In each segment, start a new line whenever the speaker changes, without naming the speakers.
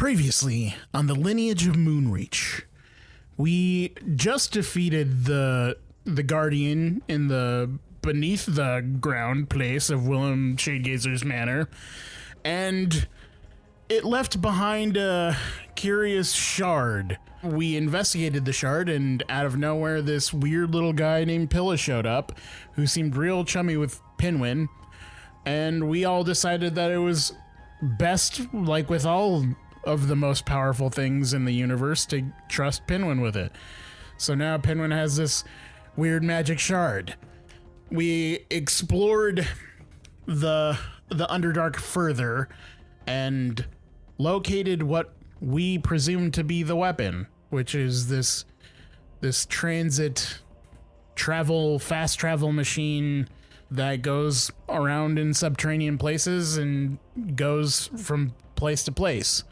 Previously on the Lineage of Moonreach, we just defeated the Guardian in the beneath the ground place of Willem Shadegazer's manor, and it left behind a curious shard. We investigated the shard, and out of nowhere, this weird little guy named Pilla showed up, who seemed real chummy with Pinwin, and we all decided that it was best, like with all of the most powerful things in the universe, to trust Pinwin with it. So now Pinwin has this weird magic shard. We explored the Underdark further and located what we presume to be the weapon, which is this fast travel machine that goes around in subterranean places and goes from place to place.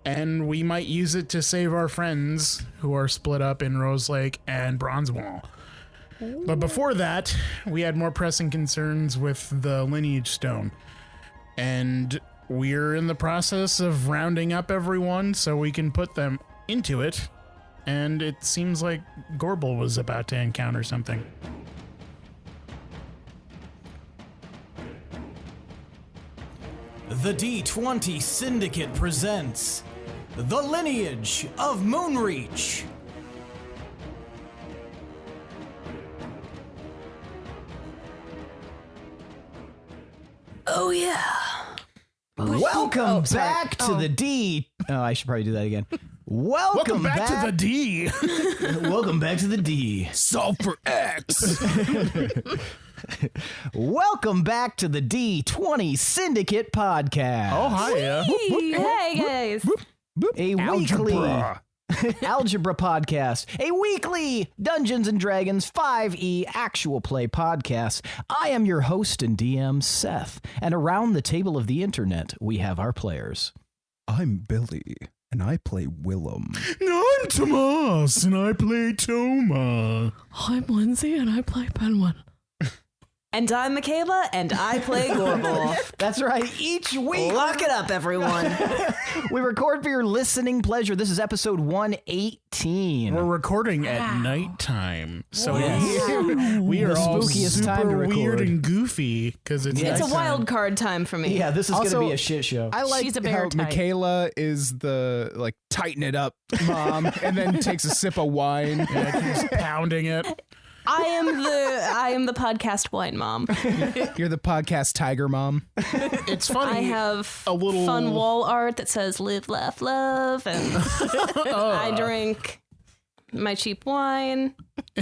And we might use it to save our friends who are split up in Rose Lake and Bronzewall. But before that, we had more pressing concerns with the Lineage Stone. And we're in the process of rounding up everyone so we can put them into it. And it seems like Gorbel was about to encounter something.
The D20 Syndicate presents The Lineage of Moonreach.
Oh yeah.
Welcome back to the D. Oh, I should probably do that again. Welcome back
to the D.
Welcome back to the D.
Solve for X.
Welcome back to the D20 Syndicate podcast.
Oh, hiya.
Hey guys.
A weekly algebra podcast, a weekly Dungeons and Dragons 5e actual play podcast. I am your host and DM, Seth, and around the table of the internet, we have our players.
I'm Billy, and I play Willem.
I'm Tomas, and I play Tomas.
I'm Lindsey, and I play Pinwin.
And I'm Michaela, and I play Gorbel.
That's right, each week.
Lock it up, everyone.
We record for your listening pleasure. This is episode 118.
We're recording at nighttime, so
Yes.
we are
The
all
spookiest
super
time to record.
weird and goofy because it's
It's a
nighttime.
wild card time for me.
Yeah, this is going to
Also,
be a shit show.
I like
She's a bear
how
type.
Michaela is the, like, tighten it up mom, and then takes a sip of wine.
Yeah, she's pounding it.
I am the podcast wine mom.
You're the podcast tiger mom.
It's funny.
I have
a little
fun wall art that says "Live, Laugh, Love," and I drink my cheap wine.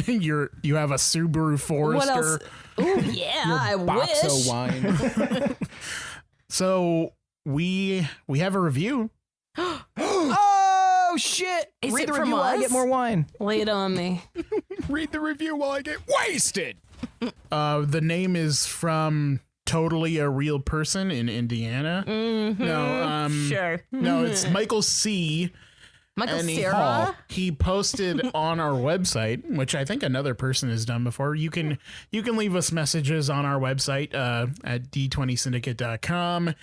You have a Subaru Forester.
What else? Ooh, yeah, I
Box
wish.
of wine.
So we have a review.
Oh, shit.
Is
Read
it
the
from
review while I
us?
get more wine.
Lay it on me.
Read the review while I get wasted.
The name is from totally a real person in Indiana.
Mm-hmm.
No,
Sure.
no, it's Michael C.
Michael
And
Cera?
he posted on our website, which I think another person has done before. You can leave us messages on our website at d20syndicate.com.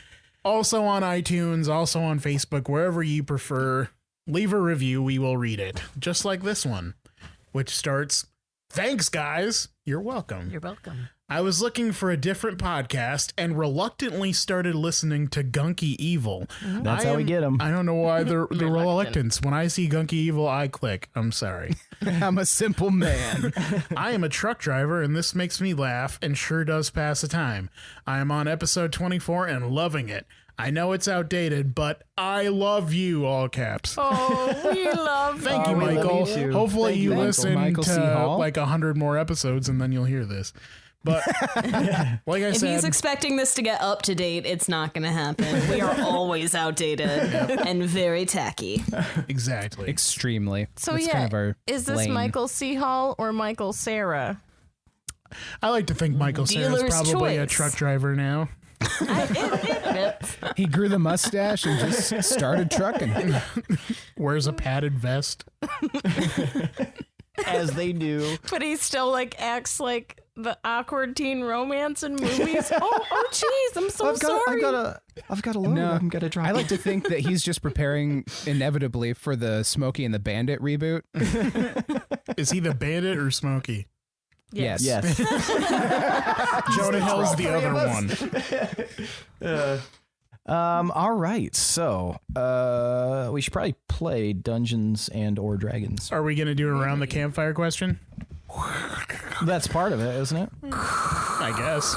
Also on iTunes, also on Facebook, wherever you prefer. Leave a review, we will read it. Just like this one, which starts, "Thanks, guys. You're welcome.
You're welcome.
I was looking for a different podcast and reluctantly started listening to Gunky Evil.
That's how we get 'em.
I don't know why the reluctance. When I see Gunky Evil, I click. I'm sorry.
I'm a simple man.
I am a truck driver, and this makes me laugh and sure does pass the time. I am on episode 24 and loving it. I know it's outdated, but I love you, all caps.
Oh, we love
Thank you,
we love
Michael.
you too.
Hopefully
Thank
you
you, Michael.
listen
Michael C.
to
Hall.
like 100 more episodes, and then you'll hear this. But like I
If
said,
he's expecting this to get up to date, it's not going to happen. We are always outdated and very tacky.
exactly.
Extremely.
So
That's
yeah,
kind of our
is this
lane.
Michael C. Hall or Michael Cera?
I like to think Michael Cera's
Dealer's
probably a
choice.
truck driver now.
He grew the mustache and just started trucking.
Wears a padded vest.
As they do.
But he still like acts like the awkward teen romance in movies. Oh, jeez, I'm so sorry.
I've got a load.
No,
I'm gonna drop.
I like to think that he's just preparing inevitably for the Smokey and the Bandit reboot.
Is he the bandit or Smokey?
Yes.
Yes.
Jonah Hill's the other one.
All right. So, we should probably play Dungeons and or Dragons.
Are we going to do around the campfire question?
That's part of it, isn't it?
I guess.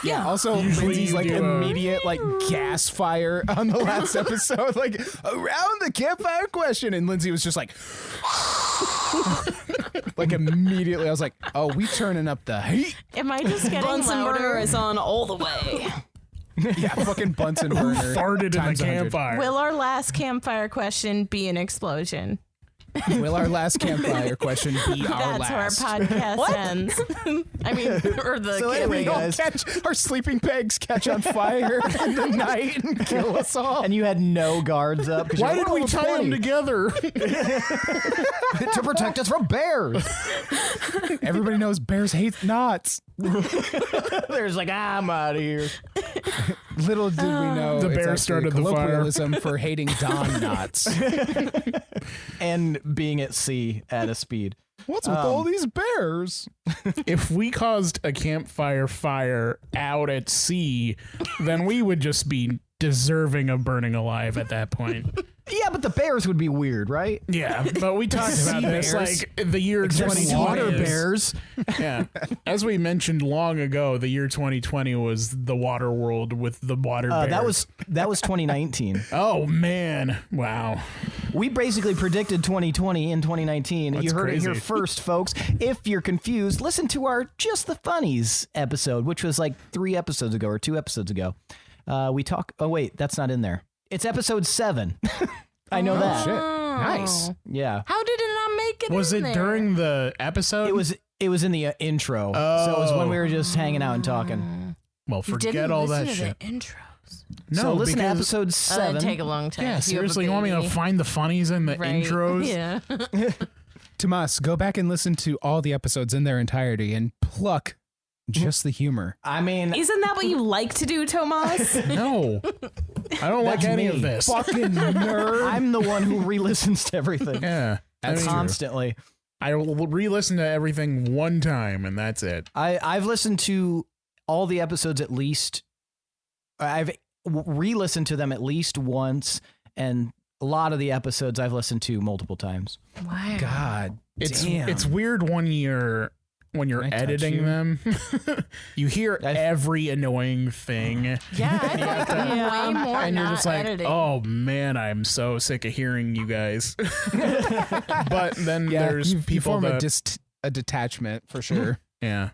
Yeah.
Also,
Usually
Lindsey's
you
like
do,
immediate like gas fire on the last episode, like around the campfire question, and Lindsey was just like, like immediately. I was like, oh, we turning up the heat.
Am I just getting
Bunsen burner
louder?
is on all the way.
Yeah, fucking Bunsen burner.
Farted in the
times 100.
campfire.
Will our last campfire question be an explosion?
Will our last campfire question be our
That's
last?
where our podcast ends. I mean, or the
So anyway,
We all
guys.
catch our sleeping bags catch on fire in the night and kill us all.
And you had no guards up. 'cause
Why
you're
did
like,
we
"Oh,
tie them
funny."
together?
To protect us from bears?
Everybody knows bears hate knots.
There's like, I'm out of here.
Little did we know
The
it's
bear
actually
started the fire.
colloquialism for hating Don knots.
And being at sea at a speed.
What's with all these bears?
If we caused a campfire fire out at sea, then we would just be deserving of burning alive at that point.
Yeah, but the bears would be weird, right?
Yeah, but we talked about this
bears.
like the year 2020
water
is-
bears.
Yeah, as we mentioned long ago, the year 2020 was the water world with the water bears.
That was 2019.
Oh man! Wow.
We basically predicted 2020 in 2019.
That's
You heard it here
crazy.
first, folks. If you're confused, listen to our Just the Funnies episode, which was like 3 episodes ago or 2 episodes ago. We talk. Oh wait, that's not in there. It's episode 7. I know that.
Shit. Nice.
Yeah.
How did it not make it?
Was
in
it
there?
during the episode?
It was in the intro. So it was when we were just hanging out and talking.
Well,
You
forget
didn't
all
listen
that
to
shit.
The intros.
No,
So listen to
because-
episode 7.
That'd take a long time.
Yeah,
You have a
seriously, you want me to
baby.
find the funnies in the
Right.
intros?
Yeah.
Tomas, go back and listen to all the episodes in their entirety and pluck just the humor.
I mean,
Isn't that what you like to do, Tomas?
No, I don't like
That's
any
me.
of this.
Fucking nerd.
I'm the one who re-listens to everything
Yeah, I mean,
constantly.
I will re-listen to everything one time, and that's it.
I've listened to all the episodes at least. I've re-listened to them at least once, and a lot of the episodes I've listened to multiple times.
Wow.
God
It's
damn.
it's weird when you're
Can I touch
editing
you?
them. You hear
I've-
every annoying thing,
Yeah, I like way more
and you're
not
just like,
editing.
"Oh man, I'm so sick of hearing you guys." But then
yeah,
there's
you
people
form
that
a detachment for sure.
yeah.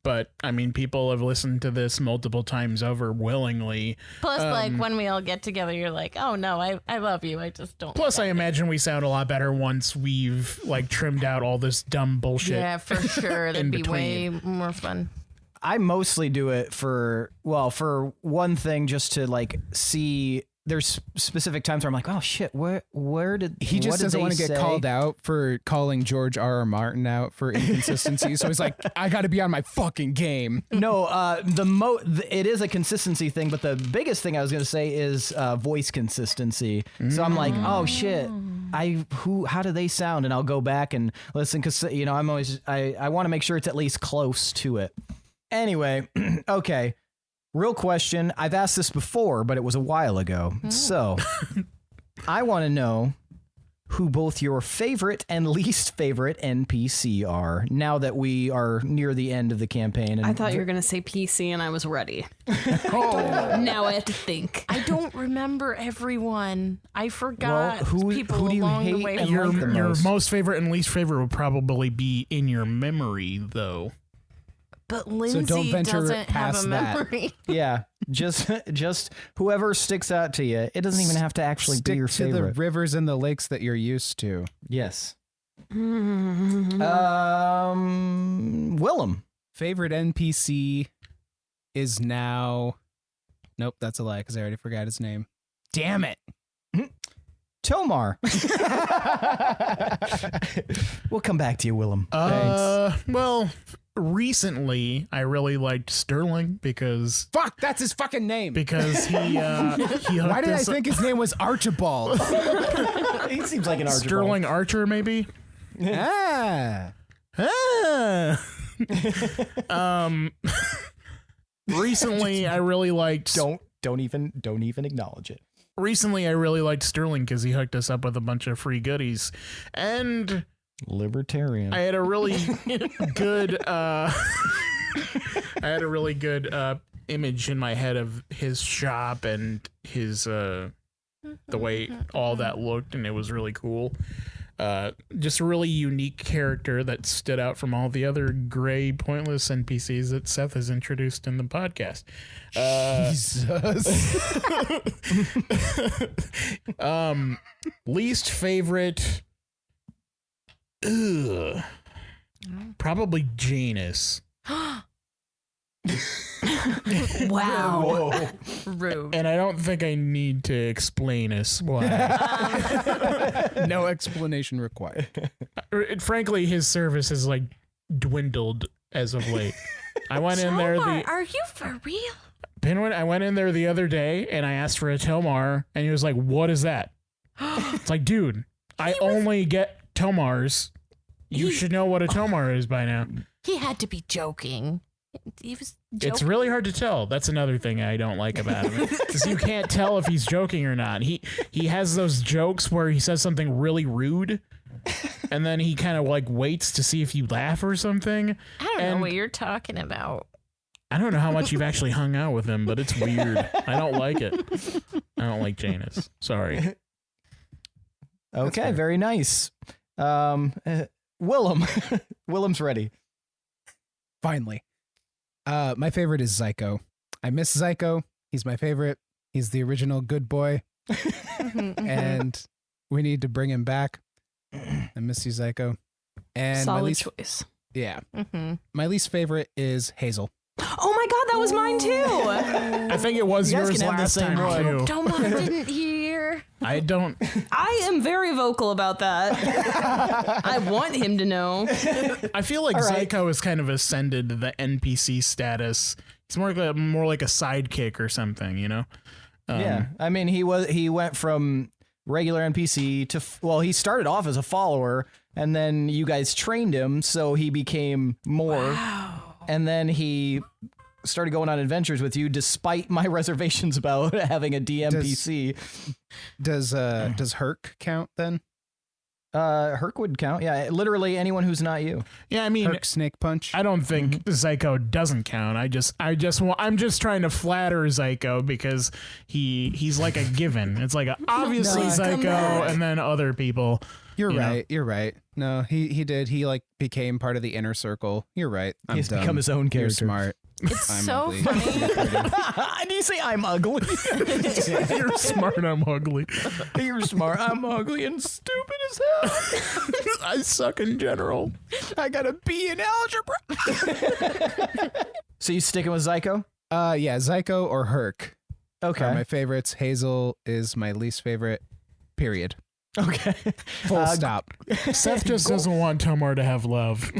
But I mean, people have listened to this multiple times over willingly.
Plus, like when we all get together, you're like, "Oh no, I love you. I just don't."
Plus, I
like
imagine we sound a lot better once we've like trimmed out all this dumb
it."
bullshit.
Yeah, for sure. That'd be way
between.
more fun.
I mostly do it for one thing, just to like see. There's specific times where I'm like, oh shit, where did
He just
what did
doesn't
they
want to get
say?
called out for calling George R.R. Martin out for inconsistency. So he's like, I got to be on my fucking game.
No, it is a consistency thing, but the biggest thing I was going to say is voice consistency. So I'm like, oh shit, how do they sound? And I'll go back and listen because I'm always I want to make sure it's at least close to it. Anyway, okay. Real question. I've asked this before, but it was a while ago. So I want to know who both your favorite and least favorite NPC are now that we are near the end of the campaign. And
I thought you were going to say PC and I was ready. Now I have to think.
I don't remember everyone. I forgot
who
people
do you
along the
hate
way.
and
Your,
like the
your
most?
most favorite and least favorite would probably be in your memory, though.
But Lindsey
don't venture
doesn't have
past
a
that.
memory.
Yeah, just whoever sticks out to you. It doesn't even have to actually
Stick
be your
to
favorite.
the rivers and the lakes that you're used to.
Yes. Willem.
Favorite NPC is now. Nope, that's a lie because I already forgot his name. Damn it.
Tomar. We'll come back to you, Willem.
Well, recently I really liked Sterling because
Fuck, that's his fucking name.
he
Why did I think his name was Archibald?
He seems like an Archibald.
Sterling Archer maybe.
Ah.
Recently I really liked
Don't even acknowledge it.
Recently I really liked Sterling because he hooked us up with a bunch of free goodies, and
Libertarian.
I had a really good image in my head of his shop and his the way all that looked, and it was really cool. Just a really unique character that stood out from all the other gray, pointless NPCs that Seth has introduced in the podcast.
Jesus.
Least favorite, probably Janus.
Wow.
Whoa.
Rude.
And I don't think I need to explain us why.
No explanation required.
Frankly, his service has like dwindled as of late. I went in there
Are you for real?
Pinwin, I went in there the other day and I asked for a Tomar, and he was like, "What is that?" It's like, dude, I only get Tomars. You should know what a Tomar is by now.
He had to be joking. He was joking.
It's really hard to tell. That's another thing I don't like about him, because you can't tell if he's joking or not. He has those jokes where he says something really rude, and then he kind of like waits to see if you laugh or something.
I don't know what you're talking about.
I don't know how much you've actually hung out with him, but it's weird. I don't like it. I don't like Janus. Sorry.
Okay, very nice. Willem. Willem's ready.
Finally. My favorite is Zyko. I miss Zyko. He's my favorite. He's the original good boy. And we need to bring him back. I miss you, Zyko. And
Solid choice.
Yeah.
Mm-hmm.
My least favorite is Hazel.
Oh my god, that was mine too.
I think it was
You guys
yours
can have the
last
same
time,
one.
too.
Tomas didn't hear.
I don't.
I am very vocal about that. I want him to know.
I feel like
right.
Zyko has kind of ascended to the NPC status. He's more like a sidekick or something, you know?
Yeah, I mean, he went from regular NPC to he started off as a follower, and then you guys trained him, so he became more.
Wow.
And then he started going on adventures with you, despite my reservations about having a DMPC.
Does Herc count then?
Herc would count. Yeah, literally anyone who's not you.
Yeah, I mean,
Herc Snake Punch.
I don't think Zyko doesn't count. I'm just trying to flatter Zyko because he's like a given. It's like obviously Zyko and then other people.
You're
you
right. You're right. No, he did. He like became part of the inner circle. You're right. I'm
He's
dumb.
become his own
You're
character.
smart.
It's
I'm
so
ugly.
funny.
Do you say I'm ugly?
You're smart, I'm ugly.
You're smart. I'm ugly and stupid as hell.
I suck in general.
I got a B in algebra.
So you sticking with Zyko?
Yeah, Zyko or Herc
Okay.
are my favorites. Hazel is my least favorite. Period.
Okay.
Full stop.
Seth just doesn't want Tomar to have love.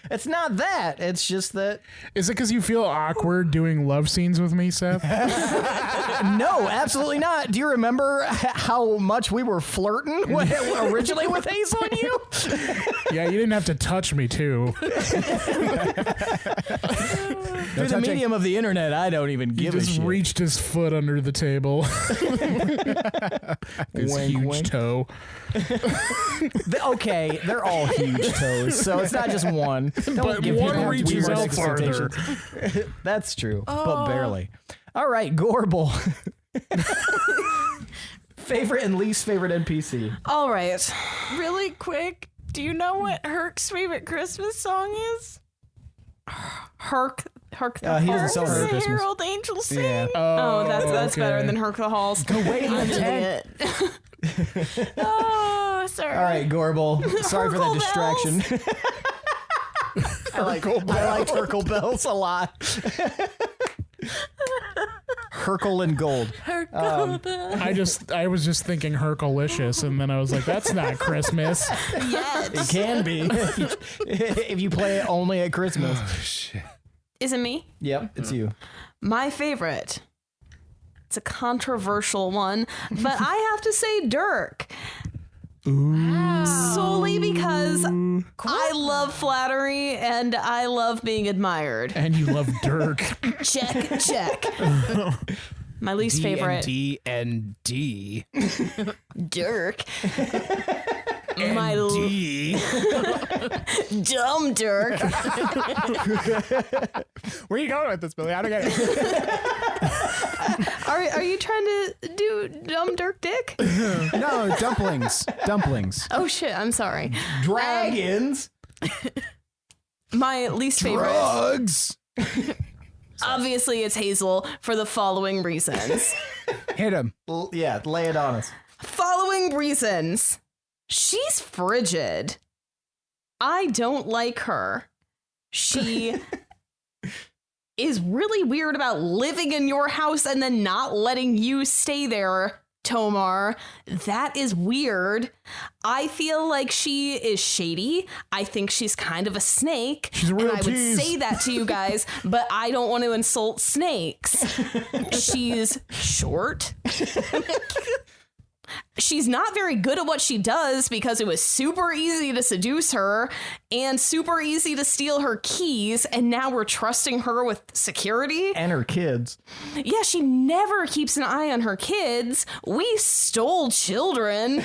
It's not that. It's just that.
Is it because you feel awkward doing love scenes with me, Seth?
No, absolutely not. Do you remember how much we were flirting originally with Hazel and you?
Yeah, you didn't have to touch me, too.
Through the medium of the internet, I don't even
He
give a
just
shit.
reached his foot under the table. His
Wink,
huge
wink.
toe.
Okay, they're all huge toes, so it's not just one. Don't
But
give
one
people
reaches
weird
out farther.
expectations. That's true, but barely. All right, Gorbel. Favorite and least favorite NPC.
All right.
Really quick, do you know what Herc's favorite Christmas song is?
Herc the
He doesn't celebrate
Does the
Christmas.
Herald Angels sing?
Yeah.
Oh, that's
okay.
better than Herc the Halls.
Go wait in the
I'm
tent.
an idiot.
Oh, sorry.
All right, Gorbel. Sorry for the
Hercle
distraction. I like Hercle Bells a lot. Hercle and gold.
I was just thinking Herculicious, and then I was like, that's not Christmas.
Yes.
It can be if you play it only at Christmas.
Shit.
Is it me?
Yep, it's you.
My favorite. It's a controversial one, but I have to say Dirk. Solely because I love flattery and I love being admired.
And you love Dirk.
Check. My least favorite.
D&D.
Dirk. My
D.
dumb Dirk.
Where are you going with this, Billy? I don't get it.
Are you trying to do dumb Dirk dick?
No, dumplings.
Oh shit, I'm sorry.
Dragons.
My least favorite.
Drugs.
Obviously it's Hazel for the following reasons.
Hit him.
Yeah, lay it on us.
Following reasons. She's frigid. I don't like her. She is really weird about living in your house and then not letting you stay there, Tomar. That is weird. I feel like she is shady. I think she's kind of a snake.
She's a real
and I would
tease.
say that to you guys, but I don't want to insult snakes. She's short. She's not very good at what she does because it was super easy to seduce her and super easy to steal her keys, and now we're trusting her with security.
And her kids.
Yeah, she never keeps an eye on her kids. We stole children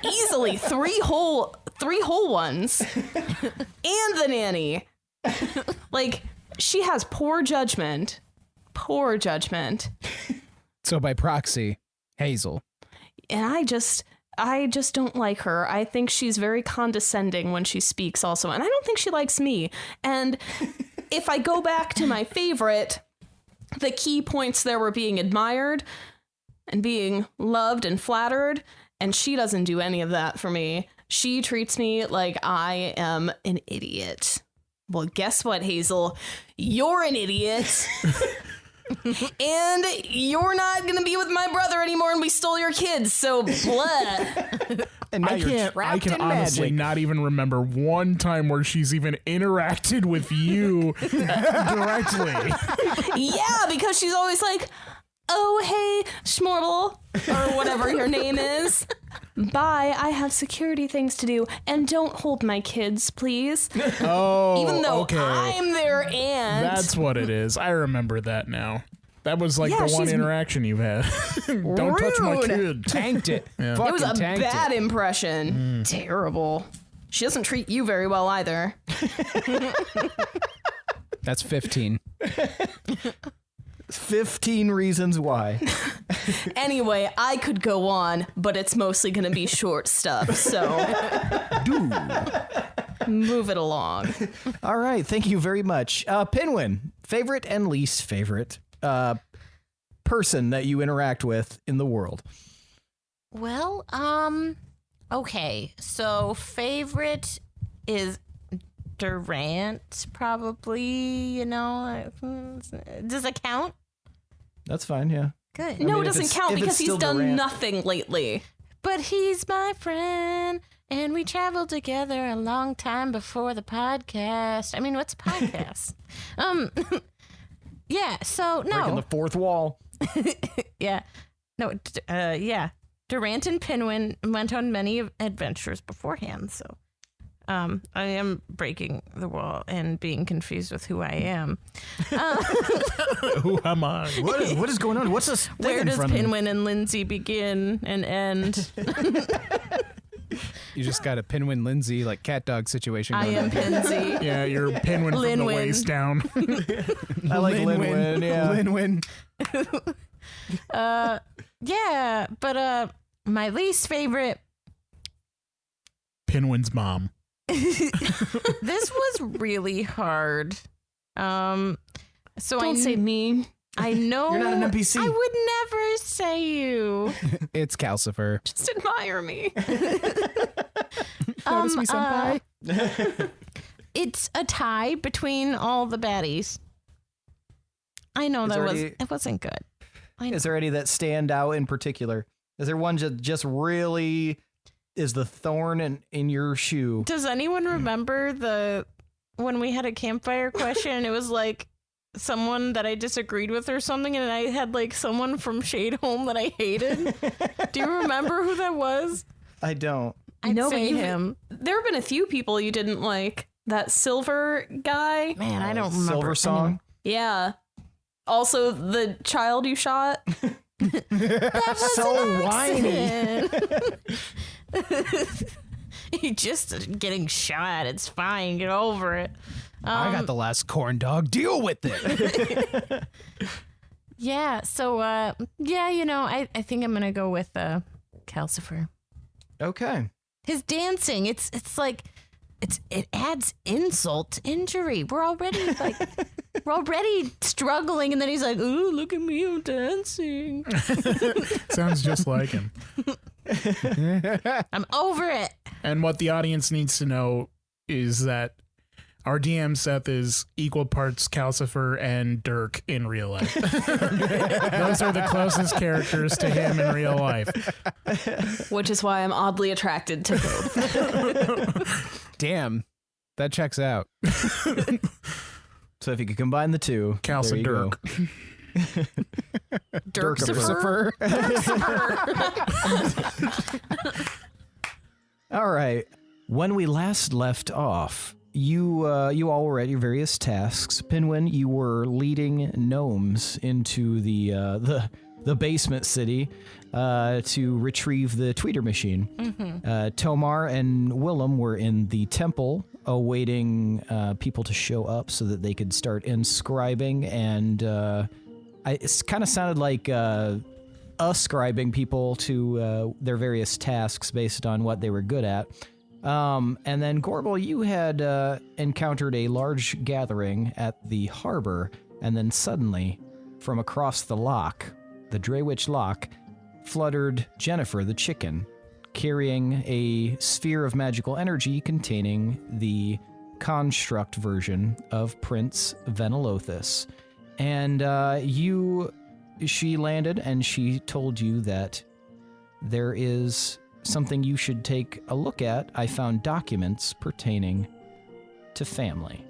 easily, three whole ones, and the nanny. Like, she has poor judgment.
So by proxy, Hazel.
And I just don't like her. I think she's very condescending when she speaks also. And I don't think she likes me. And if I go back to my favorite, the key points there were being admired and being loved and flattered. And she doesn't do any of that for me. She treats me like I am an idiot. Well, guess what, Hazel? You're an idiot. And you're not going to be with my brother anymore, and we stole your kids, so blah.
And now
I
you're
can
trapped in
honestly
magic.
not even remember one time where she's even interacted with you directly.
Yeah, because she's always like, oh, hey, Schmorble, or whatever your name is. Bye, I have security things to do, and don't hold my kids, please.
Oh,
Even though
okay.
I'm their aunt.
That's what it is. I remember that now. That was like
Yeah,
the one
she's
interaction you've had. Don't touch my
rude.
kid.
Tanked it.
Yeah.
It was a
Tanked
bad
it.
impression. Terrible. She doesn't treat you very well either.
That's 15.
15 reasons why.
Anyway, I could go on, but it's mostly going to be short stuff, so move it along.
All right, thank you very much. Pinwin, favorite and least favorite person that you interact with in the world.
Well, okay. So favorite is Durant, probably, does it count?
That's fine, yeah.
Good.
No,
mean,
it
if
doesn't
it's-
count
if it's
because he's
still
done
Durant.
nothing lately.
But he's my friend, and we traveled together a long time before the podcast. I mean, what's a podcast? Yeah, so
Breaking
no.
the fourth wall.
Yeah. No, yeah. Durant and Pinwin went on many adventures beforehand, so I am breaking the wall and being confused with who I am.
Who am I?
What is going on? What's this thing
Where
in
does
front of me?
Pinwin and Lindsey begin and end?
You just got a Pinwin Lindsey like cat dog situation
I
going
am
on.
Pinsy.
Yeah, you're Pinwin from the
Linwin.
waist down.
I like Linwin, yeah.
Linwin.
Yeah, but my least favorite,
Pinwin's mom.
this was really hard. So
Don't say me.
I know
You're not an NPC.
I would never say you.
It's Calcifer.
Just admire me.
Notice me, senpai.
It's a tie between all the baddies. I know
It's
that
already-
it wasn't good.
Is there any that stand out in particular? Is there one that just really is the thorn in your shoe?
Does anyone remember when we had a campfire question? It was like someone that I disagreed with or something, and I had like someone from Shade Home that I hated. Do you remember who that was?
I don't.
I'd say
but
him.
There have been a few people you didn't like. That silver guy.
Man, I don't remember.
Silver Song?
Yeah. Also, the child you shot.
That was
So whiny.
He just getting shot. It's fine. Get over it.
I got the last corn dog. Deal with it.
Yeah. So, I think I'm gonna go with Calcifer.
Okay.
His dancing. It's like it adds insult to injury. We're already struggling, and then he's like, "Ooh, look at me, I'm dancing."
Sounds just like him.
I'm over it.
And what the audience needs to know is that our DM Seth is equal parts Calcifer and Dirk in real life. Those are the closest characters to him in real life.
Which is why I'm oddly attracted to both.
Damn, that checks out.
So if you could combine the two,
Calc
there
and
you go.
Dirk
Dirkifer. All right. When we last left off, you all were at your various tasks. Pinwin, you were leading gnomes into the basement city to retrieve the tweeter machine. Mm-hmm. Tomar and Willem were in the temple awaiting people to show up so that they could start inscribing, and it kind of sounded like ascribing people to their various tasks based on what they were good at. And then, Gorbel, you had encountered a large gathering at the harbor, and then suddenly, from across the lock, the Dreywitch lock, fluttered Jennifer the chicken, carrying a sphere of magical energy containing the construct version of Prince Venalothus. And she landed, and she told you that there is something you should take a look at. I found documents pertaining to family.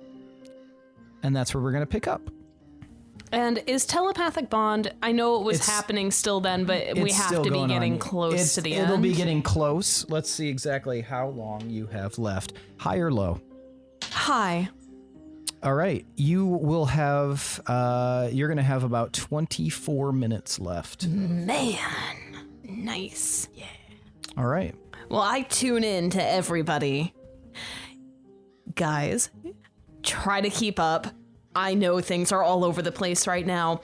And that's where we're going to pick up.
And is telepathic bond, I know it was happening still then, but we have to be getting close to the end.
It'll be getting close. Let's see exactly how long you have left. High or low?
High.
All right. You will have, you're going to have about 24 minutes left.
Man. Nice. Yeah.
All right.
Well, I tune in to everybody. Guys, try to keep up. I know things are all over the place right now,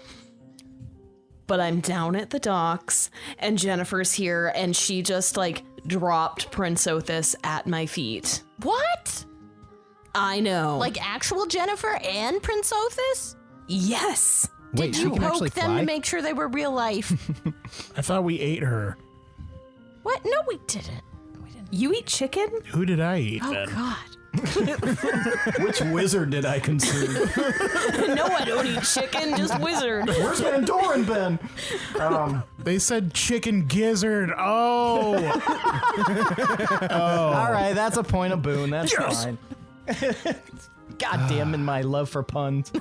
but I'm down at the docks, and Jennifer's here, and she just, dropped Prince Othis at my feet.
What?
I know.
Like actual Jennifer and Prince Othis?
Yes.
Wait,
Did
she
you
can actually
poke them
fly?
to make sure they were real life?
I thought we ate her.
What? No, we didn't.
You eat chicken?
Who did I eat
Oh,
then?
God.
Which wizard did I consume?
No, I don't eat chicken, just wizard.
Where's Mandoran been?
They said chicken gizzard. Oh.
All right, that's a point of boon. That's
Yes.
fine. God damn it, my love for puns.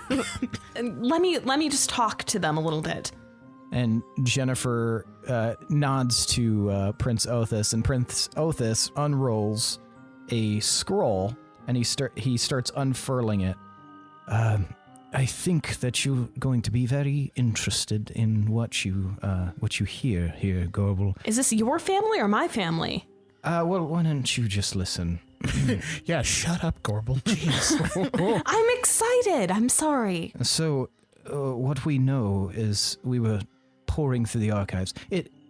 And let me just talk to them a little bit.
And Jennifer nods to Prince Othis, and Prince Othis unrolls a scroll, and he starts unfurling it. I think that you're going to be very interested in what you hear here, Gorbel.
Is this your family or my family?
Well, why don't you just listen?
Yeah, shut up, Gorbel. Jeez.
I'm excited. I'm sorry.
So, what we know is we were poring through the archives.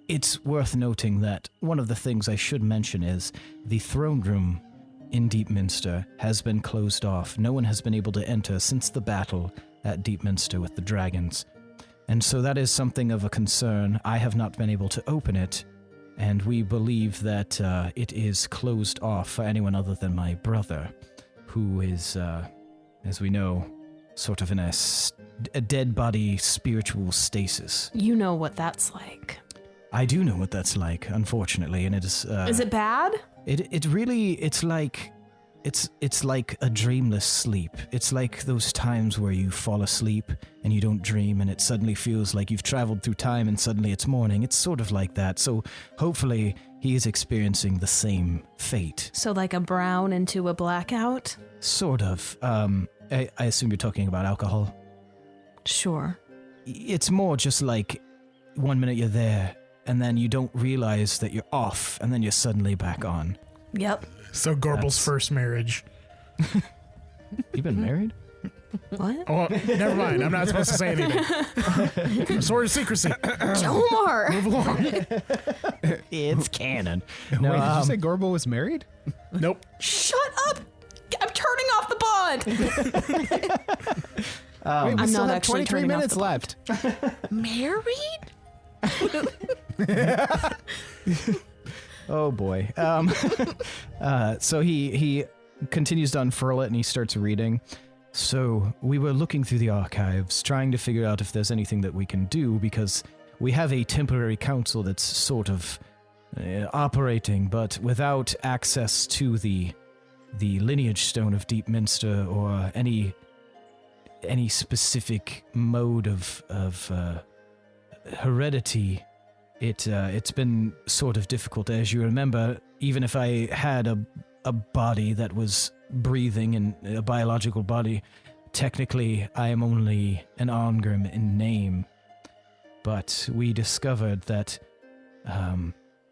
It's worth noting that one of the things I should mention is the throne room in Deepminster has been closed off. No one has been able to enter since the battle at Deepminster with the dragons. And so that is something of a concern. I have not been able to open it, and we believe that it is closed off for anyone other than my brother, who is, as we know, sort of in a a dead body spiritual stasis.
You know what that's like.
I do know what that's like, unfortunately, and it is...
Is it bad?
It really, it's like a dreamless sleep. It's like those times where you fall asleep and you don't dream and it suddenly feels like you've traveled through time and suddenly it's morning. It's sort of like that. So hopefully he is experiencing the same fate.
So like a brown into a blackout?
Sort of. I assume you're talking about alcohol.
Sure.
It's more just like 1 minute you're there and then you don't realize that you're off and then you're suddenly back on.
Yep.
So Gorbel's first marriage.
You been married?
What?
Oh, never mind. I'm not supposed to say anything. Sword of secrecy.
Jomar!
Move along.
It's canon.
Wait, did you say Gorbel was married?
Nope.
Shut up! I'm turning off the bond!
Wait, we
I'm
still
not
have
actually
23
turning off
minutes
the
left.
Married?
Oh boy. So he continues to unfurl it and he starts reading. So we were looking through the archives, trying to figure out if there's anything that we can do, because we have a temporary council that's sort of operating, but without access to the lineage stone of Deepminster or any specific mode of heredity. It's been sort of difficult. As you remember, even if I had a body that was breathing and a biological body, technically I am only an Ongrim in name. But we discovered that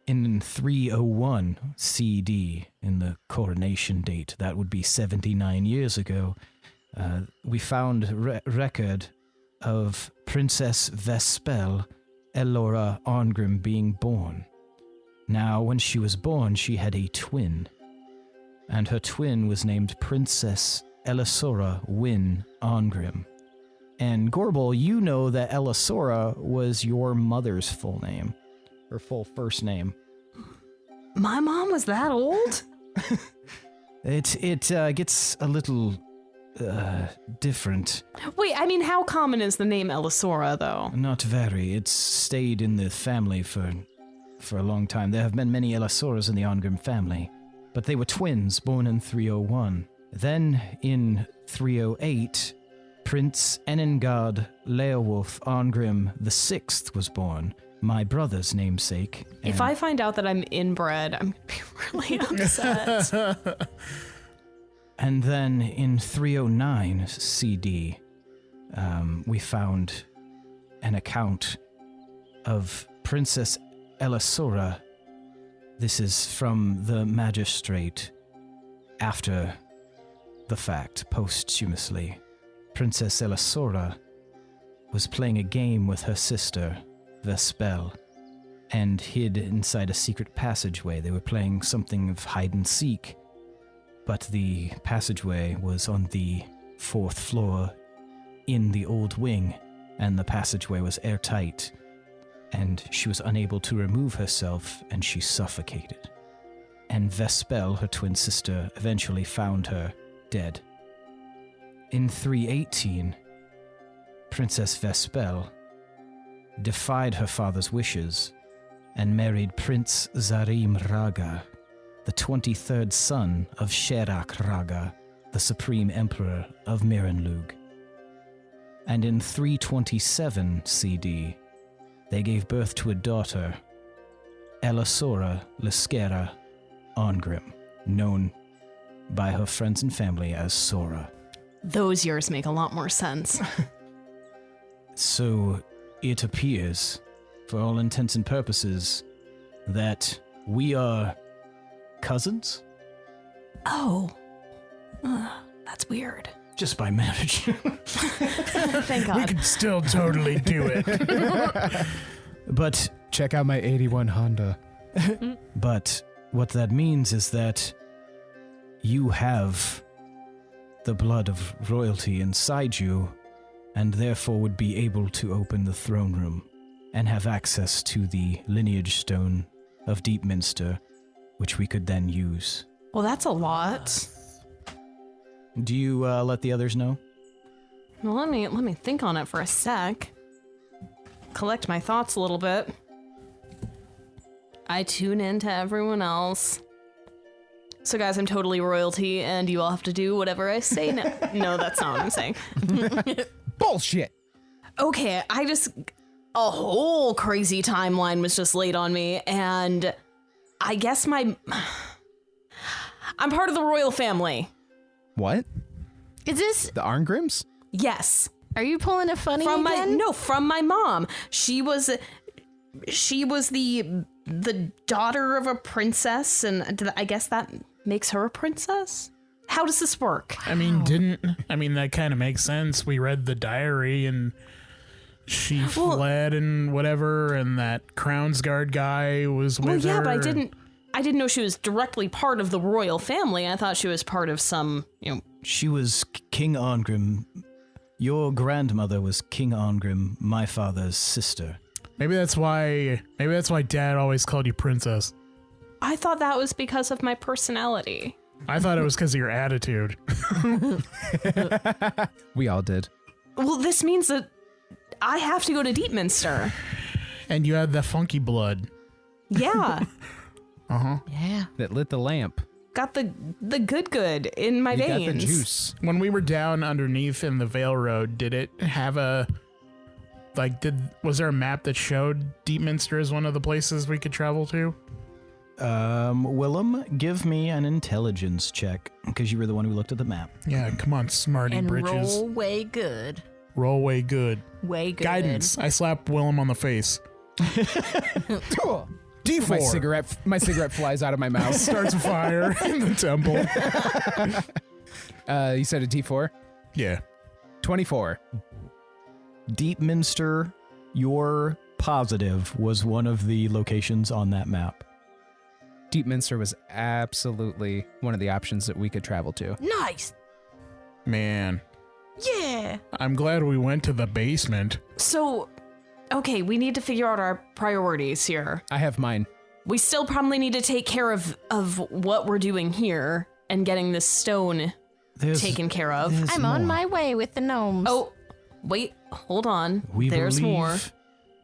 in 301 CD, in the coronation date, that would be 79 years ago, we found record of Princess Vespel Elora Ongrim being born. Now, when she was born, she had a twin, and her twin was named Princess Elisora Wynn Ongrim. And Gorbel, you know that Elisora was your mother's full name, her full first name.
My mom was that old?
It gets a little different.
Wait, I mean, how common is the name Elisora, though?
Not very. It's stayed in the family for a long time. There have been many Elisoras in the Ongrim family, but they were twins born in 301. Then, in 308, Prince Enengard Leowulf Ongrim VI was born, my brother's namesake.
If I find out that I'm inbred, I'm going to be really upset.
And then in 309 CD, we found an account of Princess Elisora. This is from the magistrate after the fact, posthumously. Princess Elisora was playing a game with her sister, Vespel, and hid inside a secret passageway. They were playing something of hide and seek. But the passageway was on the 4th floor in the old wing, and the passageway was airtight, and she was unable to remove herself, and she suffocated. And Vespel, her twin sister, eventually found her dead. In 318, Princess Vespel defied her father's wishes and married Prince Zarim Raga, the 23rd son of Sherak Raga, the supreme emperor of Mirenlug. And in 327 CD, they gave birth to a daughter, Elisora Liskera Ongrim, known by her friends and family as Sora.
Those years make a lot more sense.
So it appears, for all intents and purposes, that we are cousins?
Oh. That's weird.
Just by marriage.
Thank
We
God.
could still totally do it.
But
Check out my 81 Honda.
But what that means is that you have the blood of royalty inside you, and therefore would be able to open the throne room and have access to the lineage stone of Deepminster, which we could then use.
Well, that's a lot.
Do you let the others know?
Well, let me think on it for a sec. Collect my thoughts a little bit. I tune into everyone else. So guys, I'm totally royalty, and you all have to do whatever I say now. No, that's not what I'm saying.
Bullshit.
Okay, a whole crazy timeline was just laid on me, and I guess I'm part of the royal family.
What?
Is this?
The Arngrims?
Yes.
Are you pulling a funny again?
From my mom. She was the daughter of a princess, and I guess that makes her a princess? How does this work?
I mean, that kind of makes sense. We read the diary and she fled and whatever, and that Crownsguard guy was with her.
Well, yeah, but I didn't know she was directly part of the royal family. I thought she was part of some,
She was King Arngrim. Your grandmother was King Arngrim, my father's sister.
Maybe that's why Dad always called you princess.
I thought that was because of my personality.
I thought it was because of your attitude.
We all did.
Well, this means that I have to go to Deepminster.
And you had the funky blood.
Yeah.
Yeah.
That lit the lamp.
Got the good in my
You
veins.
got the juice.
When we were down underneath in the Vale Road, did it have was there a map that showed Deepminster as one of the places we could travel to?
Willem, give me an intelligence check, because you were the one who looked at the map.
Yeah, come on, smarty
And
britches.
roll way good.
Roll way good.
Way good.
Guidance. I slapped Willem on the face.
Cool.
D4.
My cigarette flies out of my mouth.
Starts a fire in the temple.
You said a D4?
Yeah.
24.
Deepminster, your positive, was one of the locations on that map.
Deepminster was absolutely one of the options that we could travel to.
Nice.
Man.
Yeah.
I'm glad we went to the basement.
So, okay, we need to figure out our priorities here.
I have mine.
We still probably need to take care of what we're doing here and getting this stone taken care of.
I'm on my way with the gnomes.
Oh, wait, hold on. There's more.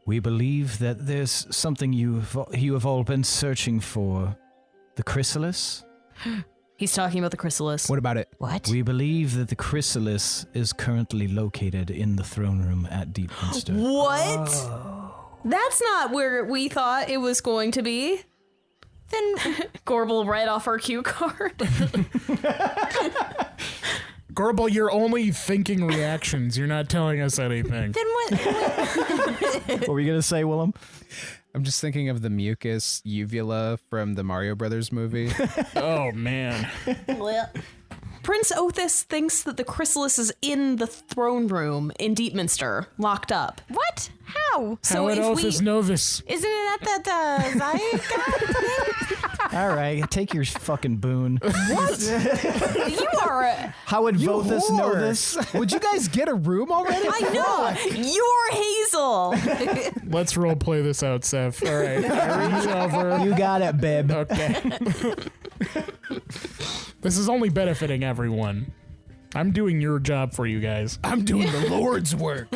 We believe that there's something you have all been searching for. The chrysalis?
He's talking about the chrysalis.
What about it?
What?
We believe that the chrysalis is currently located in the throne room at Deepminster.
What?
Oh.
That's not where we thought it was going to be. Then Gorbel read off our cue card.
Gorbel, you're only thinking reactions. You're not telling us anything.
Then what?
What were you going to say, Willem?
I'm just thinking of the mucus uvula from the Mario Brothers movie.
Oh, man.
Prince Othis thinks that the chrysalis is in the throne room in Deepminster, locked up.
What? How?
So
How would
if
Othis know this?
Isn't it at that
All right, take your fucking boon.
you are a,
How would Vothis know
whore.
this?
Would you guys get a room already?
I know, you're Hazel.
Let's role play this out, Seth. All right. I reach over.
You got it, babe.
Okay. This is only benefiting everyone. I'm doing your job for you guys.
I'm doing the Lord's work.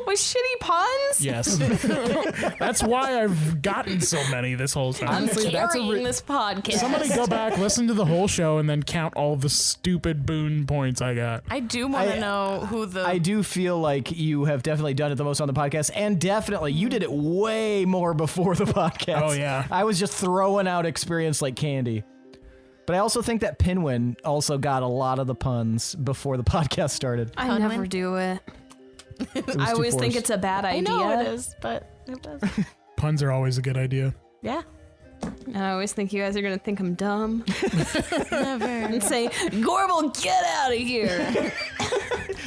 With shitty puns?
Yes. That's why I've gotten so many this whole time.
Honestly, that's a
Carrying this podcast.
Somebody go back, listen to the whole show, and then count all the stupid boon points I got.
I do want to know who the...
I do feel like you have definitely done it the most on the podcast, and definitely you did it way more before the podcast.
Oh, yeah.
I was just throwing out experience like candy. But I also think that Pinwin also got a lot of the puns before the podcast started.
I
Punwin?
never do it.
It was
I
too
always think
forced.
it's a bad
I
idea.
know it is, but it was.
Puns are always a good idea.
Yeah.
And I always think you guys are going to think I'm dumb
Never.
and say, Gorbel, get out of here,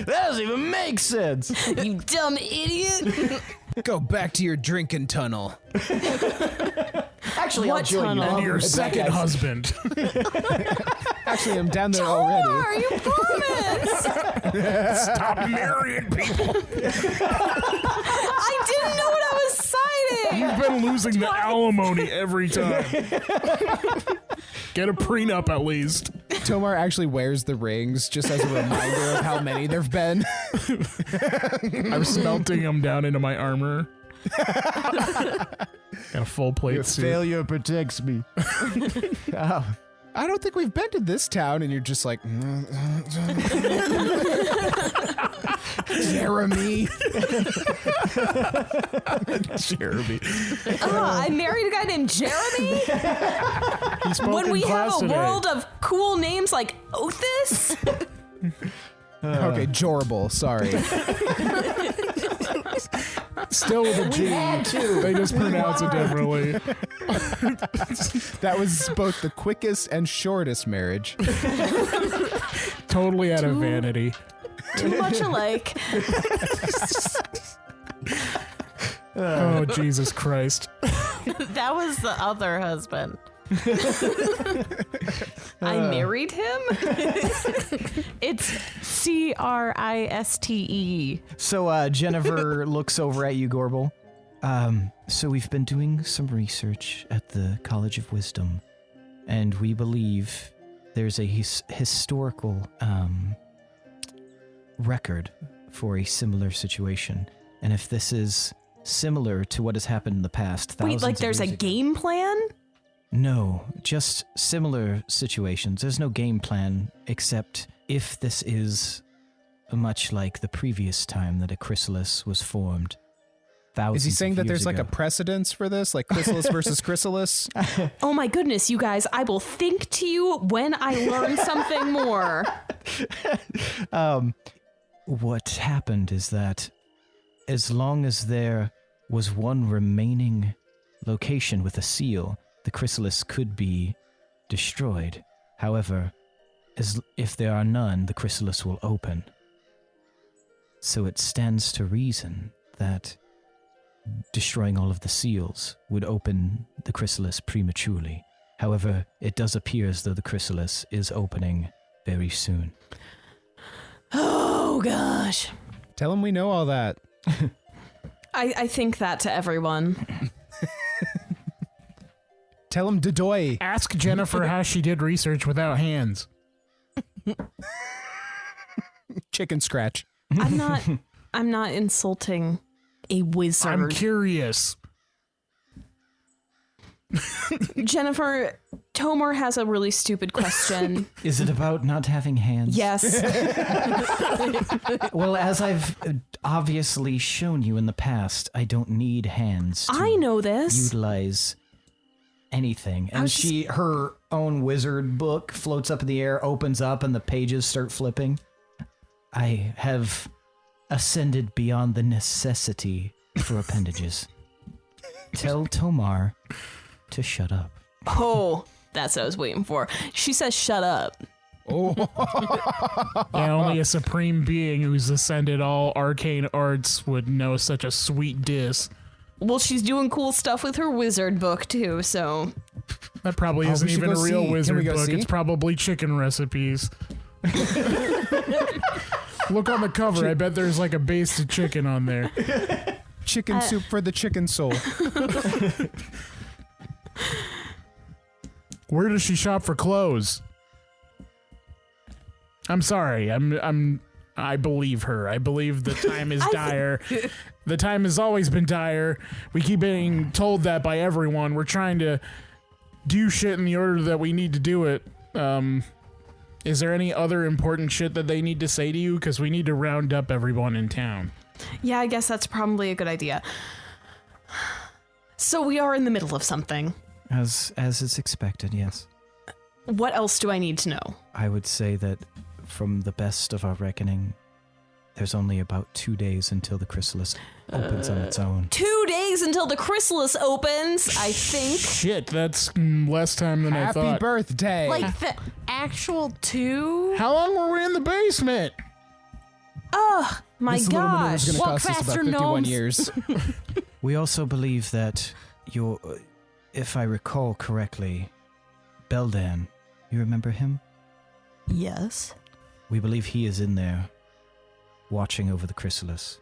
That doesn't even make sense.
you dumb idiot.
Go back to your drinking tunnel.
Actually,
What
I'll join
tunnel?
you.
And your
Right back,
second
guys.
husband.
Actually, I'm down there already.
Are you promise?
Stop marrying people.
I didn't know what I was signing.
You've been losing the alimony every time. Get a prenup at least.
Tomar actually wears the rings just as a reminder of how many there've been.
I'm smelting them down into my armor. Got a full plate suit.
Failure protects me. Oh.
I don't think we've been to this town, and you're just like, Jeremy.
Jeremy.
I married a guy named Jeremy?
He spoke
When
in
we have
class
a
today.
world of cool names like Othis?
Okay, Gorbel, sorry.
Still with a G. They just pronounce it differently.
That was both the quickest and shortest marriage.
Totally out of vanity.
Too much alike.
Oh, Jesus Christ.
That was the other husband.
I married him?
It's Criste.
So Jennifer looks over at you, Gorbel. So we've been doing some research at the College of Wisdom, and we believe there's a historical record for a similar situation. And if this is similar to what has happened in the past,
Wait, like
thousands of
there's a
years ago-
game plan?
No, just similar situations. There's no game plan, except if this is much like the previous time that a chrysalis was formed.
Is he saying that
years
there's like a
ago.
precedence for this, like chrysalis versus chrysalis?
Oh my goodness, you guys, I will think to you when I learn something more.
What happened is that as long as there was one remaining location with a seal, the chrysalis could be destroyed. However, if there are none, the chrysalis will open. So it stands to reason that destroying all of the seals would open the chrysalis prematurely. However, it does appear as though the chrysalis is opening very soon.
Oh gosh.
Tell him we know all that.
I think that to everyone.
Tell him Dodoy.
Ask Jennifer how she did research without hands.
Chicken scratch.
I'm not insulting a wizard.
I'm curious.
Jennifer, Tomar has a really stupid question.
Is it about not having hands?
Yes.
Well, as I've obviously shown you in the past, I don't need hands to
I know this.
utilize anything. And
was
her own wizard book floats up in the air, opens up, and the pages start flipping. I have ascended beyond the necessity for appendages. Tell Tomar to shut up.
Oh, that's what I was waiting for. She says shut up.
Oh,
Yeah, only a supreme being who's ascended all arcane arts would know such a sweet diss.
Well, she's doing cool stuff with her wizard book too, so
That probably
Oh,
isn't
we should
even a
go
real
see. Can
wizard
we go
book.
see?
It's probably chicken recipes. Look on the cover. I bet there's like a basted chicken on there.
chicken soup for the chicken soul.
Where does she shop for clothes? I'm sorry. I believe her. I believe the time is dire. The time has always been dire. We keep being told that by everyone. We're trying to do shit in the order that we need to do it. Is there any other important shit that they need to say to you? Because we need to round up everyone in town.
yeah, I guess that's probably a good idea. So we are in the middle of something.
As is expected, yes.
What else do I need to know?
I would say that from the best of our reckoning, there's only about 2 days until the chrysalis opens on its own.
2 days until the chrysalis opens, I think.
Shit, that's less time than I
Happy
thought.
birthday.
Like the actual 2?
How long were we in the basement?
Oh, my
this little maneuver
gosh.
is going to
Walk
cost us about
faster,
51
gnomes.
years.
We also believe that if I recall correctly, Beldan, you remember him?
Yes.
We believe he is in there, watching over the chrysalis.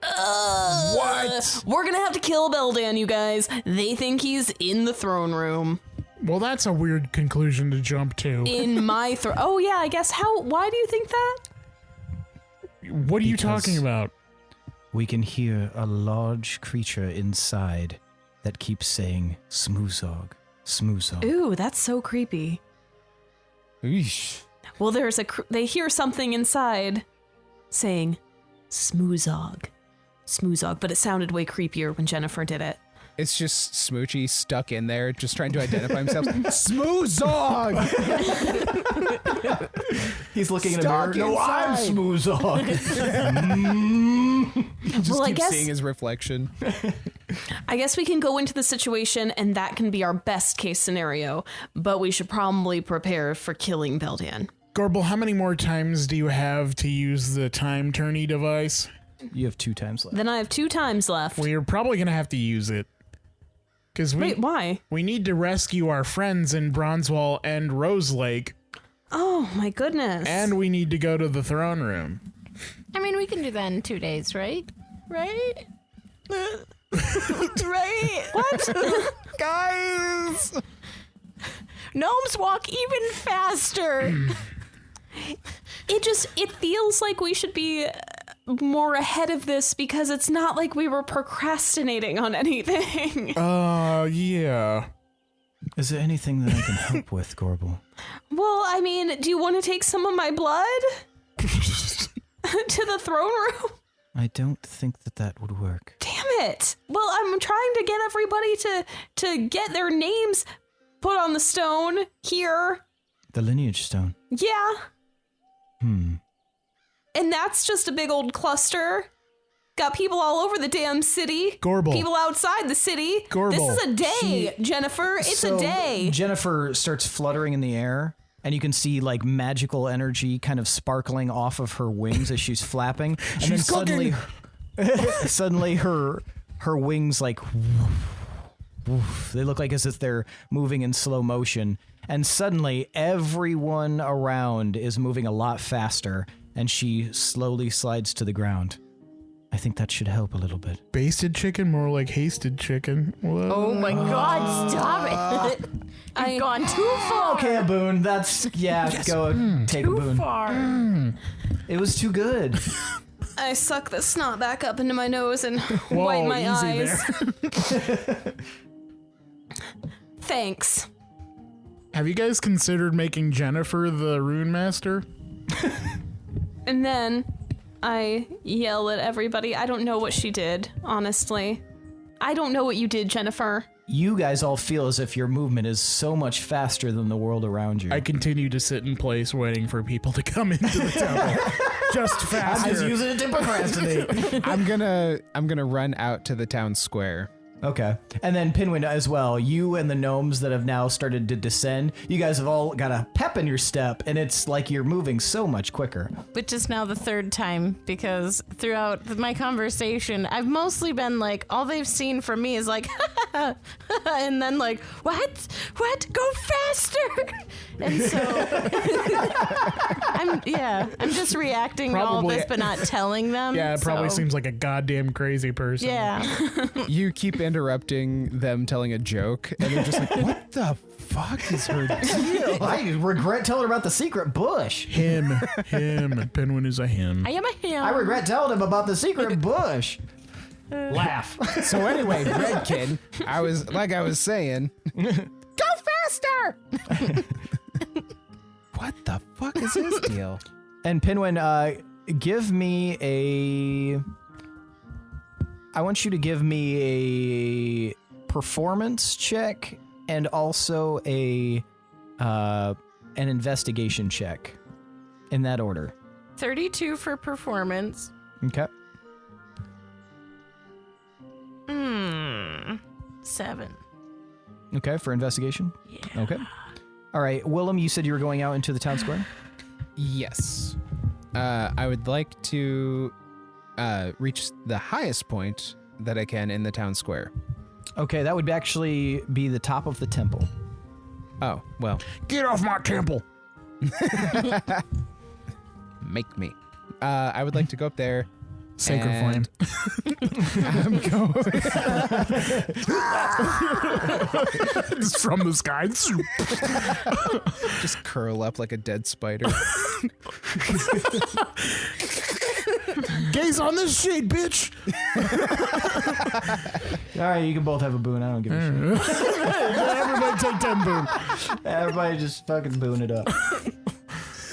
What? We're gonna have to kill Beldan, you guys. They think he's in the throne room.
Well, that's a weird conclusion to jump to.
In my throat. Oh, yeah, I guess. Why do you think that?
What are you talking about?
We can hear a large creature inside that keeps saying, Smoozog, Smoozog.
Ooh, that's so creepy.
Eesh.
Well, they hear something inside saying, Smoozog, Smoozog, but it sounded way creepier when Jennifer did it.
It's just Smoochie stuck in there, just trying to identify himself. Smoozog!
He's looking
Stuck
in a mirror. No, I'm
inside.
Smoozog.
Just
Well, I
keeps
guess-
seeing his reflection.
I guess we can go into the situation and that can be our best case scenario, but we should probably prepare for killing Beldan.
Gorbel, how many more times do you have to use the time tourney device?
You have 2 times left.
Then I have 2 times left.
We're probably going to have to use it. Because
Wait, why?
we need to rescue our friends in Bronzewall and Rose Lake,
Oh, my goodness.
and we need to go to the throne room.
I mean, we can do that in 2 days, right? Right? Right? What?
Guys!
Gnomes walk even faster.
It feels like we should be more ahead of this because it's not like we were procrastinating on anything.
Yeah.
Is there anything that I can help with, Gorbel?
Well, I mean, do you want to take some of my blood to the throne room?
I don't think that would work.
Damn it. Well, I'm trying to get everybody to get their names put on the stone here.
The lineage stone.
Yeah. And that's just a big old cluster. Got people all over the damn city.
Gorbel.
People outside the city.
Gorbel.
This is a day, Jennifer. It's a day.
Jennifer starts fluttering in the air, and you can see like magical energy kind of sparkling off of her wings as she's flapping. And
She's
then suddenly her wings like woof, they look like as if they're moving in slow motion. And suddenly everyone around is moving a lot faster, and she slowly slides to the ground. I think that should help a little bit.
Basted chicken, more like hasted chicken. What?
Oh my god, stop it. I've gone too far.
Okay, a boon. That's, go take a
Too
boon.
far.
It was too good.
I suck the snot back up into my nose and
Whoa,
wipe my
easy
eyes.
there.
Thanks.
Have you guys considered making Jennifer the rune master?
And then I yell at everybody. I don't know what she did, honestly. I don't know what you did, Jennifer.
You guys all feel as if your movement is so much faster than the world around you.
I continue to sit in place waiting for people to come into the temple. Just faster.
I'm just using it to procrastinate.
I'm gonna run out to the town square.
Okay. And then Pinwin as well. You and the gnomes that have now started to descend, you guys have all got a pep in your step, and it's like you're moving so much quicker.
Which is now the 3rd time, because throughout my conversation, I've mostly been like, all they've seen from me is like, and then like, what? Go faster! And so, I'm just reacting to all
Probably-
this, but not telling them.
Yeah, it probably
so,
seems like a goddamn crazy person.
Yeah.
You keep interrupting them telling a joke, and they're just like, what the fuck is her deal?
I regret telling her about the secret bush.
Him. Pinwin is a him.
I am a him.
I regret telling him about the secret bush. Laugh.
So anyway, Redkin, I was saying, go faster! What the fuck is his deal?
And Pinwin, give me a... I want you to give me a performance check and also an investigation check. In that order.
32 for performance.
Okay.
7.
Okay, for investigation?
Yeah.
Okay. All right, Willem, you said you were going out into the town square?
Yes. I would like to reach the highest point that I can in the town square.
Okay, that would actually be the top of the temple.
Oh, well,
Get off my temple.
make me. I would like to go up there
Sacred flame.
I'm going.
It's from the sky.
Just curl up like a dead spider.
Gaze on this shade, bitch.
All right, you can both have a boon. I don't give a shit.
Everybody take 10 boon.
Everybody just fucking boon it up.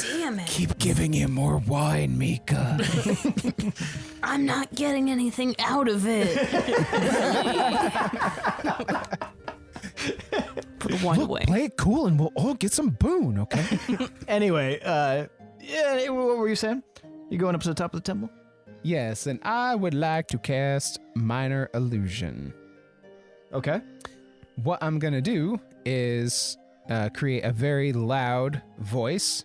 Damn it.
Keep giving him more wine, Mika.
I'm not getting anything out of it. Put one away.
Play it cool and we'll all get some boon, okay?
Anyway, yeah, what were you saying? You going up to the top of the temple?
Yes, and I would like to cast Minor Illusion.
Okay.
What I'm going to do is create a very loud voice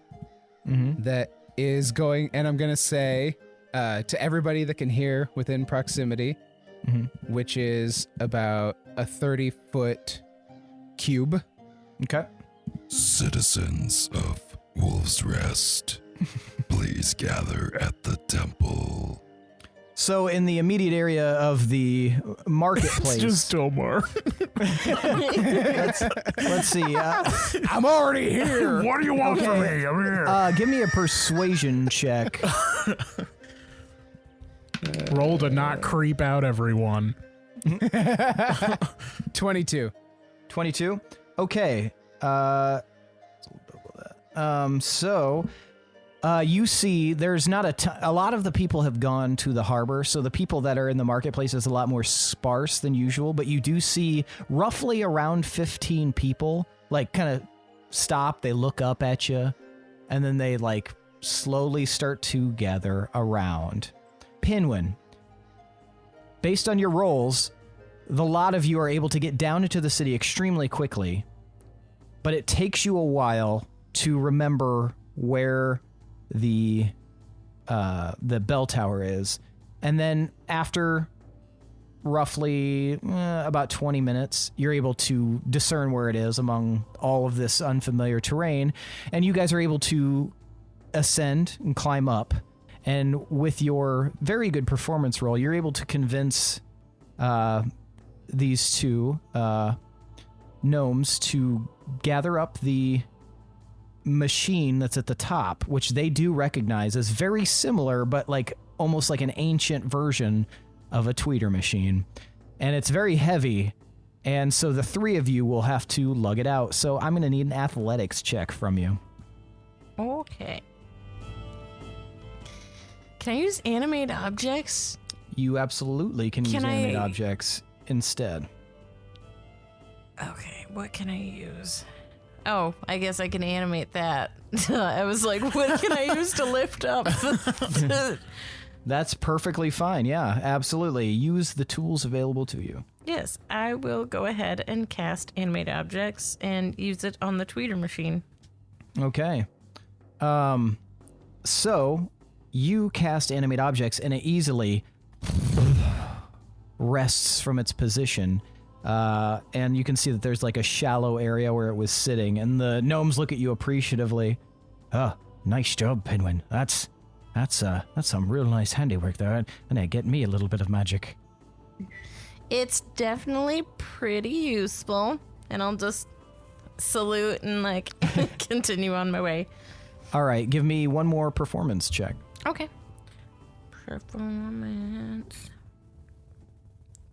that is going, and I'm going to say to everybody that can hear within proximity, which is about a 30-foot cube.
Okay.
Citizens of Wolves Rest, please gather at the temple.
So in the immediate area of the marketplace,
It's just Tomar.
let's see.
I'm already here.
What do you want from me? I'm here.
Give me a persuasion check.
Roll to not creep out everyone.
22.
22. Okay. You see, there's not a lot of the people have gone to the harbor, so the people that are in the marketplace is a lot more sparse than usual, but you do see roughly around 15 people, like, kind of stop, they look up at you, and then they, like, slowly start to gather around. Pinwin, based on your rolls, the lot of you are able to get down into the city extremely quickly, but it takes you a while to remember where the bell tower is. And then after roughly about 20 minutes, you're able to discern where it is among all of this unfamiliar terrain, and you guys are able to ascend and climb up. And with your very good performance roll, you're able to convince these two gnomes to gather up the machine that's at the top, which they do recognize as very similar, but like almost like an ancient version of a tweeter machine. And it's very heavy, and so the three of you will have to lug it out. So I'm going to need an athletics check from you.
Okay. Can I use animate objects?
You absolutely can use animate objects instead.
Okay, what can I use? Oh, I guess I can animate that. I was like, what can I use to lift up?
That's perfectly fine. Yeah, absolutely. Use the tools available to you.
Yes, I will go ahead and cast animate objects and use it on the tweeter machine.
Okay. So you cast animate objects and it easily rests from its position. And you can see that there's like a shallow area where it was sitting, and the gnomes look at you appreciatively. Oh, nice job, Pinwin. That's some real nice handiwork there. And it get me a little bit of magic.
It's definitely pretty useful, and I'll just salute and like continue on my way.
All right, give me one more performance check.
Okay. Performance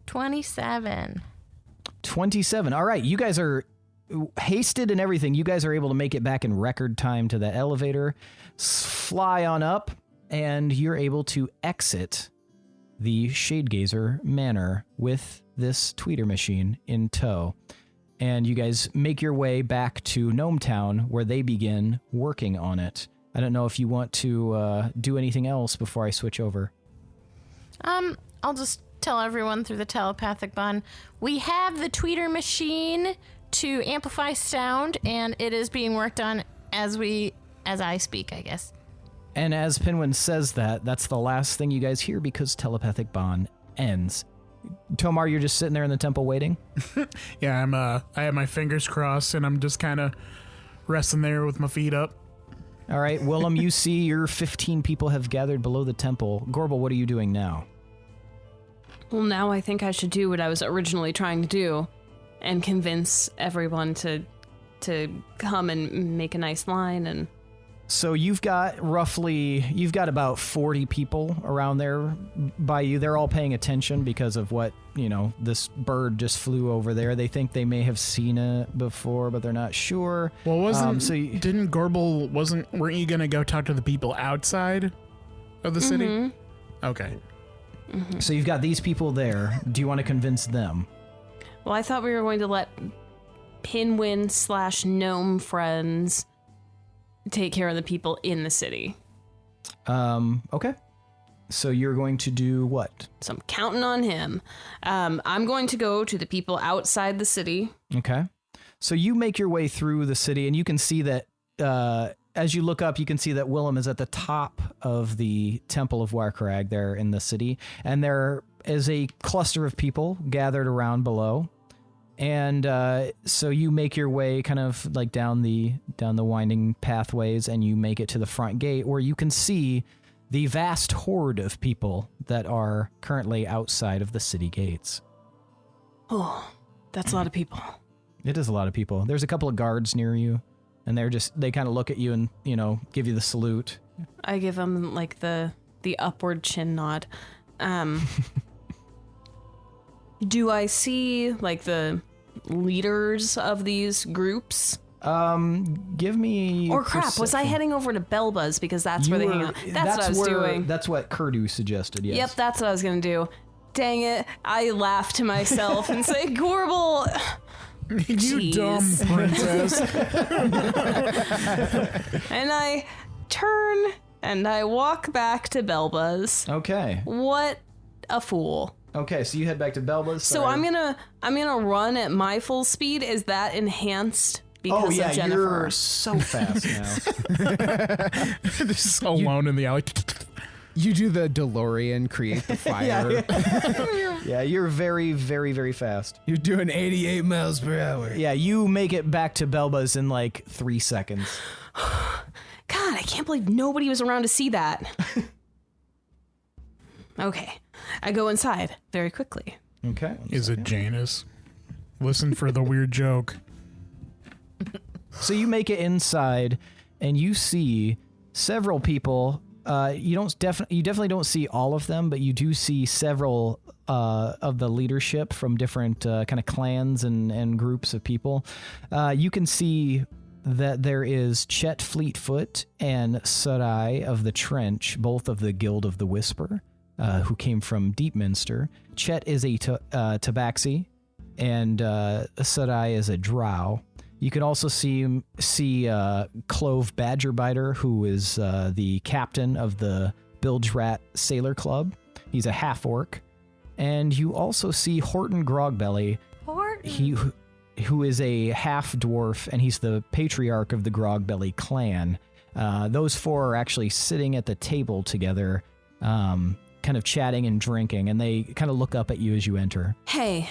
27.
27. All right, you guys are hasted and everything. You guys are able to make it back in record time to the elevator, fly on up, and you're able to exit the Shadegazer Manor with this tweeter machine in tow. And you guys make your way back to Gnome Town, where they begin working on it. I don't know if you want to do anything else before I switch over.
I'll just tell everyone through the telepathic bond. We have the tweeter machine to amplify sound, and it is being worked on as I speak, I guess.
And as Pinwin says that, that's the last thing you guys hear because telepathic bond ends. Tomar, you're just sitting there in the temple waiting?
Yeah, I have my fingers crossed and I'm just kind of resting there with my feet up.
All right, Willem, you see your 15 people have gathered below the temple. Gorbel, what are you doing now?
Well, now I think I should do what I was originally trying to do and convince everyone to come and make a nice line. And
so you've got about 40 people around there by you. They're all paying attention because of what, this bird just flew over there. They think they may have seen it before, but they're not sure.
Well, didn't Gorbel, weren't you going to go talk to the people outside of the city? Okay.
Mm-hmm.
So you've got these people there. Do you want to convince them?
Well, I thought we were going to let Pinwin / gnome friends take care of the people in the city.
Okay. So you're going to do what?
So I'm counting on him. I'm going to go to the people outside the city.
Okay. So you make your way through the city, and you can see that as you look up, you can see that Willem is at the top of the Temple of Warkarag there in the city, and there is a cluster of people gathered around below. And so you make your way kind of like down the winding pathways, and you make it to the front gate where you can see the vast horde of people that are currently outside of the city gates.
Oh, that's a lot of people.
It is a lot of people. There's a couple of guards near you, and they kind of look at you and, give you the salute.
I give them like the upward chin nod. Do I see like the leaders of these groups?
Give me...
Or crap, was I heading over to Belbuzz because that's where they hang out? That's what I was doing.
That's what Kurdu suggested, yes.
Yep, that's what I was going to do. Dang it. I laugh to myself and say, Gorbel...
You dumb princess.
And I turn and I walk back to Belbuzz.
Okay.
What a fool.
Okay, so you head back to Belbuzz.
So I'm gonna run at my full speed. Is that enhanced because of Jennifer?
You're so fast now.
Just alone in the alley.
You do the DeLorean, create the fire.
Yeah, you're very, very, very fast.
You're doing 88 miles per hour.
Yeah, you make it back to Belbuzz in like 3 seconds.
God, I can't believe nobody was around to see that. Okay, I go inside very quickly.
Okay.
Is it Janus? Listen for the weird joke.
So you make it inside, and you see several people. You definitely don't see all of them, but you do see several of the leadership from different kind of clans and groups of people. You can see that there is Chet Fleetfoot and Sarai of the Trench, both of the Guild of the Whisper, who came from Deepminster. Chet is a Tabaxi, and Sarai is a Drow. You can also see Clove Badgerbiter, who is the captain of the Bilge Rat Sailor Club. He's a half-orc. And you also see Horton Grogbelly, who is a half-dwarf, and he's the patriarch of the Grogbelly clan. Those four are actually sitting at the table together, kind of chatting and drinking, and they kind of look up at you as you enter.
Hey,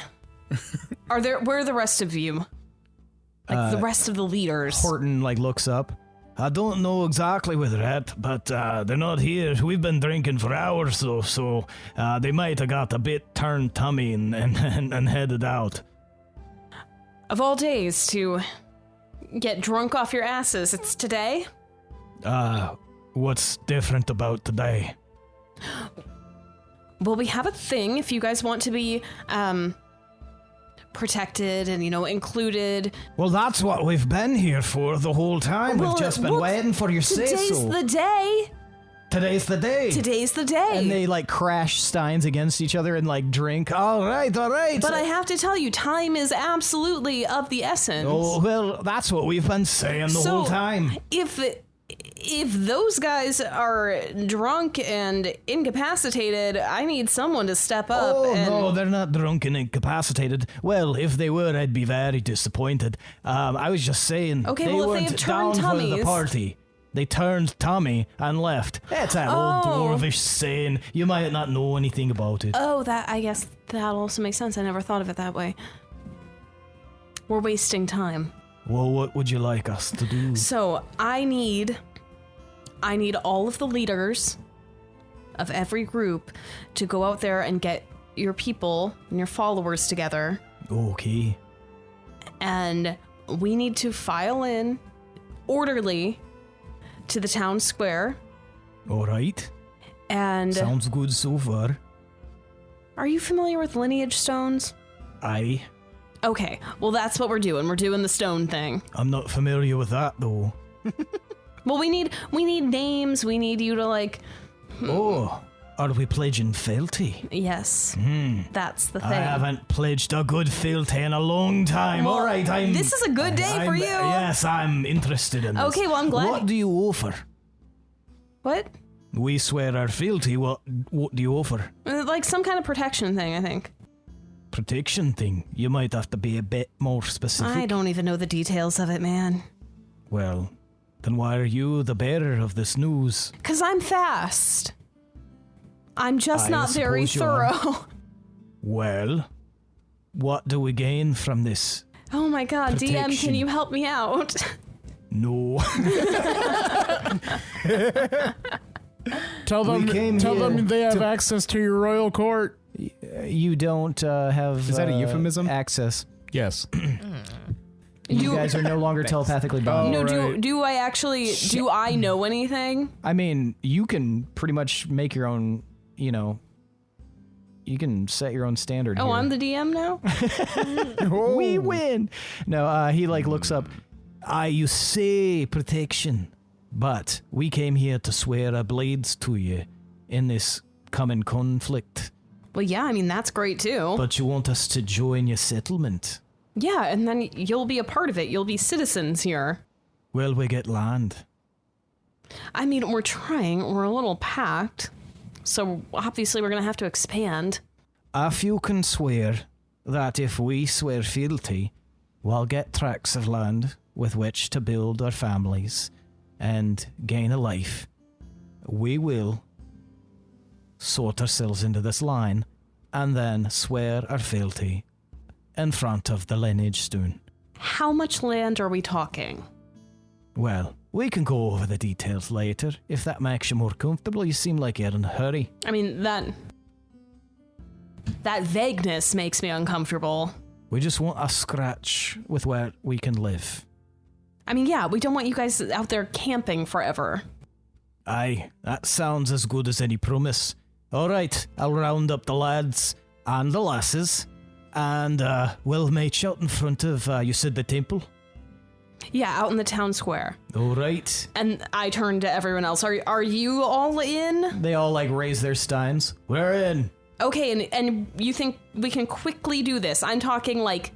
where are the rest of you? Like the rest of the leaders.
Horton looks up.
I don't know exactly where they're at, but they're not here. We've been drinking for hours, so they might have got a bit turned tummy and headed out.
Of all days to get drunk off your asses, it's today?
What's different about today?
Well, we have a thing if you guys want to be protected and, included.
Well, that's what we've been here for the whole time.
We've just been waiting for your say-so.
Today's the day.
Today's the day.
Today's the day.
And they crash steins against each other and drink.
All right.
But I have to tell you, time is absolutely of the essence.
Oh, well, that's what we've been saying the whole time.
If those guys are drunk and incapacitated, I need someone to step up.
Oh, no, they're not drunk and incapacitated. Well, if they were, I'd be very disappointed. I was just saying,
okay,
they
well,
weren't
if they have turned
down
tummies.
for the party. They turned tummy and left. That's an old dwarvish saying. You might not know anything about it.
Oh, I guess that also makes sense. I never thought of it that way. We're wasting time.
Well, what would you like us to do?
So, I need I need all of the leaders of every group to go out there and get your people and your followers together.
Okay.
And we need to file in orderly to the town square.
All right.
And
Sounds good so far.
are you familiar with lineage stones?
Aye.
Okay, well that's what we're doing. We're doing the stone thing.
I'm not familiar with that though.
Well, we need names. We need you to like.
Oh, are we pledging fealty?
Yes, that's the thing.
I haven't pledged a good fealty in a long time.
Well,
All right,
this is a good day for you.
Yes, I'm interested in this.
Okay, well I'm glad.
What do you offer?
What?
We swear our fealty. What do you offer?
Like some kind of protection thing, I think.
Protection thing. You might have to be a bit more specific.
I don't even know the details of it, man.
Well, then why are you the bearer of this news?
'Cause I'm fast. I'm just
I
not very
suppose you are.
thorough.
Well, what do we gain from this?
Oh my god, DM, can
Protection.
you help me out?
No.
Tell them they have access to your royal court.
You don't have.
Is that a euphemism?
Access.
Yes.
You guys are no longer telepathically bound.
No,
right.
do I actually, do I know anything?
I mean, you can pretty much make your own, you can set your own standard
Oh,
here.
I'm the DM now?
We win! No, he looks up.
You say protection, but we came here to swear our blades to you in this coming conflict.
Well, yeah, I mean, that's great too.
But you want us to join your settlement?
Yeah, and then you'll be a part of it. You'll be citizens here.
Will we get land?
I mean, we're trying. We're a little packed. So obviously we're going to have to expand.
If you can swear that if we swear fealty, we'll get tracts of land with which to build our families and gain a life, we will sort ourselves into this line and then swear our fealty in front of the lineage stone.
How much land are we talking?
Well, we can go over the details later if that makes you more comfortable. You seem like you're in a hurry.
I mean, that vagueness makes me uncomfortable.
We just want a scratch with where we can live.
I mean, yeah, we don't want you guys out there camping forever.
Aye, that sounds as good as any promise. All right, I'll round up the lads and the lasses, and we'll meet out in front of, you said the temple?
Yeah, out in the town square.
All right.
And I turn to everyone else. Are you all in?
They all raise their steins.
We're in.
Okay, and you think we can quickly do this? I'm talking like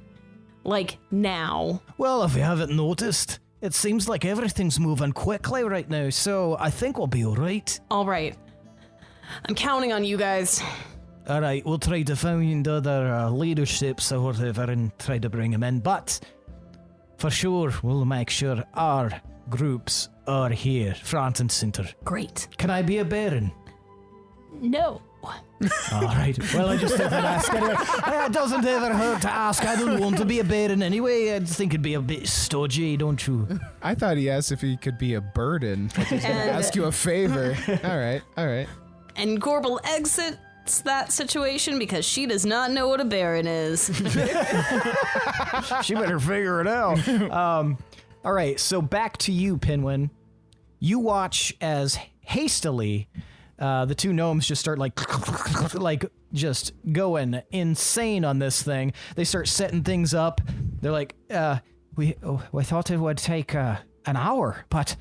now.
Well, if you haven't noticed, it seems like everything's moving quickly right now, so I think we'll be all right.
All right. I'm counting on you guys.
All right, we'll try to find other leaderships or whatever and try to bring them in, but for sure, we'll make sure our groups are here, front and center.
Great.
Can I be a baron?
No.
All right. Well, I just thought I'd ask anyway. It doesn't ever hurt to ask. I don't want to be a baron anyway. I just think it'd be a bit stodgy, don't you?
I thought he asked if he could be a burden. Like he's going to ask you a favor. All right.
And Gorbel exits that situation because she does not know what a baron is.
She better figure it out. All right, so back to you, Pinwin. You watch as hastily the two gnomes just start just going insane on this thing. They start setting things up. They're like, we thought it would take an hour, but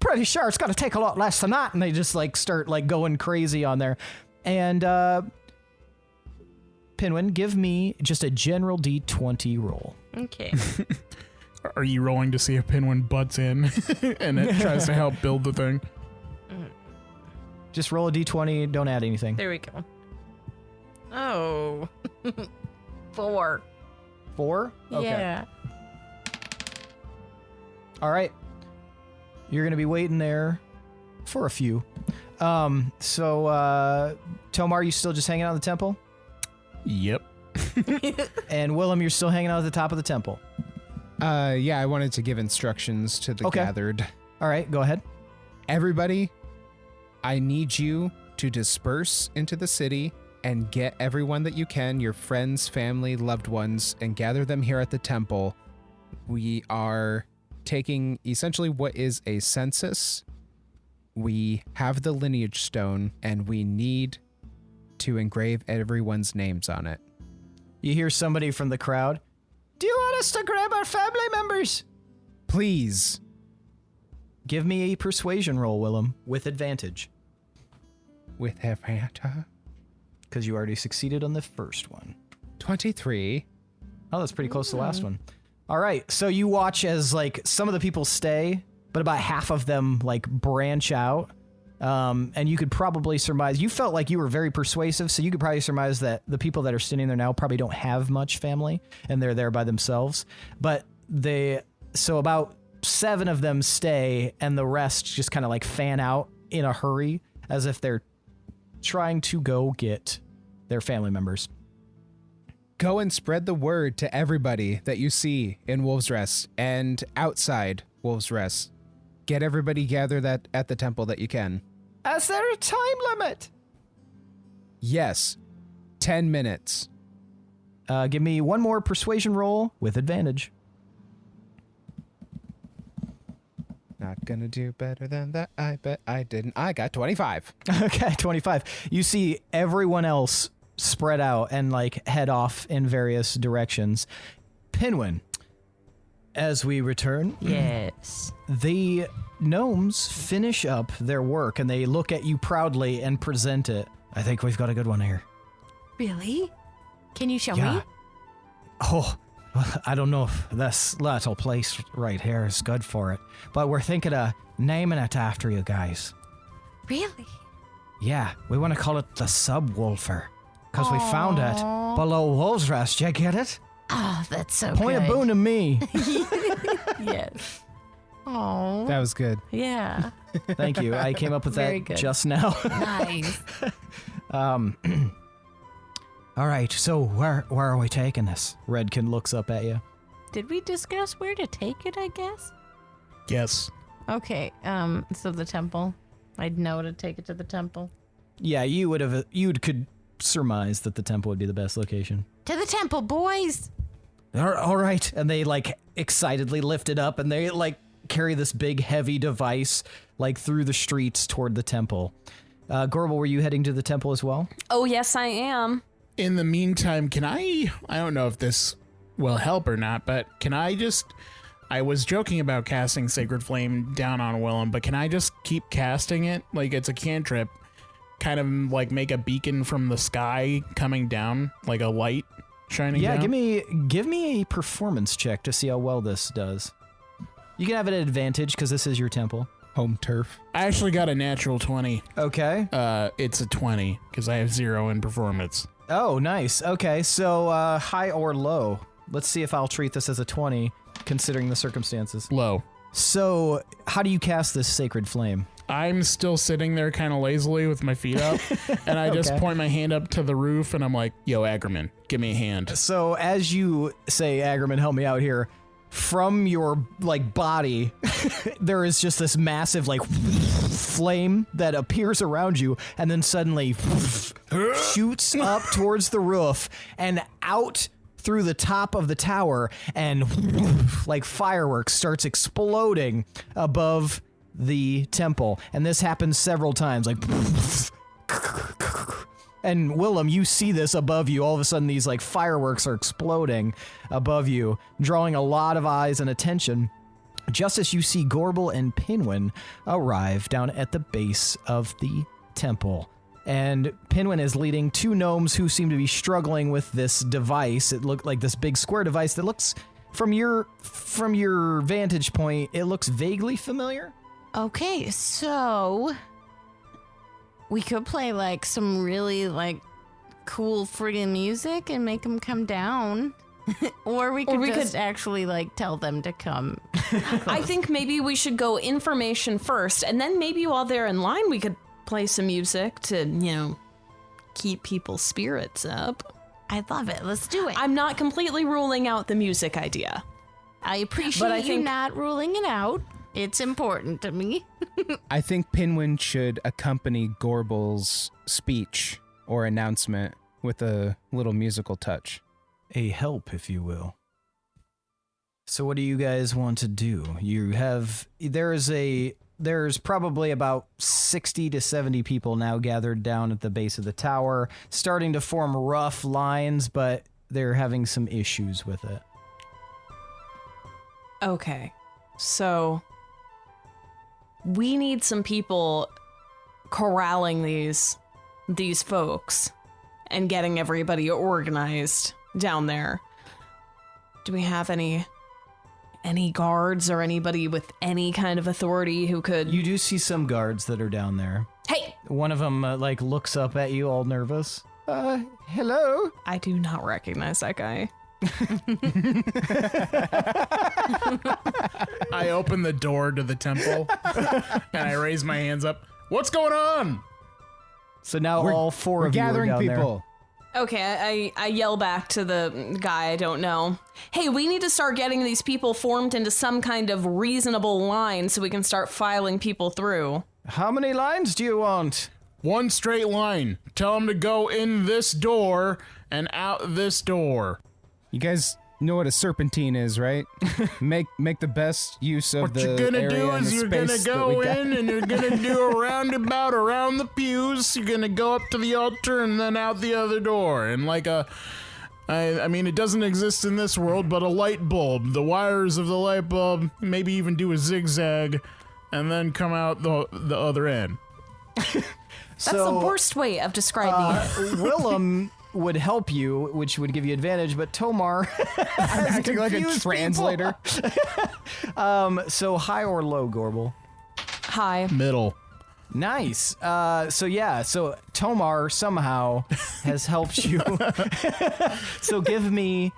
pretty sure it's going to take a lot less than that. And they just start going crazy on there. And Pinwin, give me just a general D20 roll.
Okay.
Are you rolling to see if Pinwin butts in and it tries to help build the thing?
Just roll a D20, don't add anything.
There we go. Oh. 4.
4? Okay.
Yeah.
All right. You're going to be waiting there for a few. So, Tomar, you still just hanging out at the temple?
Yep.
And Willem, you're still hanging out at the top of the temple?
Yeah, I wanted to give instructions to the
Okay.
gathered.
All right, go ahead.
Everybody, I need you to disperse into the city and get everyone that you can, your friends, family, loved ones, and gather them here at the temple. We are taking essentially what is a census. We have the lineage stone, and we need to engrave everyone's names on it.
You hear somebody from the crowd. Do you want us to grab our family members?
Please.
Give me a persuasion roll, Willem, with advantage.
With Havanta.
Because you already succeeded on the first one.
23.
Oh, that's pretty close to the last one. All right, so you watch as, like, some of the people stay, but about half of them, like, branch out. And you could probably surmise, you felt like you were very persuasive, so you could probably surmise that the people that are standing there now probably don't have much family, and they're there by themselves. But so about 7 of them stay, and the rest just kind of like fan out in a hurry, as if they're trying to go get their family members.
Go and spread the word to everybody that you see in Wolves Rest and outside Wolves Rest. Get everybody gathered at the temple that you can.
Is there a time limit?
Yes. 10 minutes.
Give me one more persuasion roll with advantage.
Not gonna do better than that. I bet I didn't. I got 25.
Okay, 25. You see everyone else spread out and like head off in various directions. Pinwin, as we return,
Yes.
the gnomes finish up their work and they look at you proudly and present it. I think we've got a good one here.
Really? Can you show
Yeah.
me?
Oh, I don't know if this little place right here is good for it, but we're thinking of naming it after you guys.
Really?
Yeah, we want to call it the Subwoofer, because we found it below Wolves Rest. You get it?
Oh, that's so
Point
good.
a boon to me.
Yes. Oh.
That was good.
Yeah.
Thank you. I came up with
Very
that
good.
just now.
Nice.
All right, so where are we taking this? Redkin looks up at you.
Did we discuss where to take it, I guess?
Yes.
Okay, so the temple. I'd know to take it to the temple.
Yeah, you could surmise that the temple would be the best location.
To the temple, boys!
All right, and they like excitedly lift it up and they like carry this big heavy device like through the streets toward the temple. Gorbel, were you heading to the temple as well?
Oh, yes, I am.
In the meantime, can I don't know if this will help or not, but I was joking about casting Sacred Flame down on Willem, but can I just keep casting it? Like it's a cantrip, kind of like make a beacon from the sky coming down, like a light shining down?
Yeah, give me a performance check to see how well this does. You can have an advantage because this is your temple.
Home turf.
I actually got a natural 20.
Okay.
It's a 20 because I have 0 in performance.
Oh, nice. Okay, so high or low? Let's see if I'll treat this as a 20, considering the circumstances.
Low.
So, how do you cast this Sacred Flame?
I'm still sitting there kind of lazily with my feet up, and I just point my hand up to the roof, and I'm like, yo, Aggerman, give me a hand.
So, as you say, Aggerman, help me out here, from your, like, body, there is just this massive, like, flame that appears around you, and then suddenly shoots up towards the roof and out through the top of the tower, and like fireworks starts exploding above the temple. And this happens several times, like, and Willem, you see this above you. All of a sudden, these like fireworks are exploding above you, drawing a lot of eyes and attention. Just as you see Gorbel and Pinwin arrive down at the base of the temple. And Pinwin is leading 2 gnomes who seem to be struggling with this device. It looked like this big square device that looks, from your vantage point, it looks vaguely familiar.
Okay, so we could play like some really like cool friggin' music and make them come down. Or we could actually like tell them to come.
I think maybe we should go information first, and then maybe while they're in line, we could play some music to, keep people's spirits up.
I love it. Let's do it.
I'm not completely ruling out the music idea.
I appreciate you not ruling it out. It's important to me.
I think Pinwin should accompany Gorbel's speech or announcement with a little musical touch.
A help, if you will. So what do you guys want to do? There's probably about 60 to 70 people now gathered down at the base of the tower, starting to form rough lines, but they're having some issues with it.
Okay, so we need some people corralling these folks and getting everybody organized down there. Do we have any guards or anybody with any kind of authority who could...
You do see some guards that are down there.
Hey!
One of them, looks up at you all nervous. Hello?
I do not recognize that guy.
I open the door to the temple and I raise my hands up. What's going on?
So now all four of you are
gathering
down
people.
Okay, I yell back to the guy I don't know. Hey, we need to start getting these people formed into some kind of reasonable line so we can start filing people through.
How many lines do you want?
One straight line. Tell them to go in this door and out this door.
You guys know what a serpentine is, right? Make the best use of
What
the
you're gonna
area
do
and
is
the
you're gonna
space that
go
we got.
in and you're gonna do a roundabout around the pews. You're gonna go up to the altar and then out the other door. And I mean, it doesn't exist in this world, but a light bulb. The wires of the light bulb, maybe even do a zigzag, and then come out the other end.
That's the worst way of describing it.
Willem would help you, which would give you advantage, but Tomar
I'm acting like a translator.
So high or low, Gorbel?
Hi.
Middle.
Nice. So Tomar somehow has helped you. So give me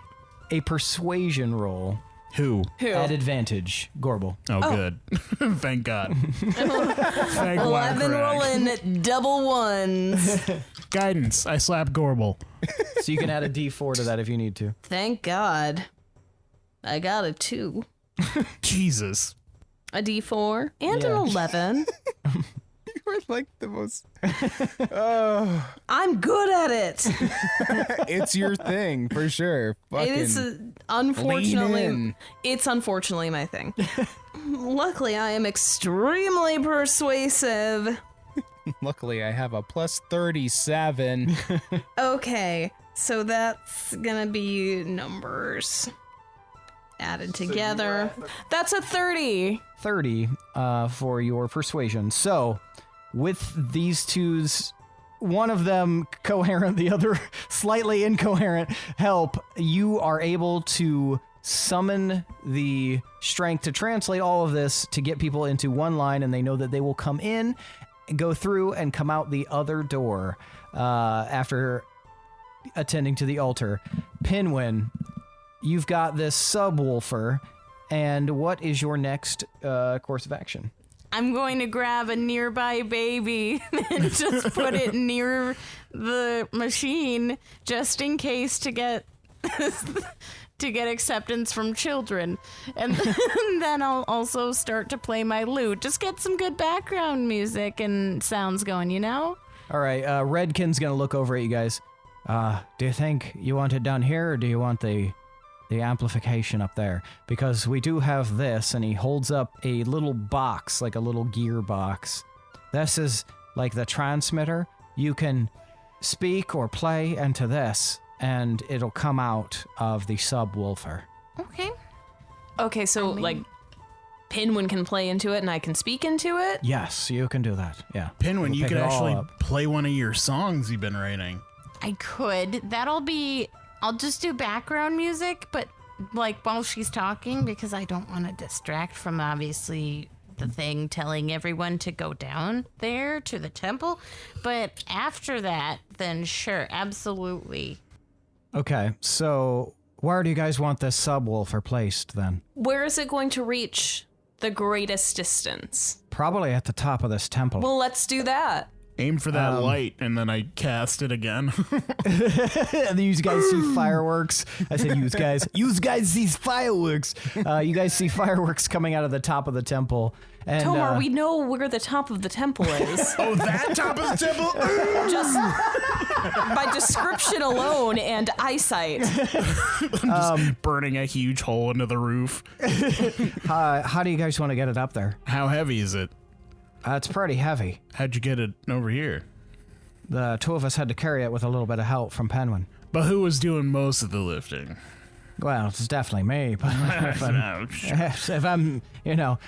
a persuasion roll
Who?
at advantage, Gorbel.
Oh, good. Thank God. Thank
Well, I've been
Wackrack.
rolling double ones.
Guidance. I slap Gorbel.
So you can add a D4 to that if you need to.
Thank God. I got a 2,
Jesus.
a D4, and an
Yeah.
11.
You were like the most...
I'm good at it.
It's your thing, for sure. Fucking
It is
lean
unfortunately.
in.
It's unfortunately my thing. Luckily, I am extremely persuasive.
Luckily, I have a plus 37.
Okay, so that's gonna be numbers added together. That's a 30.
30 for your persuasion. So, with these twos, one of them coherent, the other slightly incoherent help, you are able to summon the strength to translate all of this to get people into one line, and they know that they will come in, go through, and come out the other door after attending to the altar. Pinwin, you've got this subwoofer, and what is your next course of action?
I'm going to grab a nearby baby and just put it near the machine just in case to get acceptance from children. And then I'll also start to play my lute. Just get some good background music and sounds going, you know?
All right, Redkin's gonna look over at you guys. Do you think you want it down here, or do you want the amplification up there? Because we do have this, and he holds up a little box, like a little gear box. This is like the transmitter. You can speak or play into this, and it'll come out of the subwoofer.
Okay.
Okay, so like Pinwin can play into it and I can speak into it?
Yes, you can do that. Yeah.
Pinwin,
We'll
you
pick
could
it all
actually
up.
play one of your songs you've been writing.
I could. I'll just do background music, but like while she's talking, because I don't want to distract from obviously the thing telling everyone to go down there to the temple. But after that, then sure, absolutely.
Okay, so where do you guys want this subwoofer placed then?
Where is it going to reach the greatest distance?
Probably at the top of this temple.
Well, let's do that.
Aim for that light, and then I cast it again.
And you guys see fireworks. I said, "You guys see fireworks." You guys see fireworks coming out of the top of the temple. And,
Tomar, we know where the top of the temple is.
Oh, that top of the temple?
Just by description alone and eyesight.
I'm just burning a huge hole into the roof.
how do you guys want to get it up there?
How heavy is it?
It's pretty heavy.
How'd you get it over here?
The two of us had to carry it with a little bit of help from Pinwin.
But who was doing most of the lifting?
Well, it's definitely me. But
Ouch.
if I'm,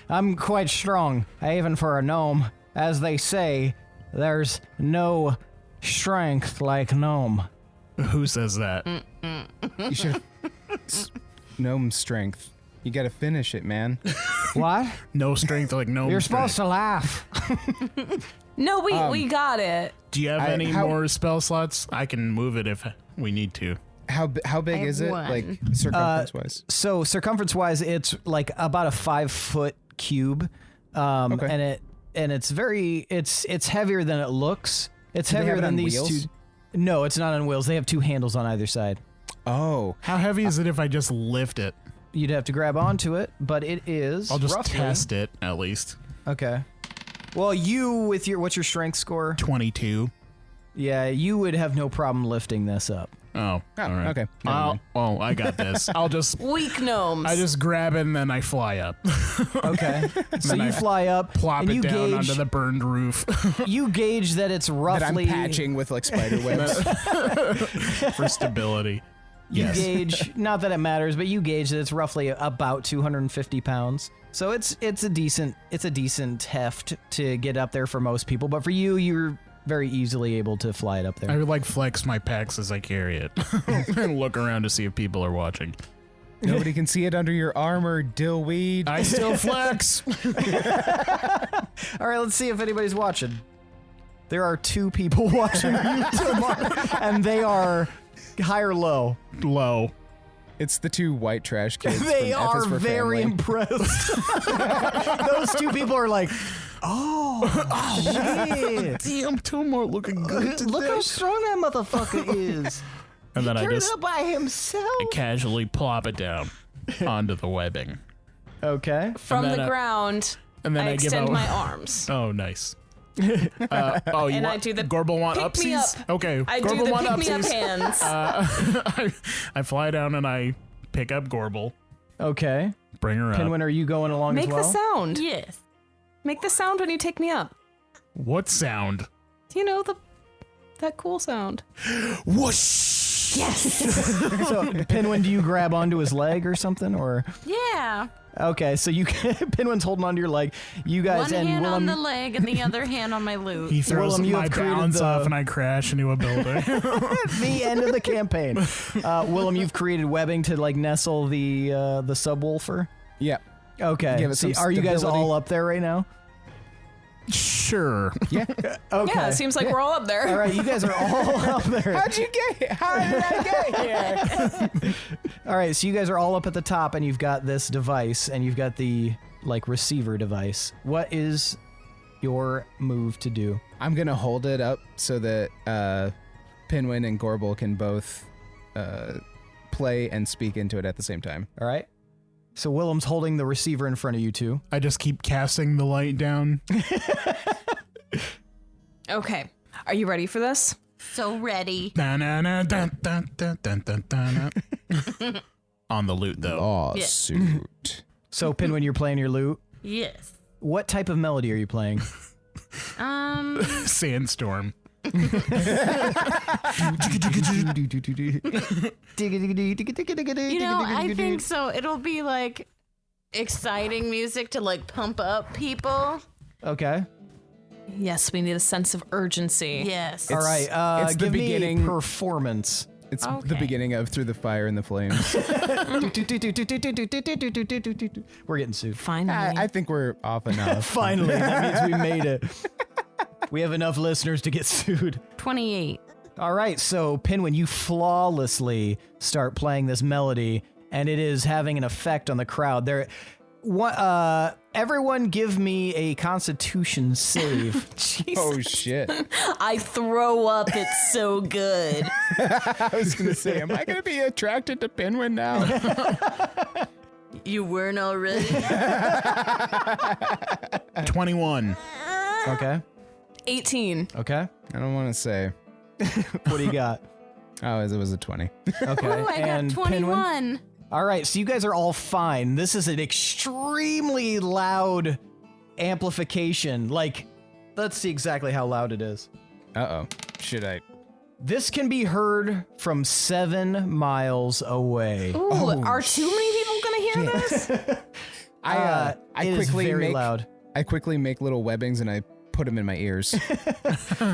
I'm quite strong, even for a gnome. As they say, there's no strength like gnome.
Who says that?
You should gnome strength. You gotta finish it, man.
What?
No strength like no.
You're supposed to laugh.
No, we got it.
Do you have any more spell slots? I can move it if we need to.
How big is it, like circumference wise?
So circumference wise, it's like about a 5-foot cube,
Okay.
and it's heavier than it looks. It's
Do they
heavier
have it
than
on
these
wheels?
two. No, it's not on wheels. They have 2 handles on either side.
Oh,
How heavy is it if I just lift it?
You'd have to grab onto it, but it is.
I'll just
roughly,
test it at least.
Okay. Well, you with what's your strength score?
22.
Yeah, you would have no problem lifting this up.
Oh, all right.
okay. Never mind.
I got this. I
Weak gnomes.
just grab it and then I fly up.
Okay. So
Then
you
I
fly up,
Plop
and
it
you
down
gauge,
onto the burned roof
you gauge that it's
That I'm
roughly.
patching with like spider webs.
for stability.
You
Yes.
gauge, not that it matters, but you gauge that it's roughly about 250 pounds. So it's a decent heft to get up there for most people, but for you, you're very easily able to fly it up
I
there.
would like flex my pecs as I carry it and look around to see if people are watching.
Nobody can see it under your armor, dillweed.
I still flex.
All right, let's see if anybody's watching. There are 2 people watching you, Tomas, and they are high or low.
Low.
It's the 2 white trash kids.
They
from F is
are
for
very
Family.
impressed. Those 2 people are like, oh, shit.
Damn, Tomar looking good.
Look how strong that motherfucker is.
And then I
Carried
just
up by himself.
casually plop it down onto the webbing.
Okay.
From
and
the
then
ground,
And then
I
I give
extend
out.
my arms.
Oh, nice. You
And I
want,
do the
Gorbel want
pick me
upsies?
up.
Okay,
I
Gorbel
do the
want
pick me up
upsies.
hands.
I fly down and I pick up Gorbel,
Okay.
bring her up.
Pinwin, are you going along
Make
as well?
the sound.
Yes.
Make the sound when you take me up.
What sound?
You know, that cool sound.
Whoosh!
Yes.
So, Pinwin, do you grab onto his leg or something, or?
Yeah.
Okay, so you Pinwin's holding onto your leg. You guys
One
and
hand
Willem.
on the leg and the other hand on my loot.
He throws
Willem, you
my
have created
balance
the-
off and I crash into a building.
The end of the campaign. Willem, you've created webbing to like nestle the subwoofer.
Yeah.
Okay.
Give it
So
some
are you guys
stability.
all up there right now?
Sure.
Yeah.
Okay.
Yeah, it seems like we're all up there.
All right, you guys are all up there.
How'd you get here? How did I get here?
All right, so you guys are all up at the top, and you've got this device, and you've got the like receiver device. What is your move to do?
I'm gonna hold it up so that Pinwin and Gorbel can both play and speak into it at the same time.
All right. So Willem's holding the receiver in front of you two.
I just keep casting the light down.
Okay. Are you ready for this?
So ready.
Da-na-na, dun, dun, dun, dun, dun, dun, dun. On the loot, though.
Lawsuit.
So Pinwin, you're playing your lute.
Yes.
What type of melody are you playing?
Sandstorm.
You know, I think so. It'll be like exciting music to like pump up people.
Okay.
Yes, we need a sense of urgency.
Yes.
All right.
it's the
give me
beginning-
performance.
It's the
Okay.
beginning of Through the Fire and the Flames.
We're getting sued.
Finally.
I think we're off enough.
Finally, that means we made it. We have enough listeners to get sued.
28.
All right, so Pinwin, you flawlessly start playing this melody, and it is having an effect on the crowd. What? Everyone, give me a Constitution save.
Oh shit!
I throw up. It's so good.
I was gonna say, am I gonna be attracted to Pinwin now?
You weren't already?
21.
Okay.
18.
Okay.
I don't want to say.
What do you got?
Oh, it was a 20.
Okay.
Oh, I got
and
21.
Pinwin? All right, so you guys are all fine. This is an extremely loud amplification. Like, let's see exactly how loud it is.
Uh-oh. Should I?
This can be heard from 7 miles away.
Ooh,
Oh,
are too many people gonna hear this?
I
It is
quickly
very
make
loud.
I quickly make little webbings and I put them in my ears.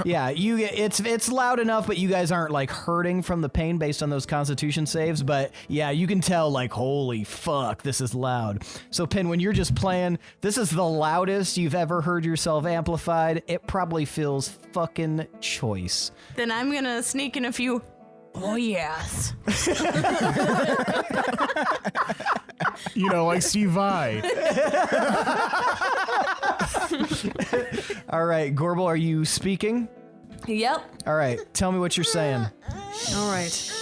Yeah, it's loud enough, but you guys aren't like hurting from the pain based on those Constitution saves. But yeah, you can tell like, holy fuck, this is loud. So Pin, when you're just playing, this is the loudest you've ever heard yourself amplified. It probably feels fucking choice.
Then I'm gonna sneak in a few. Oh yes.
You know, like Steve Vai.
All right, Gorbel, are you speaking?
Yep.
All right, tell me what you're saying.
All right.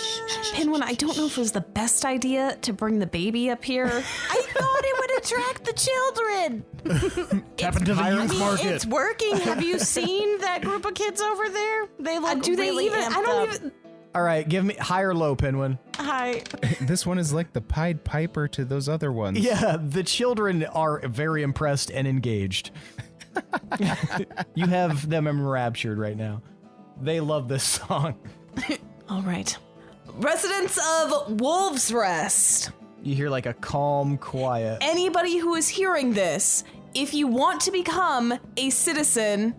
Pinwin, I don't know if it was the best idea to bring the baby up here.
I thought it would attract the children.
Tap into the youth market.
It's working. Have you seen that group of kids over there? They look
Do they
really
even? I
amped
don't
up.
even.
All right, give me high or low, Pinwin.
Hi.
This one is like the Pied Piper to those other ones.
Yeah, the children are very impressed and engaged. You have them enraptured right now. They love this song.
All right. Residents of Wolves Rest.
You hear like a calm quiet.
Anybody who is hearing this, if you want to become a citizen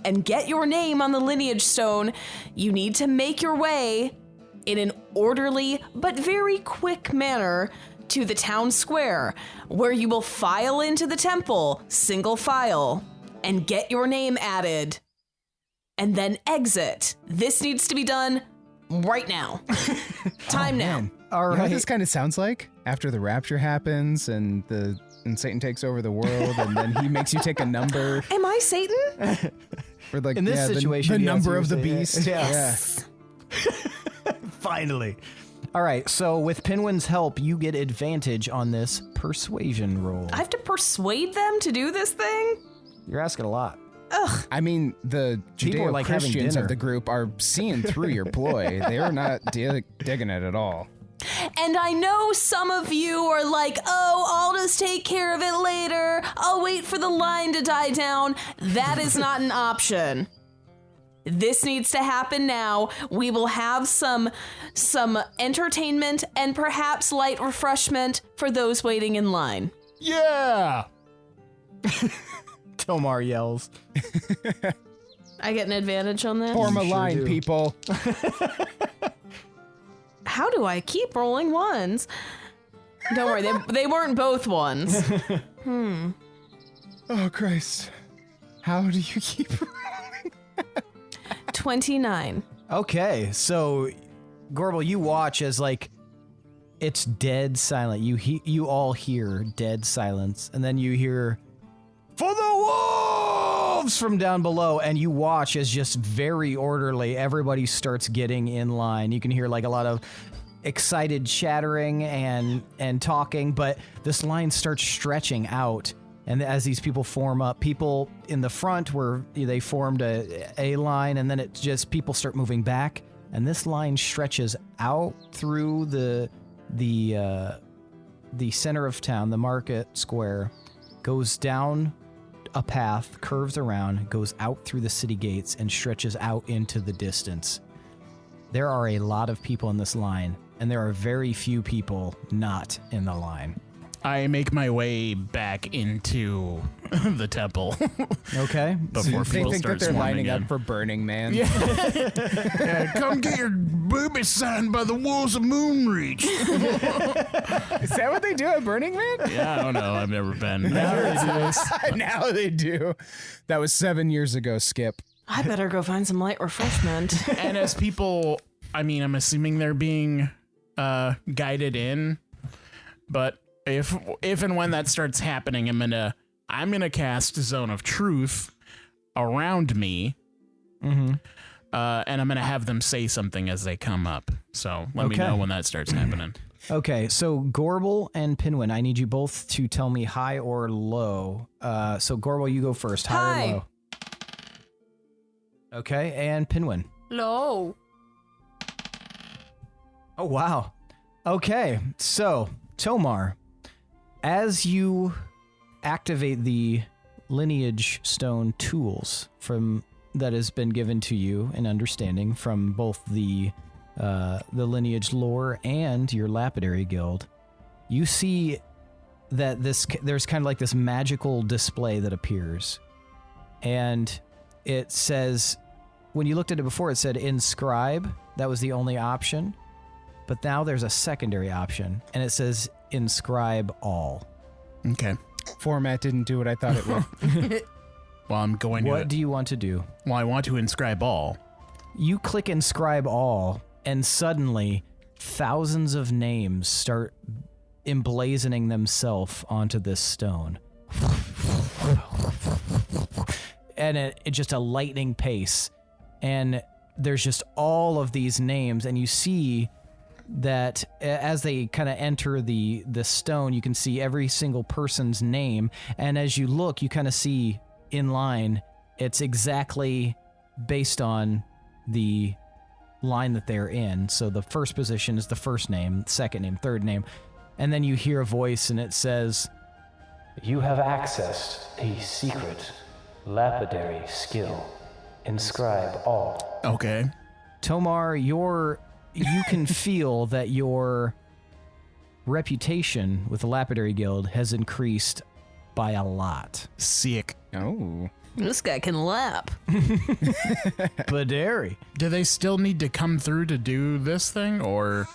and get your name on the lineage stone, you need to make your way in an orderly but very quick manner to the town square, where you will file into the temple, single file, and get your name added, and then exit. This needs to be done right now. Time now.
All
You know
right.
what this kind of sounds like? After the rapture happens and Satan takes over the world and then he makes you take a number.
Am I Satan?
Or like,
In this situation,
the
yes,
number
you
of the
would say,
beast.
yes. Finally. All right, so with Pinwin's help, you get advantage on this persuasion roll.
I have to persuade them to do this thing?
You're asking a lot.
I mean, the
People are like having
Judeo-Christians
dinner.
of the group are seeing through your ploy. They're not digging it at all.
And I know some of you are like, oh, I'll just take care of it later. I'll wait for the line to die down. That is not an option. This needs to happen now. We will have some entertainment and perhaps light refreshment for those waiting in line.
Yeah.
Tomar yells.
I get an advantage on this?
Form a
sure
line,
do.
people.
How do I keep rolling ones? Don't worry, they weren't both ones.
Oh, Christ. How do you keep
29.
Okay, so Gorbel, you watch as like it's dead silent. You all hear dead silence, and then you hear "For the wolves" from down below, and you watch as just very orderly everybody starts getting in line. You can hear like a lot of excited chattering and talking, but this line starts stretching out. And as these people form up, people in the front where they formed a line, and then it just people start moving back, and this line stretches out through the center of town, the market square, goes down a path, curves around, goes out through the city gates, and stretches out into the distance. There are a lot of people in this line, and there are very few people not in the line.
I make my way back into the temple
Okay?
before
They
people
think
start
that they're
swarming
lining
in.
up for Burning Man.
Yeah, come get your booby signed by the Wolves of Moonreach.
Is that what they do at Burning Man?
Yeah, I don't know. I've never been.
Now they do. That was 7 years ago, Skip.
I better go find some light refreshment.
And as people, I mean, I'm assuming they're being guided in, but if and when that starts happening, I'm gonna cast Zone of Truth around me.
Mm-hmm.
And I'm gonna have them say something as they come up. So let me know when that starts happening.
Okay, so Gorbel and Pinwin, I need you both to tell me high or low. So Gorbel, you go first. High or low? Okay, and Pinwin.
Low.
Oh, wow. Okay, so Tomar, as you activate the Lineage Stone tools that has been given to you in understanding from both the Lineage lore and your Lapidary Guild, you see that there's kind of like this magical display that appears, and it says, when you looked at it before, it said inscribe. That was the only option, but now there's a secondary option, and it says inscribe all.
Okay.
Format didn't do what I thought it would.
Well, I'm going to.
What do you want to do?
Well, I want to inscribe all.
You click inscribe all, and suddenly thousands of names start emblazoning themselves onto this stone. And it just a lightning pace. And there's just all of these names, and you see that as they kind of enter the stone, you can see every single person's name. And as you look, you kind of see in line, it's exactly based on the line that they're in. So the first position is the first name, second name, third name. And then you hear a voice and it says, "You have accessed a secret lapidary skill. Inscribe all."
Okay.
Tomar, you can feel that your reputation with the Lapidary Guild has increased by a lot.
Sick.
Oh.
This guy can lap.
Badary.
Do they still need to come through to do this thing, or?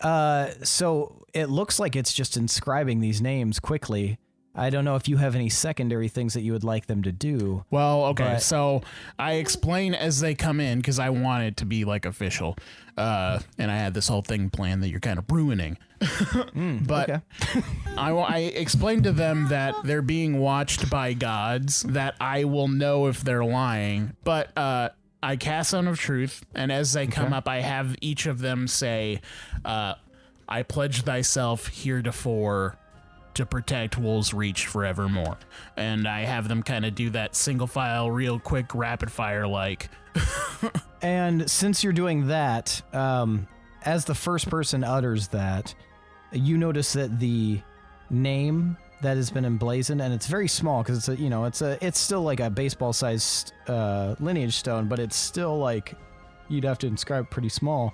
So it looks like it's just inscribing these names quickly. I don't know if you have any secondary things that you would like them to do.
Well, okay,
but
so I explain as they come in because I want it to be like official, and I had this whole thing planned that you're kind of ruining. But
okay.
I explained to them that they're being watched by gods, that I will know if they're lying, but I cast Son of Truth, and as they come up, I have each of them say, "I pledge thyself heretofore to protect Wolves Reach forevermore." And I have them kind of do that single file, real quick, rapid fire like.
And since you're doing that, as the first person utters that, you notice that the name that has been emblazoned, and it's very small because it's still like a baseball-sized lineage stone, but it's still like you'd have to inscribe pretty small.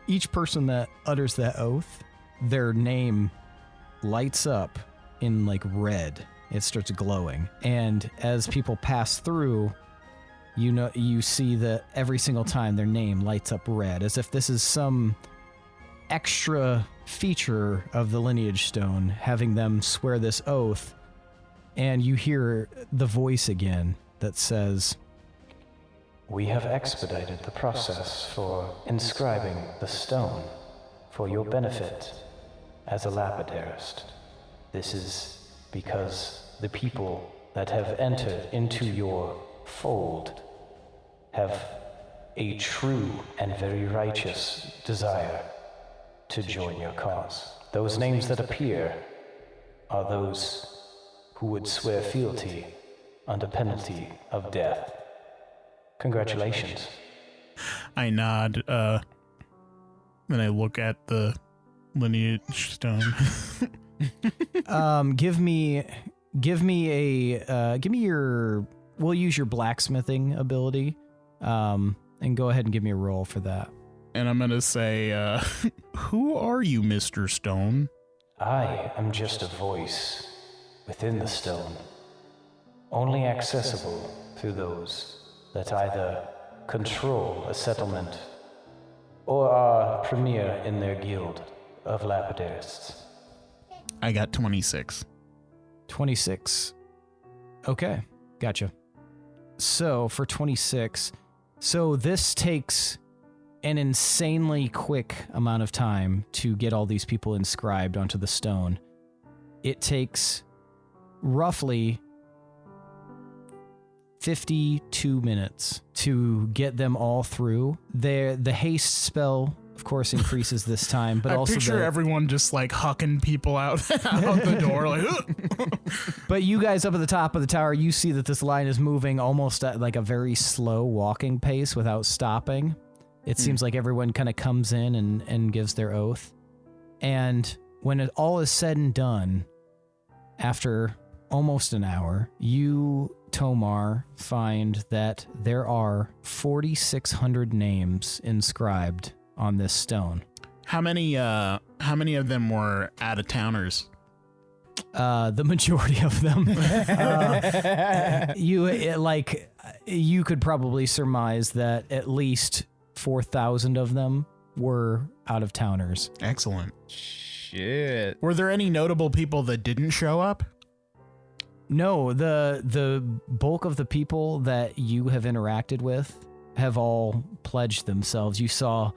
Each person that utters that oath, their name lights up in like red. It starts glowing, and as people pass through, you see that every single time their name lights up red, as if this is some extra feature of the lineage stone, having them swear this oath. And you hear the voice again that says, "We have expedited the process for inscribing the stone for your benefit as a lapidarist. This is because the people that have entered into your fold have a true and very righteous desire to join your cause. Those names that appear are those who would swear fealty under penalty of death. Congratulations."
I nod, then I look at the lineage stone.
Give me your. We'll use your blacksmithing ability, and go ahead and give me a roll for that.
And I'm gonna say, "Who are you, Mr. Stone?"
"I am just a voice within the stone, only accessible through those that either control a settlement or are premier in their guild of lapidarists."
I got 26.
26. Okay, gotcha. So for 26, so this takes an insanely quick amount of time to get all these people inscribed onto the stone. it takes roughly 52 minutes to get them all through. The haste spell, of course, increases this time, but
I
also
picture everyone just like hucking people out the door, like.
But you guys up at the top of the tower, you see that this line is moving almost at like a very slow walking pace without stopping. It seems like everyone kind of comes in and gives their oath. And when it all is said and done, after almost an hour, you, Tomar, find that there are 4,600 names inscribed on this stone.
How many of them were out-of-towners?
The majority of them. You could probably surmise that at least 4,000 of them were out-of-towners.
Excellent.
Shit.
Were there any notable people that didn't show up?
No, the bulk of the people that you have interacted with have all pledged themselves. You saw,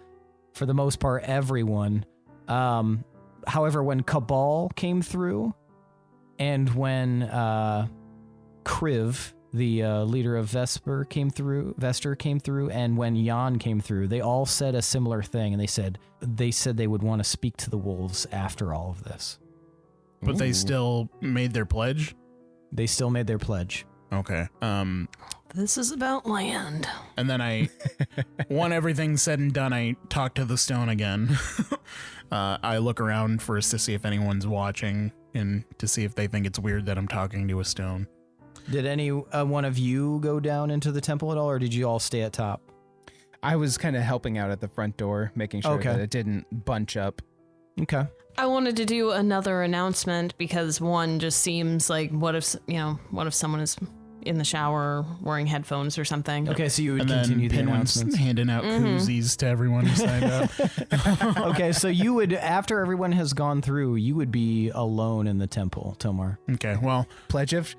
for the most part, everyone. However, when Cabal came through, and when Kriv, the leader of Vester came through, and when Jan came through, they all said a similar thing, and they said they would want to speak to the wolves after all of this.
But they still made their pledge?
They still made their pledge.
Okay.
This is about land.
And then when everything's said and done, I talk to the stone again. I look around first to see if anyone's watching and to see if they think it's weird that I'm talking to a stone.
Did any one of you go down into the temple at all, or did you all stay at top?
I was kind of helping out at the front door, making sure that it didn't bunch up.
Okay.
I wanted to do another announcement because one just seems like what if someone is in the shower wearing headphones or something.
Okay, so you would
And
continue the
then Pinwin's
announcements.
handing out koozies to everyone who signed up.
Okay, so you would, after everyone has gone through, you would be alone in the temple, Tomar.
Okay, well,
Pledge of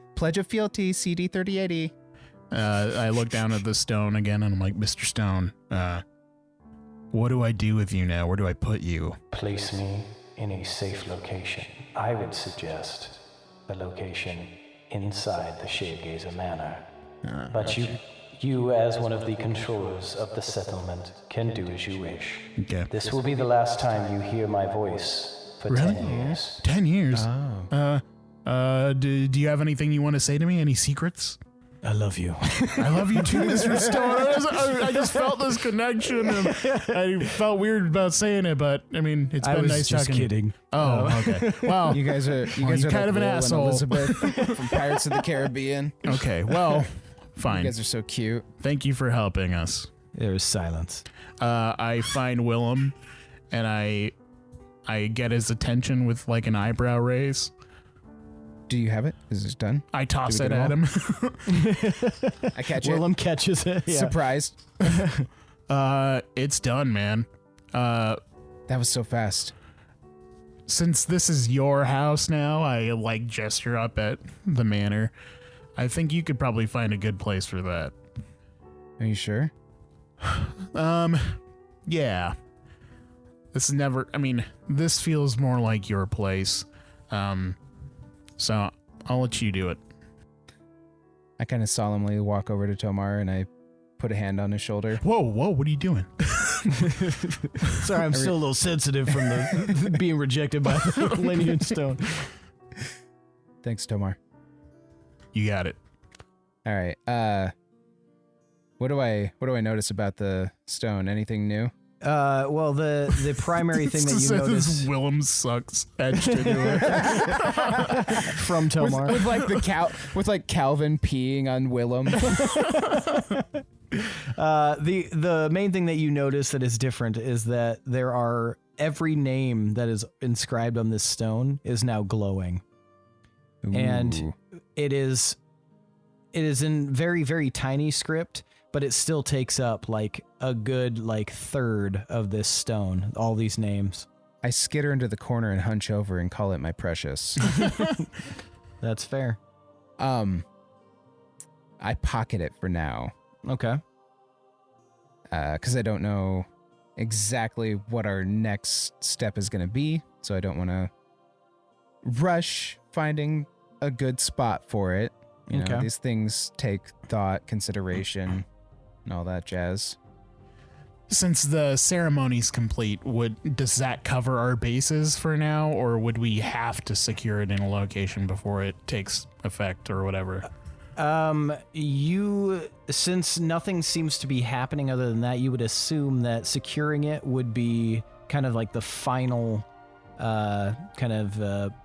fealty, CD 3080.
I look down at the stone again and I'm like, Mr. Stone, what do I do with you now? Where do I put you?
Place me in a safe location. I would suggest a location inside the Shadegazer Manor. But you, as one of the controllers of the settlement, can do as you wish.
Okay.
This will be the last time you hear my voice for
Really?
10 years.
10 years?
Oh.
Do you have anything you want to say to me? Any secrets?
I love you.
I love you too, Mr. Stone. I just felt this connection, and I felt weird about saying it, but I mean, it's been nice
just
talking.
kidding.
Oh, okay. Well,
You guys are
you're
like
kind of an
Will and
asshole.
Elizabeth from Pirates of the Caribbean.
okay. Well, fine.
You guys are so cute.
Thank you for helping us.
There was silence.
I find Willem, and I get his attention with like an eyebrow raise.
Do you have it? Is it done?
I toss
Did
it
we get
at
them
him.
I catch
Willem catches it.
it.
Yeah.
Surprised.
It's done, man.
That was so fast.
Since this is your house now, I like gesture up at the manor. I think you could probably find a good place for that.
Are you sure?
Yeah. This feels more like your place. So I'll let you do it.
I kind of solemnly walk over to Tomar and I put a hand on his shoulder.
Whoa, what are you doing?
Sorry, I'm still a little sensitive from the being rejected by the lineage stone.
Thanks, Tomar.
You got it.
All right. What do I notice about the stone? Anything new?
Well, the primary thing that you notice
Willem sucks etched into it.
from Tomar.
With like Calvin peeing on Willem.
The main thing that you notice that is different is that there are every name that is inscribed on this stone is now glowing. And
Ooh.
it is in very, very tiny script, but it still takes up like a good like third of this stone, all these names.
I skitter into the corner and hunch over and call it my precious.
That's fair.
I pocket it for now.
Okay.
Because I don't know exactly what our next step is going to be, so I don't want to rush finding a good spot for it. You know, these things take thought, consideration, and all that jazz.
Since the ceremony's complete, does that cover our bases for now, or would we have to secure it in a location before it takes effect or whatever?
Since nothing seems to be happening other than that, you would assume that securing it would be kind of like the final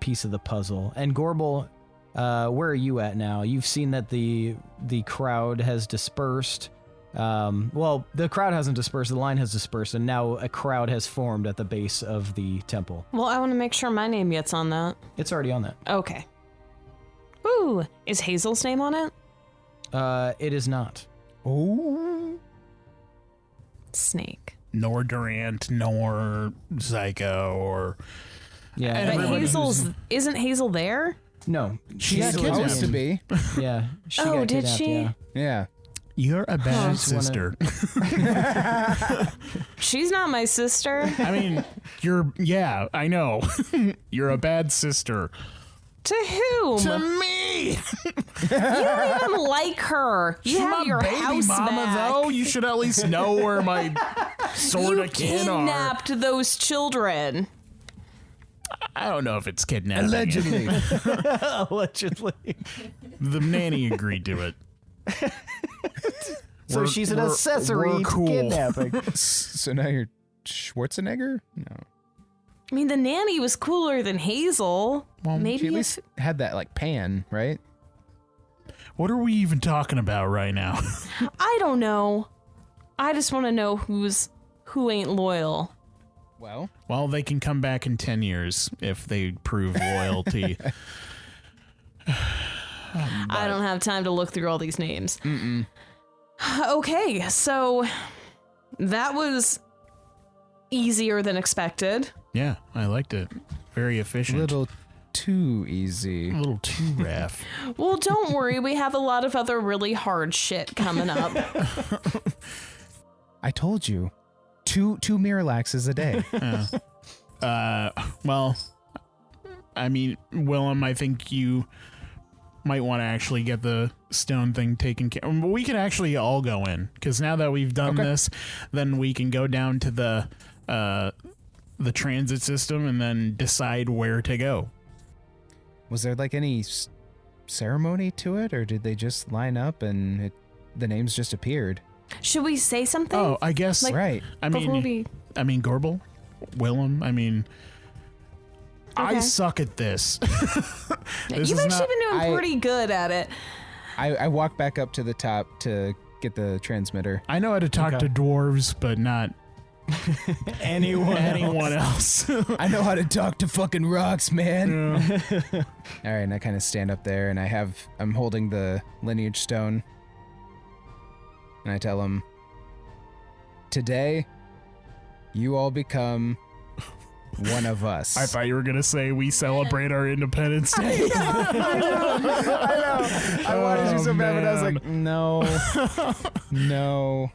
piece of the puzzle. And Gorbel, where are you at now? You've seen that the crowd has dispersed. Well, the crowd hasn't dispersed, the line has dispersed, and now a crowd has formed at the base of the temple.
Well, I want to make sure my name gets on that.
It's already on that.
Okay. Ooh, is Hazel's name on it?
It is not.
Oh.
Snake.
Nor Durant, nor Zyko, or...
Yeah.
But isn't Hazel there?
No.
She's
supposed to be.
Yeah. She
Oh,
got
did
kidnapped,
she?
Yeah.
Yeah.
You're a bad sister.
She's not my sister.
I mean, I know. You're a bad sister.
To whom?
To me!
You don't even like her. You have
my
your
baby
house
mama,
back.
though. You should at least know where my sort
You
of kin are.
kidnapped those children.
I don't know if it's kidnapping.
Allegedly.
Allegedly.
The nanny agreed to it.
So she's an accessory to kidnapping.
So now you're Schwarzenegger? No.
I mean, the nanny was cooler than Hazel.
Well,
Maybe
She at least had that like pan, right?
What are we even talking about right now?
I don't know. I just want to know who ain't loyal.
Well,
they can come back in 10 years if they prove loyalty.
I don't have time to look through all these names. Okay, so that was easier than expected.
Yeah, I liked it. Very
a
efficient.
little too easy.
A little too rough.
Well, don't worry. We have a lot of other really hard shit coming up.
I told you. Two Miralaxes a day.
Well, I mean, Willem, I think you might want to actually get the stone thing taken care of. We can actually all go in, because now that we've done this, then we can go down to the transit system and then decide where to go.
Was there like any ceremony to it, or did they just line up and the names just appeared?
Should we say something?
Oh, I guess.
Right.
I mean, Gorbel, Willem, I mean... I suck at this.
You've actually been doing pretty good at it.
I walk back up to the top to get the transmitter.
I know how to talk to dwarves, but not
anyone
else.
I know how to talk to fucking rocks, man. All right, and I kind of stand up there, and I'm holding the lineage stone, and I tell them, today, you all become one of us.
I thought you were going to say we celebrate our Independence Day.
I know. I wanted you so bad, but I was like, no.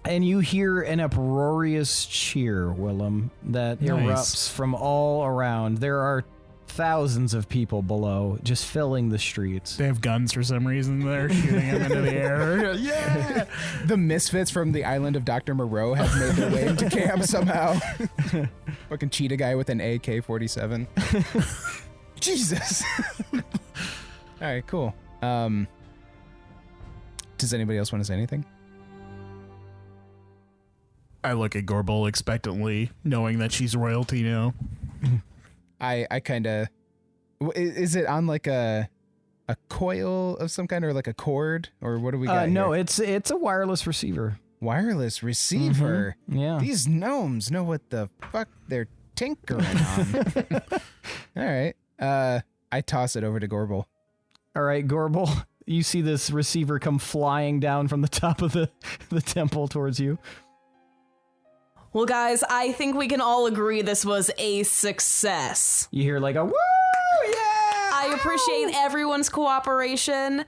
And you hear an uproarious cheer, Willem, that erupts from all around. There are thousands of people below, just filling the streets.
They have guns for some reason. They're shooting them into the air. Yeah!
The misfits from the island of Dr. Moreau have made their way into camp somehow. Fucking cheetah guy with an AK-47. Jesus. All right, cool. Does anybody else want to say anything?
I look at Gorbel expectantly, knowing that she's royalty now.
I kind of... Is it on like a coil of some kind, or like a cord, or what do we got
No,
here?
it's a wireless receiver.
Wireless receiver.
Mm-hmm. Yeah.
These gnomes know what the fuck they're tinkering on. All right. I toss it over to Gorbel.
All right, Gorbel, you see this receiver come flying down from the top of the temple towards you.
Well, guys, I think we can all agree this was a success.
You hear like a woo, yeah!
I appreciate everyone's cooperation.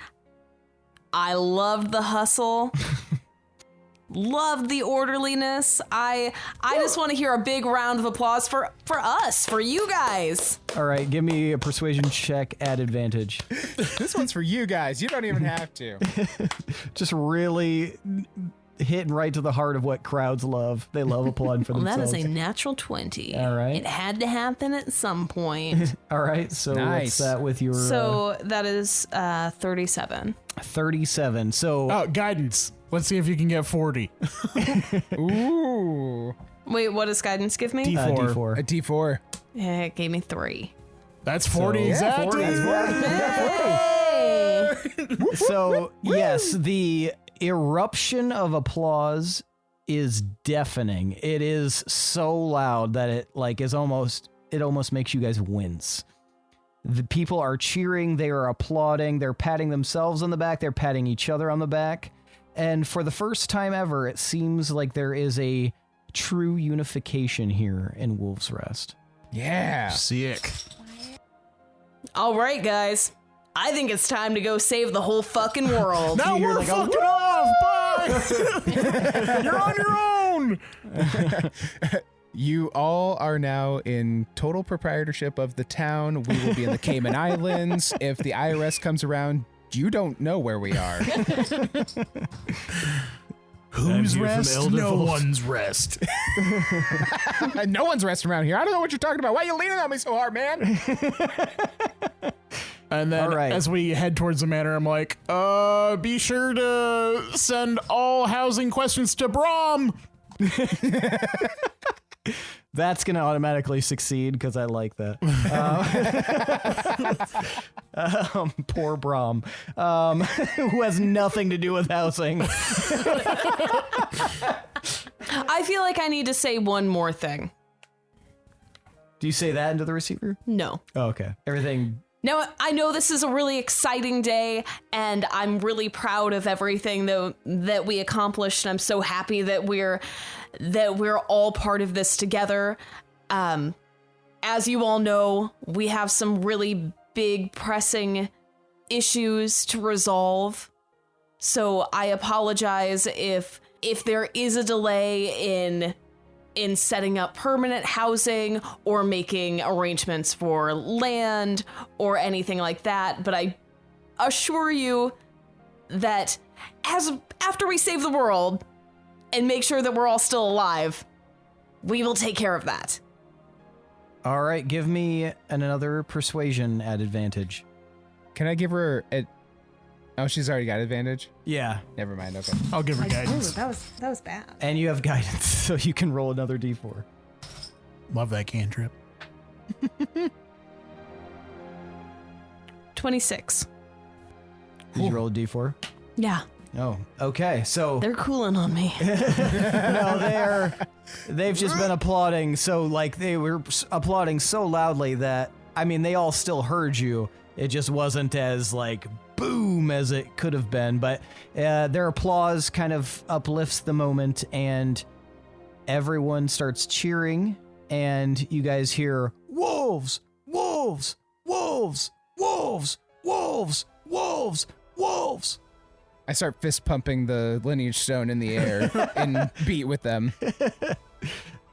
I loved the hustle. Love the orderliness. I just want to hear a big round of applause for us, for you guys.
All right, give me a persuasion check at advantage.
This one's for you guys. You don't even have to.
Just really hitting right to the heart of what crowds love. They love applauding for
Well,
themselves.
that is a natural 20.
All right.
It had to happen at some point.
All right, so
Nice.
what's that with your
So that is 37.
37? So
Oh, guidance. Let's see if you can get 40.
Ooh.
Wait, what does guidance give me?
D4.
D4.
A D4.
Yeah, it gave me 3.
That's 40
So-
exactly.
Hey!
So, yes, the eruption of applause is deafening. It is so loud that it almost makes you guys wince. The people are cheering, they are applauding, they're patting themselves on the back, they're patting each other on the back. And for the first time ever, it seems like there is a true unification here in Wolves Rest.
Yeah.
Sick.
All right, guys. I think it's time to go save the whole fucking world.
Now
You're
we're
like,
fucking off. Bye. You're on your own.
You all are now in total proprietorship of the town. We will be in the Cayman Islands. If the IRS comes around, you don't know where we are.
Whose
here from
rest?
Elder
No
Wolf.
one's rest.
No one's resting around here. I don't know what you're talking about. Why are you leaning on me so hard, man?
And then
All right.
as we head towards the manor, I'm like, be sure to send all housing questions to Brom.
That's going to automatically succeed because I like that. Poor Brom, who has nothing to do with housing.
I feel like I need to say one more thing.
Do you say that into the receiver?
No.
Oh, okay. Everything.
Now, I know this is a really exciting day, and I'm really proud of everything that we accomplished, and I'm so happy that we're all part of this together. As you all know, we have some really big pressing issues to resolve. So I apologize if there is a delay in setting up permanent housing or making arrangements for land or anything like that, but I assure you that after we save the world and make sure that we're all still alive, we will take care of that.
All right. Give me another persuasion at advantage.
Can I give her a... Oh, she's already got advantage?
Yeah.
Never mind. Okay.
I'll give her guidance.
that was bad.
And you have guidance, so you can roll another d4.
Love that cantrip.
26.
Did you roll a d4?
Yeah,
Oh, okay. So
they're cooling on me.
no, they've just been applauding. So like they were applauding so loudly that, I mean, they all still heard you. It just wasn't as like boom as it could have been, but their applause kind of uplifts the moment and everyone starts cheering and you guys hear wolves, wolves, wolves, wolves, wolves, wolves, wolves.
I start fist pumping the lineage stone in the air and beat with them.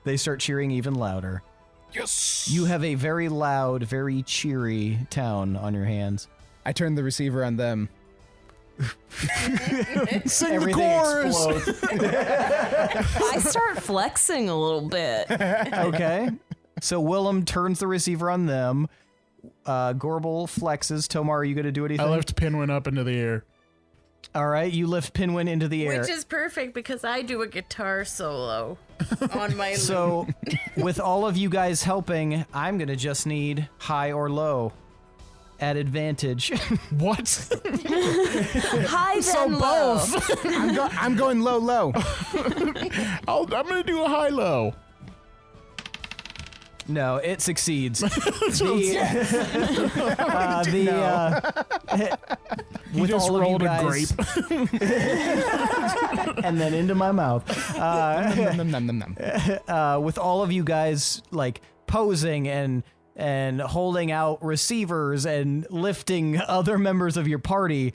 They start cheering even louder.
Yes!
You have a very loud, very cheery town on your hands.
I turn the receiver on them.
Sing
Everything
the chorus.
explodes.
I start flexing a little bit.
Okay. So Willem turns the receiver on them. Gorbel flexes. Tomar, are you going to do anything?
I lift Pinwin up into the air.
All right. You lift Pinwin into the air.
Which is perfect because I do a guitar solo on my
So with all of you guys helping, I'm going to just need high or low at advantage.
What?
High then low.
I'm going low, low.
I'm going to do a high-low.
No, it succeeds.
You
With
just
all of you
rolled a
guys,
grape.
and then into my mouth.
Nom, nom, nom, nom.
With all of you guys like posing and holding out receivers and lifting other members of your party,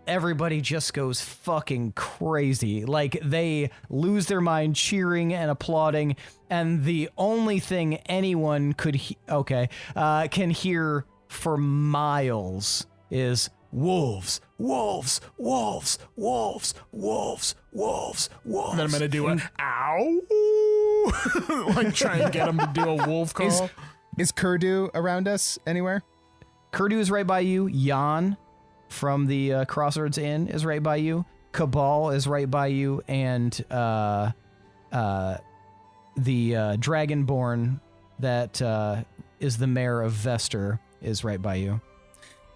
everybody just goes fucking crazy. Like, they lose their mind cheering and applauding, and the only thing anyone could can hear for miles is wolves, wolves, wolves, wolves, wolves, wolves, wolves.
And then I'm gonna do an ow, like try and get him to do a wolf call.
Is Kurdu around us anywhere?
Kurdu is right by you. Jan from the Crossroads Inn is right by you. Cabal is right by you, and the Dragonborn that is the mayor of Vester is right by you.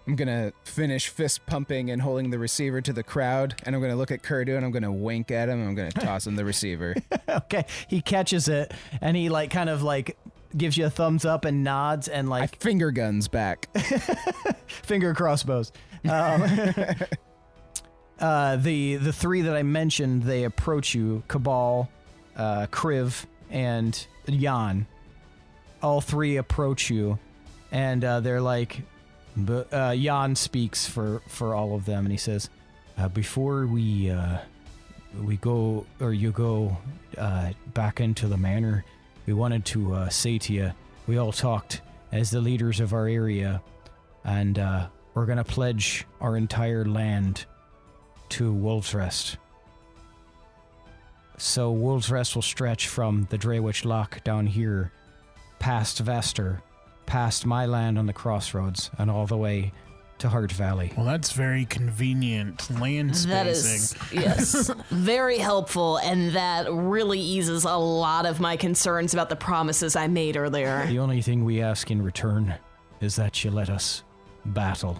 I'm gonna finish fist pumping and holding the receiver to the crowd, and I'm gonna look at Kurdu and I'm gonna wink at him and I'm gonna toss him the receiver.
Okay, he catches it and he like kind of like gives you a thumbs up and nods and like
I finger guns back.
finger crossbows. The three that I mentioned, they approach you: Cabal, Kriv, and Jan. All three approach you, and they're like. But Jan speaks for all of them, and he says, "Before we go, or you go back into the manor, we wanted to say to you, we all talked as the leaders of our area, and we're gonna pledge our entire land to Wolves Rest. So Wolves Rest will stretch from the Dreywitch Loch down here, past Vester, past my land on the Crossroads, and all the way to Heart Valley."
Well, that's very convenient land spacing.
That is, yes, very helpful, and that really eases a lot of my concerns about the promises I made earlier.
The only thing we ask in return is that you let us battle.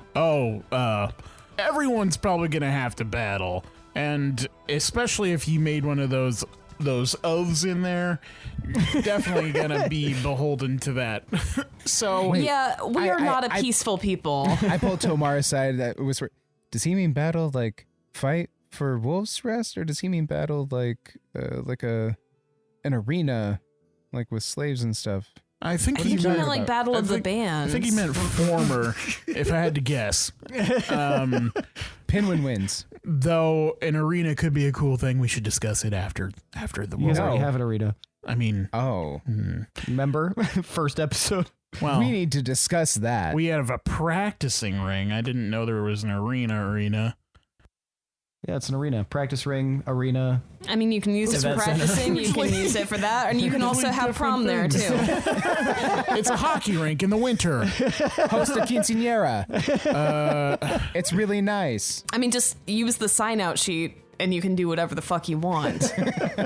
Everyone's probably gonna have to battle, and especially if you made one of those oaths in there, you're definitely gonna be beholden to that. So
Wait,
yeah, we are not a peaceful people.
I pulled Tomar aside. Does he mean battle like fight for Wolves Rest, or does he mean battle like an arena, like with slaves and stuff?
I think
he meant like Battle of the Bands.
I think he meant former, if I had to guess.
Pinwin wins.
Though an arena could be a cool thing. We should discuss it after the war.
You already have an arena.
I mean,
Remember? First episode.
well,
We need to discuss that.
we have a practicing ring. I didn't know there was an arena.
Yeah, it's an arena. Practice ring, arena.
I mean, you can use it for
Event center.
practicing, you can use it for that, and you can also have prom there, too.
It's a hockey rink in the winter.
Host a quinceañera. It's really nice.
I mean, just use the sign-out sheet, and you can do whatever the fuck you want.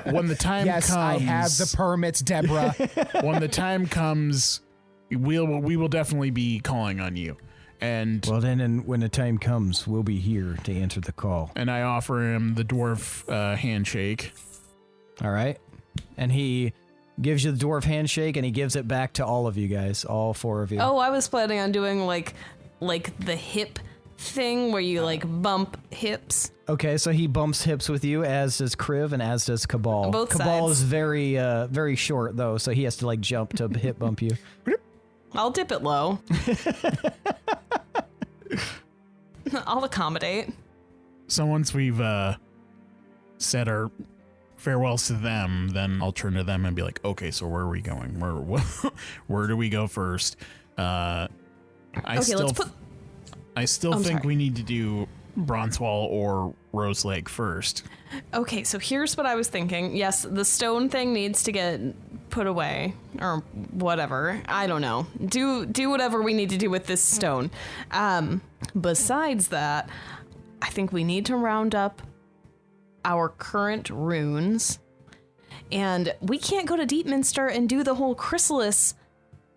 When the time
Yes,
comes,
I have the permits, Deborah.
when the time comes, we will definitely be calling on you. And
Well, then, and when the time comes, we'll be here to answer the call.
and I offer him the dwarf handshake.
All right? And he gives you the dwarf handshake, and he gives it back to all of you guys, all four of you.
Oh, I was planning on doing, like the hip thing where you, like, bump hips.
Okay, so he bumps hips with you, as does Kriv, and as does Cabal.
Both
Cabal
sides.
is very short, though, so he has to, like, jump to hip bump you.
I'll dip it low. I'll accommodate.
So once we've said our farewells to them, then I'll turn to them and be like, okay, so where are we going? Where do we go first? I still think
sorry.
we need to do Bronzewall or Rose Lake first.
Okay, so here's what I was thinking. Yes, the stone thing needs to get put away, or whatever. I don't know. Do whatever we need to do with this stone. Besides that, I think we need to round up our current runes, and we can't go to Deepminster and do the whole chrysalis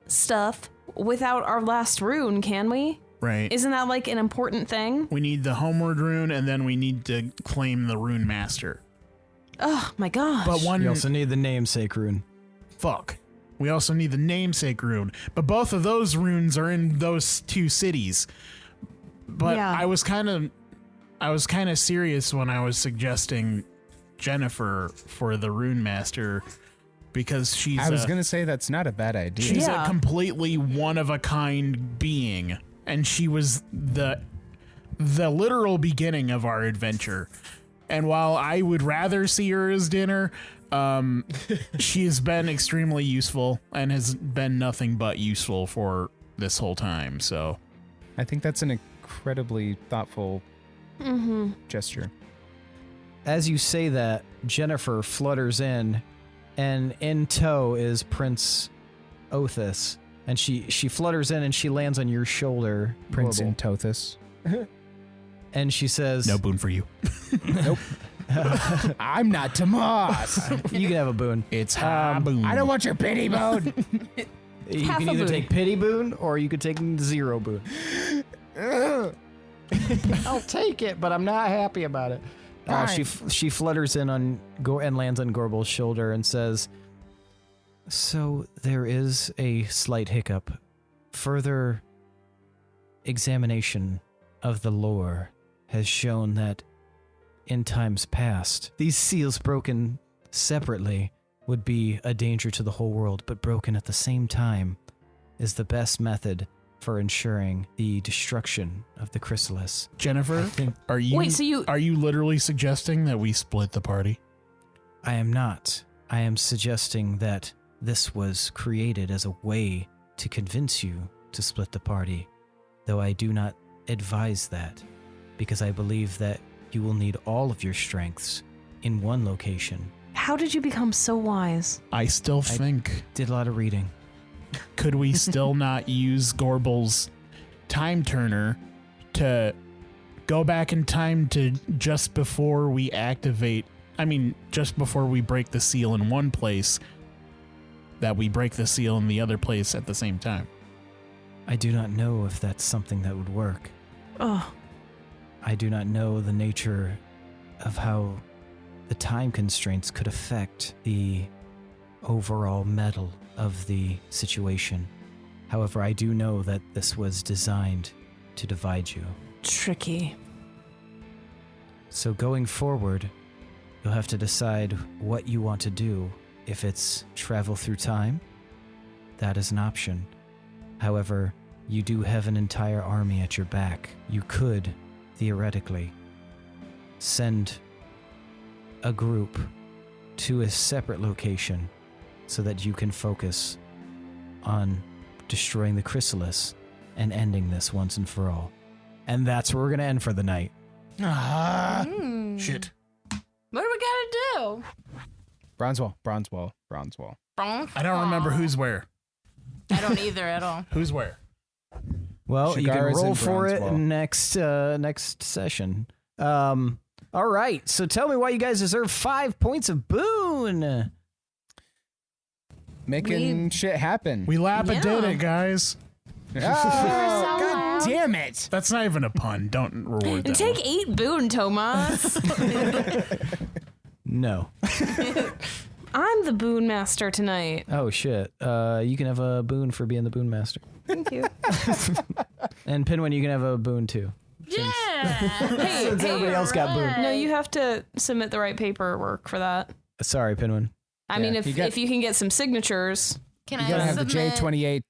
stuff without our last rune, can we?
Right.
Isn't that like an important thing?
We need the Homeward rune, and then we need to claim the Rune Master.
Oh my gosh.
But one
You also need the namesake rune.
fuck. We also need the namesake rune. But both of those runes are in those two cities. But
Yeah.
I was kind of serious when I was suggesting Jennifer for the Rune Master because
I was going to say that's not a bad idea.
she's
Yeah.
a completely one of a kind being, and she was the the literal beginning of our adventure. And while I would rather see her as dinner, she has been extremely useful and has been nothing but useful for this whole time. So
I think that's an incredibly thoughtful gesture.
As you say that, Jennifer flutters in, and in tow is Prince Othis. And she flutters in and she lands on your shoulder,
Prince
Gorbel.
Intothis.
And she says,
no boon for you.
Nope. I'm not Tomas.
You can have a boon.
It's boon.
I don't want your pity boon.
You
Half
can
a
either
boon.
take pity boon or you could take 0 boon. I'll take it, but I'm not happy about it. She flutters in on and lands on Gorbel's shoulder and says, "So there is a slight hiccup. Further examination of the lore has shown that in times past, these seals broken separately would be a danger to the whole world, but broken at the same time is the best method for ensuring the destruction of the chrysalis."
Jennifer, are you
Wait, so
are you literally suggesting that we split the party?
I am not. I am suggesting that this was created as a way to convince you to split the party, though I do not advise that, because I believe that you will need all of your strengths in one location.
How did you become so wise?
I still think,
Did a lot of reading.
could we still not use Gorbel's time turner to go back in time to just before we activate, just before we break the seal in one place, that we break the seal in the other place at the same time?
I do not know if that's something that would work.
Oh,
I do not know the nature of how the time constraints could affect the overall metal of the situation. However, I do know that this was designed to divide you.
tricky.
So going forward, you'll have to decide what you want to do. If it's travel through time, that is an option. However, you do have an entire army at your back. You could, theoretically, send a group to a separate location so that you can focus on destroying the chrysalis and ending this once and for all. And that's where we're going to end for the night.
Shit.
What do we gotta do?
Bronze wall.
I don't remember who's where.
I don't either at all.
Who's where?
Well, you can
Shigara's
roll
in
for it
Bronzewall.
next session. All right. So tell me why you guys deserve 5 points of boon.
Making shit happen.
We did
Yeah.
it, guys.
Oh, God damn it.
That's not even a pun. Don't reward that.
And take 8 boon, Tomas.
No.
I'm the boon master tonight.
Oh shit. You can have a boon for being the boon master.
Thank you.
And Pinwin, you can have a boon too.
Yeah.
Hey,
Since everybody else got boon.
no, you have to submit the right paperwork for that.
Sorry, Pinwin.
I mean, if
you
you can get some signatures.
Can
You
I
gotta have the
submit?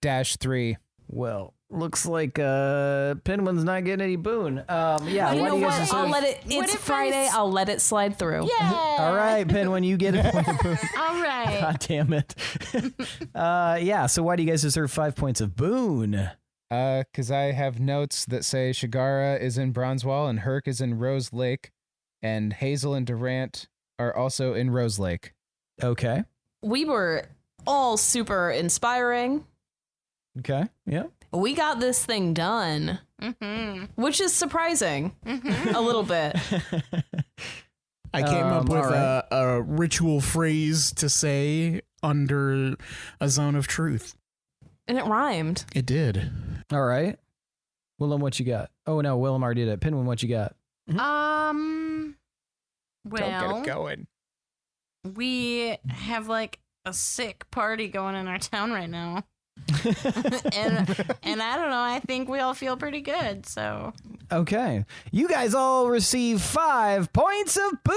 J28-3.
Well, looks like Pinwin's not getting any boon. Yeah,
You
why
know
do you
what?
guys
I'll
deserve-
let it.
What
It's
if I
Friday.
s-
I'll let it slide through.
Yeah.
All right, Pinwin, you get a point of boon.
All right.
God damn it. Yeah, so why do you guys deserve 5 points of boon?
Because I have notes that say Shigara is in Bronzewall and Herc is in Rose Lake, and Hazel and Durant are also in Rose Lake.
Okay.
We were all super inspiring.
Okay. Yeah.
We got this thing done, which is surprising a little bit.
I came up with
all right.
a ritual phrase to say under a zone of truth.
And it rhymed.
It did.
All right. Willem, what you got? Oh, no, Willem already did it. Pinwin, what you got?
Don't get
Well,
it going.
we have like a sick party going in our town right now. and I don't know, I think we all feel pretty good, so
Okay. You guys all receive 5 points of boon.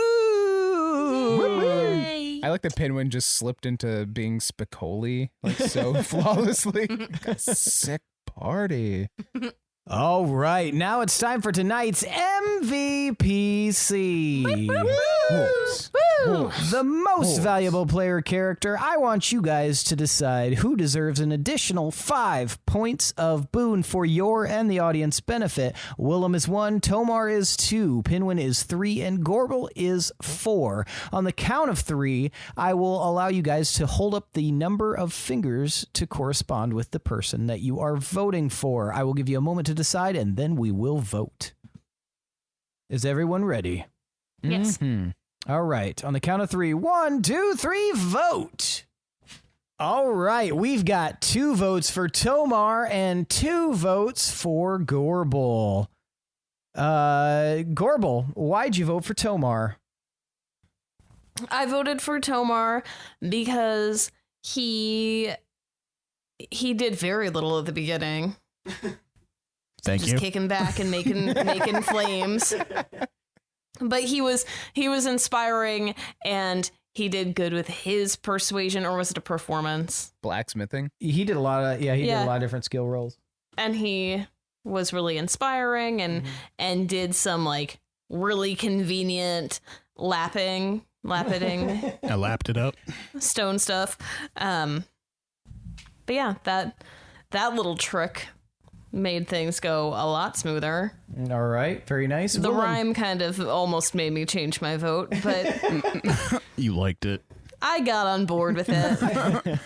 I like that Pinwin just slipped into being Spicoli like so flawlessly. Sick party.
All right, now it's time for tonight's MVPC. The most valuable player character. I want you guys to decide who deserves an additional 5 points of boon for your and the audience benefit. Willem is 1, Tomar is 2, Pinwin is 3, and Gorbel is 4. On the count of 3, I will allow you guys to hold up the number of fingers to correspond with the person that you are voting for. I will give you a moment to decide, and then we will vote. Is everyone ready?
Yes.
All right. On the count of 3, 1, 2, 3, vote. All right. We've got 2 votes for Tomar and 2 votes for Gorbel. Gorbel, why'd you vote for Tomar?
I voted for Tomar because he did very little at the beginning.
Thank
Just
you.
kicking back and making flames. But he was inspiring, and he did good with his persuasion, or was it a performance?
Blacksmithing.
He did a lot of did a lot of different skill rolls.
And he was really inspiring and did some like really convenient lapiding
I lapped it up.
stone stuff. But yeah, that little trick made things go a lot smoother.
All right. Very nice.
The
Willem.
rhyme kind of almost made me change my vote, but
You liked it.
I got on board with it.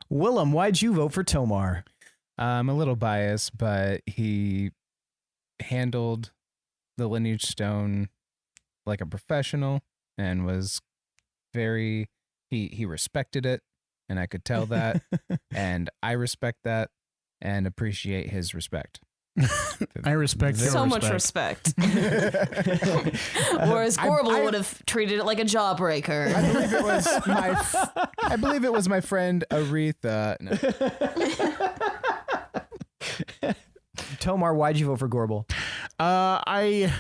Willem, why'd you vote for Tomar?
I'm a little biased, but he handled the Lineage Stone like a professional and was very, he respected it, and I could tell that, and I respect that and appreciate his respect.
I respect your
So much respect. Whereas Gorbel would have treated it like a jawbreaker.
I believe it was my friend Aretha. No.
Tomar, why'd you vote for Gorbel?
I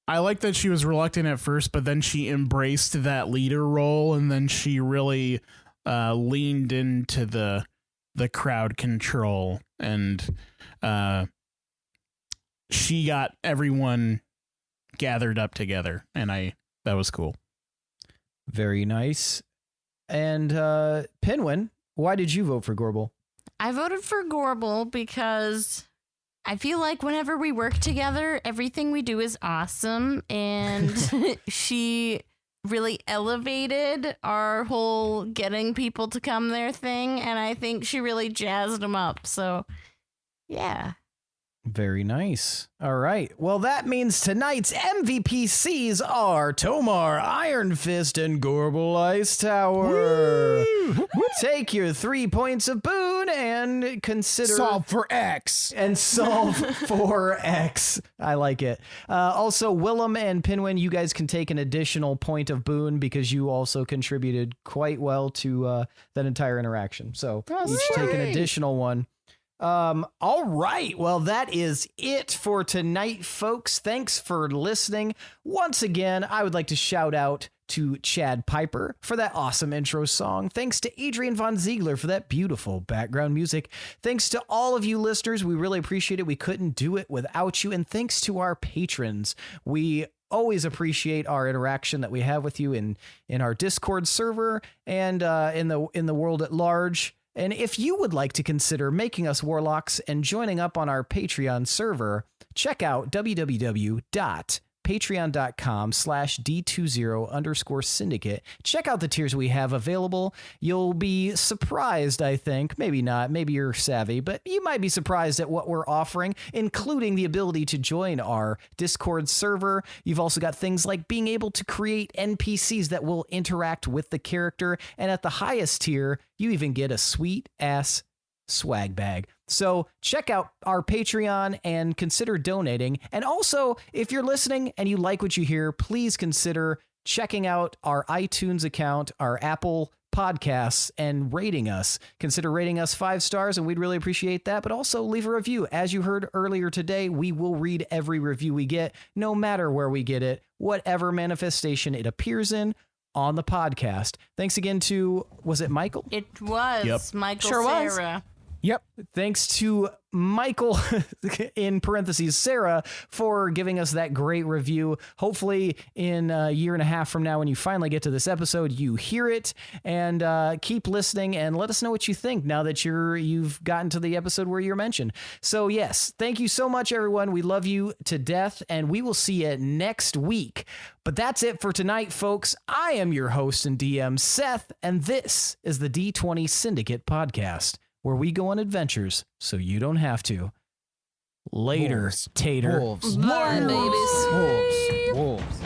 like that she was reluctant at first, but then she embraced that leader role, and then she really leaned into the crowd control, and she got everyone gathered up together, and that was cool.
Very nice. And Pinwin, why did you vote for Gorbel?
I voted for Gorbel because I feel like whenever we work together, everything we do is awesome. And she really elevated our whole getting people to come there thing. And I think she really jazzed them up. So, yeah.
Very nice. All right. Well, that means tonight's MVPCs are Tomar, Ironfist, and Gorbel Icetower. Take your 3 points of boon and consider...
Solve for X.
And solve for X. I like it. Also, Willem and Pinwin, you guys can take an additional point of boon because you also contributed quite well to that entire interaction. So each take an additional one. All right. Well, that is it for tonight, folks. Thanks for listening. Once again, I would like to shout out to Chad Piper for that awesome intro song. Thanks to Adrian Von Ziegler for that beautiful background music. Thanks to all of you listeners. We really appreciate it. We couldn't do it without you. And thanks to our patrons. We always appreciate our interaction that we have with you in our Discord server and in the world at large. And if you would like to consider making us warlocks and joining up on our Patreon server, check out www.patreon.com/D20_syndicate. Check out the tiers we have available. You'll be surprised, I think. Maybe not. Maybe you're savvy, but you might be surprised at what we're offering, including the ability to join our Discord server. You've also got things like being able to create NPCs that will interact with the character. And at the highest tier, you even get a sweet ass swag bag. So check out our Patreon and consider donating. And also, if you're listening and you like what you hear, please consider checking out our iTunes account, our Apple Podcasts, and rating us. Consider rating us 5 stars, and we'd really appreciate that. But also leave a review. As you heard earlier today, we will read every review we get, no matter where we get it, whatever manifestation it appears in on the podcast. Thanks again to, was it Michael?
It was
Yep.
Michael
Sure was.
Sarah.
Yep.
Thanks to Michael, in parentheses, Sarah, for giving us that great review. Hopefully in a year and a half from now, when you finally get to this episode, you hear it, and keep listening and let us know what you think now that you've gotten to the episode where you're mentioned. So yes, thank you so much, everyone. We love you to death, and we will see you next week. But that's it for tonight, folks. I am your host and DM, Seth, and this is the D20 Syndicate podcast, where we go on adventures so you don't have to. Later,
Wolves.
Tater.
Wolves.
Bye, babies.
Wolves.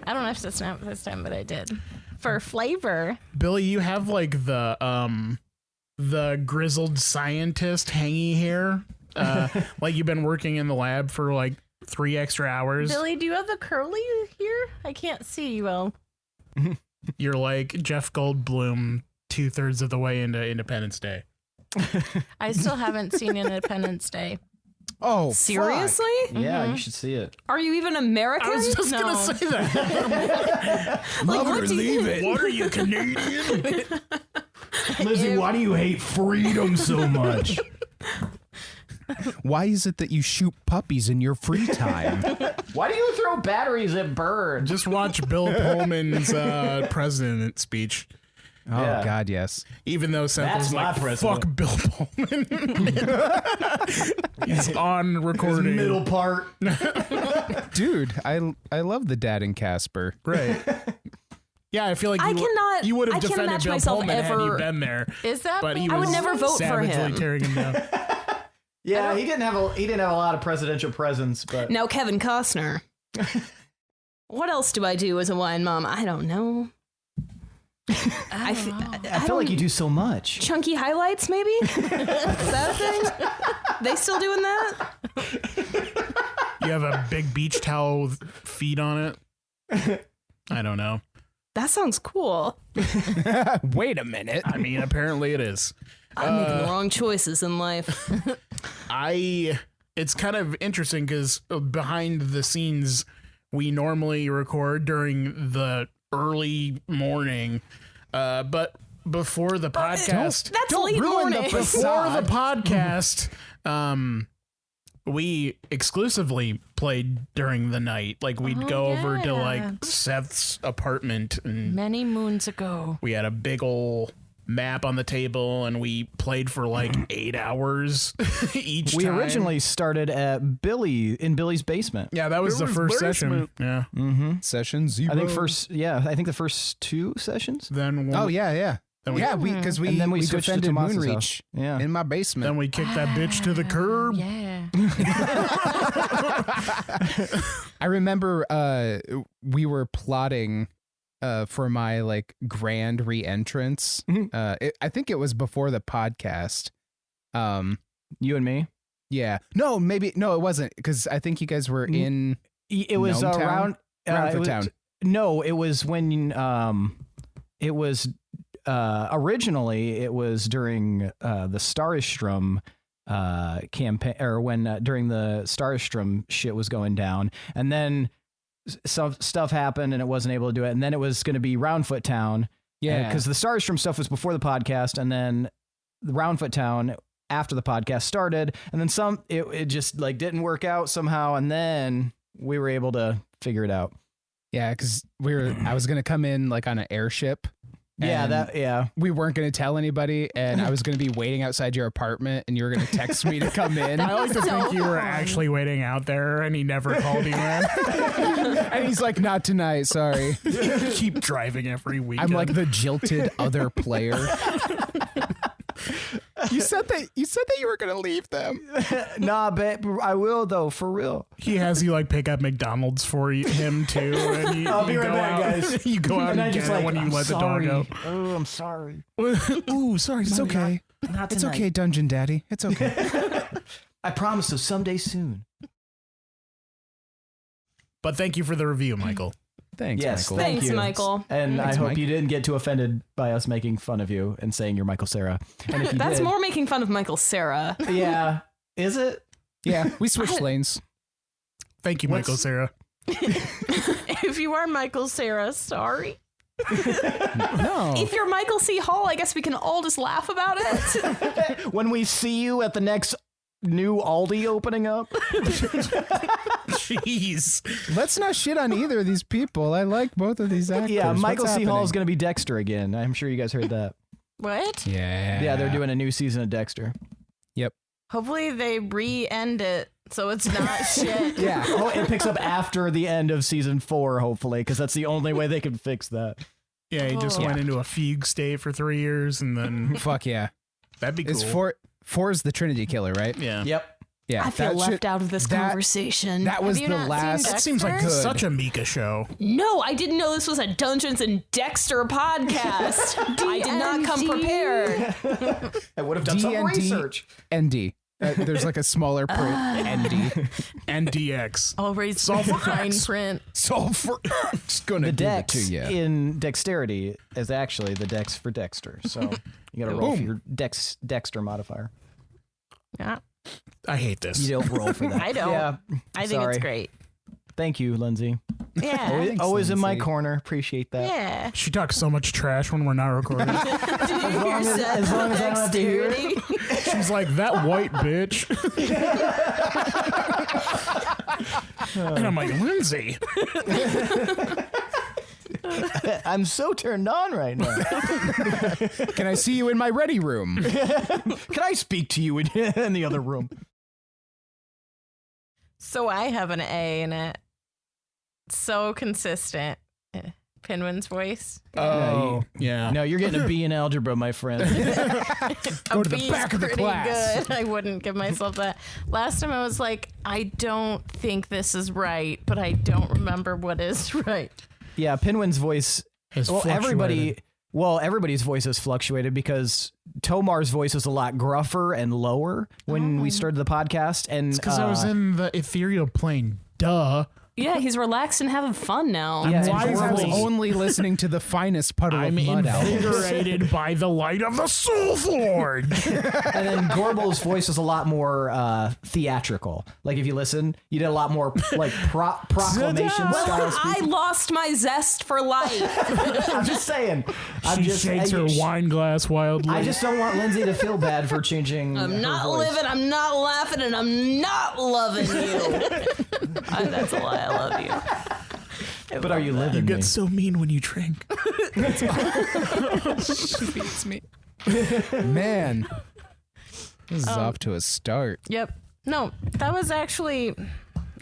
I don't have to snap this time, but I did. For flavor.
Billy, you have like the grizzled scientist hangy hair. Like you've been working in the lab for like 3 extra hours.
Billy, do you have the curly here? I can't see you well.
You're like Jeff Goldblum 2/3 of the way into Independence Day.
I still haven't seen Independence Day.
Oh,
Seriously?
Yeah, you should see it.
Are you even American?
I was just
No.
gonna say that.
Love it or leave it.
What are you, Canadian?
Lizzie, why do you hate freedom so much?
Why is it that you shoot puppies in your free time?
Why do you throw batteries at birds?
Just watch Bill Pullman's president speech.
Oh,
Yeah.
God, yes.
Even though Seth
That's
was
my
like,
president.
fuck Bill Pullman. He's on recording.
Middle part.
Dude, I love the dad and Casper.
Right. Yeah, I feel like you would
I
have
can't
defended
imagine
Bill
myself
Pullman had
ever-
you been there.
Is that?
But he
I
was
would never vote for
savagely
him.
tearing him down.
Yeah, he didn't have a lot of presidential presence, but
Now, Kevin Costner. What else do I do as a wine mom? I don't know. I
feel like you do so much.
Chunky highlights, maybe? Is that a thing? They still doing that?
You have a big beach towel with feet on it. I don't know.
That sounds cool.
Wait a minute.
I mean, apparently it is.
I'm making the wrong choices in life.
It's kind of interesting because behind the scenes, we normally record during the early morning, but before the podcast,
That's late morning.
before the podcast, we exclusively played during the night. Like we'd go over to
yeah.
like Seth's apartment, and
Many moons ago.
we had a big ol' map on the table, and we played for like 8 hours each
We
time.
originally started at Billy's basement.
Yeah, that was the first session. Yeah.
Session 0.
I think the first 2 sessions.
Then
Oh, yeah.
Then we,
Yeah, because we,
And then we switched to
defended
Tomas's
Moonreach
house. Yeah.
in my basement.
then we kicked that bitch to the curb.
Yeah.
I remember we were plotting for my like grand re-entrance. I think it was before the podcast.
You and me.
Yeah. No, it wasn't, because I think you guys were in
It was
Gnome Town?
around
Roundfoot Town.
No, it was when it was originally it was during the Starstrom campaign, or when during the Starstrom shit was going down, and then some stuff happened and it wasn't able to do it, and then it was going to be Roundfoot Town.
Yeah.
Because the Starstrom stuff was before the podcast, and then the Roundfoot Town after the podcast started, and then it just like didn't work out somehow, and then we were able to figure it out.
Yeah, because I was gonna come in like on an airship.
Yeah,
We weren't gonna tell anybody, and I was gonna be waiting outside your apartment, and you were gonna text me to come in.
I like to think you were actually waiting out there, and he never called you in.
And he's like, "Not tonight, sorry."
Keep driving every weekend.
I'm like the jilted other player. You said that you were gonna leave them.
Nah, but I will though, for real.
He has you like pick up McDonald's for him too. And you,
I'll be right back, guys.
You go out and,
I
get
just
it
like,
when you
I'm
let
sorry.
the dog
Oh, I'm sorry.
go. Ooh, sorry.
It's okay.
Not
It's
tonight.
okay, Dungeon Daddy. It's okay.
I promise so someday soon.
But thank you for the review, Michael.
Thanks,
Yes,
Michael.
Thanks,
you.
Michael.
And
Thanks,
I hope
Mike.
you didn't get too offended by us making fun of you and saying you're Michael Sarah. And if you
That's
did,
more making fun of Michael Sarah.
Yeah. Is it?
Yeah, we switched lanes.
Thank you, Michael Sarah.
If you are Michael Sarah, sorry.
No.
If you're Michael C. Hall, I guess we can all just laugh about it.
When we see you at the next new Aldi opening up.
Jeez.
Let's not shit on either of these people. I like both of these actors.
Yeah, Michael
What's
C. Hall is
happening?
going to be Dexter again. I'm sure you guys heard that.
What?
Yeah.
Yeah, they're doing a new season of Dexter.
Yep.
Hopefully they re-end it so it's not shit.
Yeah. Oh, it picks up after the end of season 4, hopefully, because that's the only way they can fix that.
Yeah, he just
Oh.
went into a fugue state for 3 years, and then
Fuck yeah.
that'd be cool.
It's four is the Trinity Killer, right?
Yeah.
Yep.
Yeah.
I feel
that
left
shit-
out of this
that-
conversation.
That was
you
the
not seen
last.
That seems like
Dexter?
such a Mika show.
No, I didn't know this was a Dungeons and Dexter podcast. I did not come prepared.
I would have done some
D&D
research.
ND. There's like a smaller print. ND.
NDX.
Always
Sulfur
fine
X.
print.
Sulfur. Just gonna
The
give it
dex
to you.
in dexterity is actually the dex for Dexter. So you got to roll for your Dexter modifier.
Yeah,
I hate this.
You don't roll for that.
I don't.
Yeah.
I think
Sorry.
it's great.
Thank you, Lindsay.
Yeah.
Thanks,
Always in my
Lindsay.
corner. Appreciate that.
Yeah.
She talks so much trash when we're not recording.
Did you hear
as long as I don't have to hear it.
dexterity?
She's like, that white bitch. And I'm like, Lindsay.
I'm so turned on right now.
Can I see you in my ready room?
Can I speak to you in the other room?
So I have an A in it. So consistent. Pinwin's voice.
Oh, yeah.
No, you're getting a B in algebra, my friend.
Go to the
B's
back of the
pretty
class.
Good. I wouldn't give myself that. Last time I was like, I don't think this is right, but I don't remember what is right.
Yeah, Pinwin's voice.
Has
Well,
fluctuated.
everybody's voice has fluctuated because Tomar's voice is a lot gruffer and lower when we started the podcast, and
Because I was in the ethereal plane. Duh.
Yeah, he's relaxed and having fun now.
Yeah,
Why
and
is
I was
Gorbel-
only listening to the finest puddle
I'm
of mud albums.
invigorated by the light of the Soul Forge.
and then Gorbel's voice is a lot more theatrical. Like if you listen, you did a lot more like proclamation style
I
speaking.
lost my zest for life.
I'm just saying.
She shakes her wine glass wildly.
I just don't want Lindsay to feel bad for changing.
I'm
her
not
voice.
living, I'm not laughing, and I'm not loving you. That's a lie. I love you.
But are you living?
You get
me?
so mean when you drink. She beats me.
Man, this is off to a start.
Yep. No, that was actually.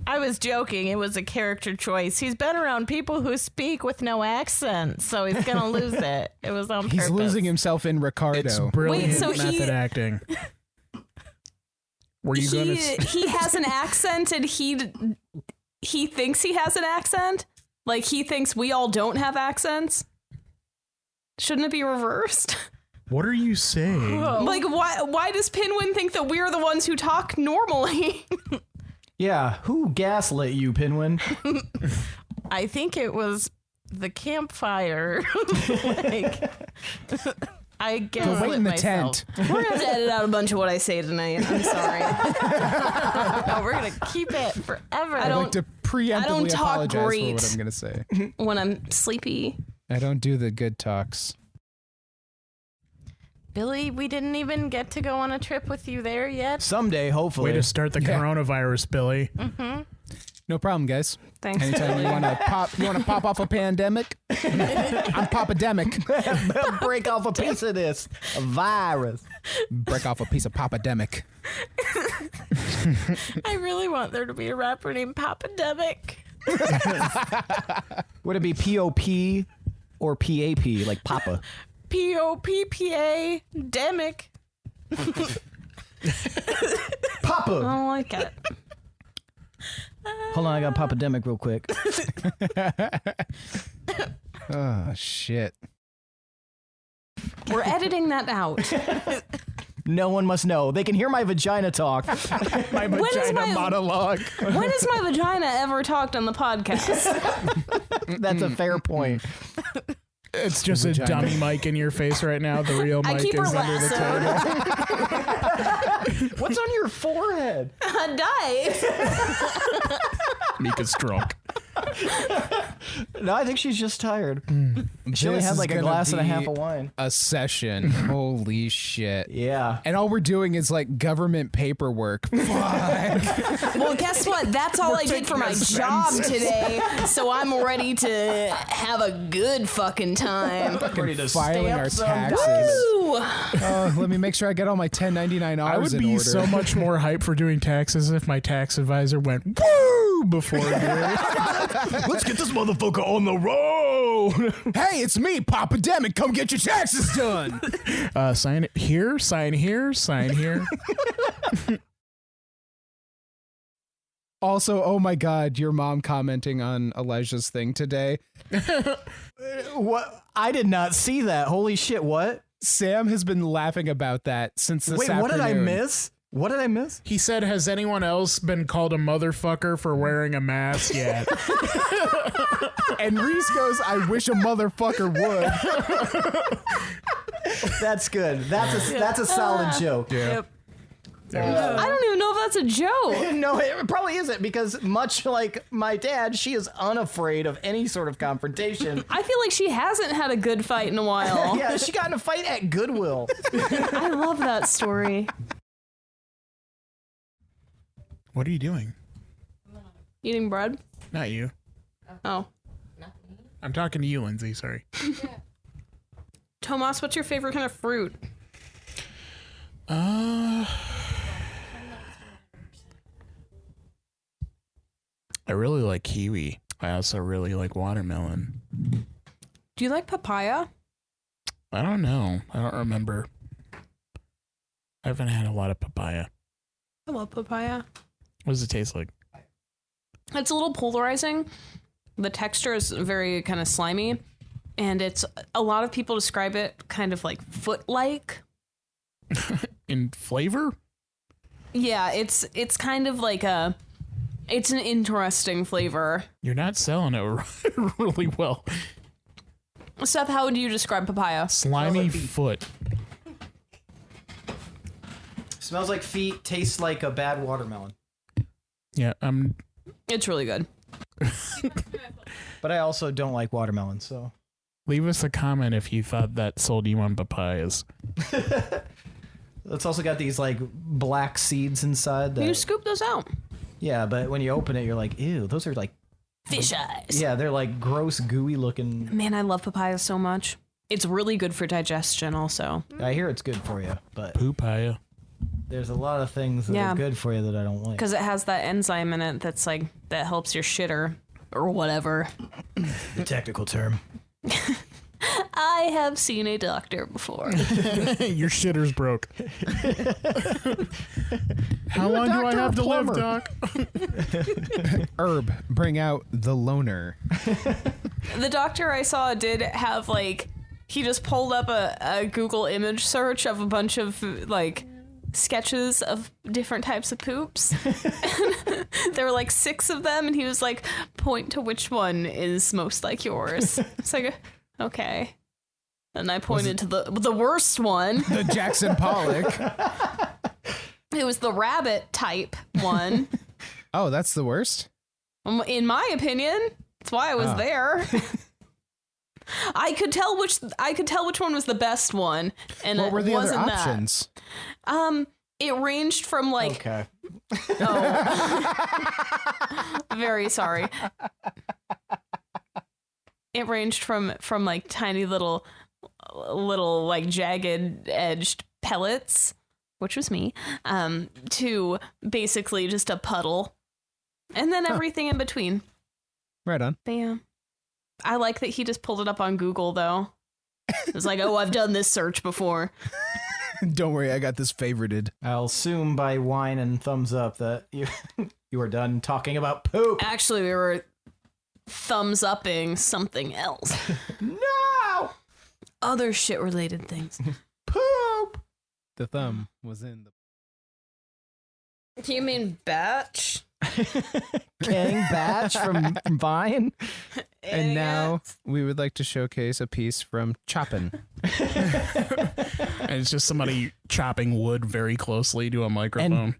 I was joking. It was a character choice. He's been around people who speak with no accent, so he's gonna lose it. It was on purpose.
He's losing himself in Ricardo.
It's brilliant
so he-
method acting. Were you gonna?
He has an accent, and he thinks he has an accent. Like he thinks we all don't have accents. Shouldn't it be reversed?
What are you saying?
Like why does Pinwin think that we're the ones who talk normally?
Yeah, who gaslit you, Pinwin?
I think it was the campfire. Like, I guess.
Go wait in the tent.
We're gonna have to edit out a bunch of what I say tonight. I'm sorry.
No, we're gonna keep it forever.
I
I'd
don't-
like to preemptively
don't talk
apologize for
great.
what I'm going to say.
When I'm sleepy.
I don't do the good talks.
Billy, we didn't even get to go on a trip with you there yet.
Someday, hopefully.
Way to start the
Yeah.
coronavirus, Billy.
No problem, guys.
Thanks.
Anytime you want to pop off a pandemic, I'm Popademic.
break off a piece of this a virus.
Break off a piece of Popademic.
I really want there to be a rapper named Papademic.
Would it be POP or PAP, like Papa?
Poppa Demic.
Papa.
I don't like it.
Hold on, I got Papademic real quick.
Oh, shit.
We're editing that out.
No one must know. They can hear my vagina talk.
My vagina monologue.
When has my vagina ever talked on the podcast?
That's a fair point.
It's just a dummy mic in your face right now. The real
I
mic
keep her
is under the table.
What's on your forehead?
A dice.
Mika's drunk.
No, I think she's just tired. She only
This
had
is
like a
gonna
glass and a
be
half of wine.
A session. Holy shit.
Yeah.
And all we're doing is like government paperwork. Fuck.
Well, guess what? That's all I did for my job today. So I'm ready to have a good fucking time.
Ready to
Filing our
stamp some
taxes.
Woo!
Oh, let me make sure I get all my 1099
I
R's
would
in
be
order.
so much more hype for doing taxes if my tax advisor went woo before doing it.
Let's get this motherfucker on the road.
Hey, it's me, Papademic. Come get your taxes done.
Sign it here, sign here, sign here.
Also, oh my God, your mom commenting on Elijah's thing today.
What? I did not see that. Holy shit, what?
Sam has been laughing about that since this
Wait,
afternoon.
what did I miss? What did I miss?
He said, has anyone else been called a motherfucker for wearing a mask yet?
And Reese goes, I wish a motherfucker would.
That's good. That's a solid joke.
Yeah.
I don't even know if that's a joke.
No, it probably isn't, because much like my dad, she is unafraid of any sort of confrontation.
I feel like she hasn't had a good fight in a while.
Yeah, she got in a fight at Goodwill.
I love that story.
What are you doing?
Eating bread?
Not you.
Oh.
I'm talking to you, Lindsay. Sorry.
Tomas, what's your favorite kind of fruit?
I really like kiwi. I also really like watermelon.
Do you like papaya?
I don't know. I don't remember. I haven't had a lot of papaya.
I love papaya.
What does it taste like?
It's a little polarizing. The texture is very kind of slimy, and it's a lot of people describe it kind of like foot-like.
In flavor?
Yeah, it's kind of like it's an interesting flavor.
You're not selling it really well.
Seth, how would you describe papaya?
Slimy foot.
Smells like feet, tastes like a bad watermelon.
Yeah,
It's really good.
But I also don't like watermelon, so.
leave us a comment if you thought that sold you on papayas.
It's also got these like black seeds inside. That,
You scoop those out.
yeah, but when you open it, you're like, ew, those are like,
Fish eyes.
yeah, they're like gross, gooey looking.
Man, I love papaya so much. It's really good for digestion also.
I hear it's good for you, but
Poopaya.
there's a lot of things that
Yeah.
are good for you that I don't like.
Because it has that enzyme in it that's like, that helps your shitter or whatever.
The technical term.
I have seen a doctor before.
Your shitter's broke. How long do I have to live, Doc?
Herb, bring out the loner.
The doctor I saw did have like, he just pulled up a Google image search of a bunch of like sketches of different types of poops. There were like 6 of them, and he was like, point to which one is most like yours. It's like, okay. And I pointed to the worst one.
The Jackson Pollock.
It was the rabbit type one.
Oh, that's the worst?
In my opinion, that's why I was there. I could tell which one was the best one, and
What were the other
wasn't
options?
that. It ranged from like,
Okay.
oh, very sorry. It ranged from like tiny little like jagged edged pellets, which was me, to basically just a puddle, and then everything in between.
Right on.
Bam. I like that he just pulled it up on Google though. It was like, oh, I've done this search before.
Don't worry, I got this favorited.
I'll assume by whine and thumbs up that you you are done talking about poop.
Actually, we were thumbs upping something else.
No!
Other shit related things.
Poop!
The thumb was in the...
Do you mean batch?
King Batch from Vine.
And now we would like to showcase a piece from Choppin'.
And it's just somebody chopping wood very closely to a microphone.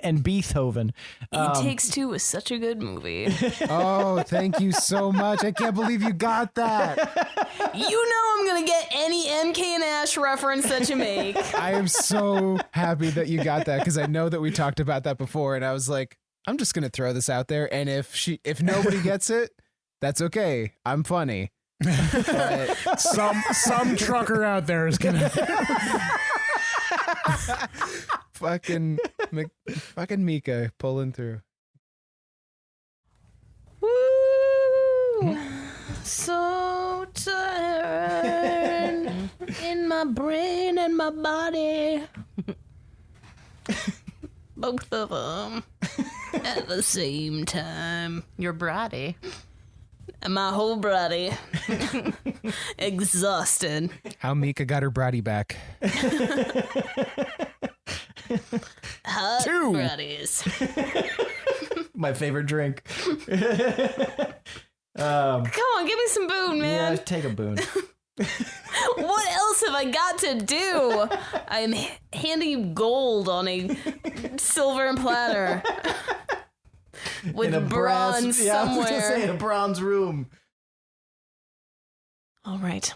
And Beethoven.
It Takes Two was such a good movie.
Oh, thank you so much. I can't believe you got that.
You know I'm gonna get any NK and Ash reference that you make.
I am so happy that you got that because I know that we talked about that before, and I was like, I'm just gonna throw this out there, and if nobody gets it, that's okay. I'm funny. But
some trucker out there is gonna
fucking Mika pulling through.
Woo! So tired in my brain and my body. Both of them at the same time.
Your body.
My whole body exhausted.
How Mika got her body back.
Hot
Two.
bodies.
My favorite drink.
Come on, give me some boon, man.
Yeah, take a boon.
What else have I got to do? I'm handing you gold on a silver platter. With
In a
bronze
brass, yeah, I was
somewhere.
gonna say in a bronze room.
All right.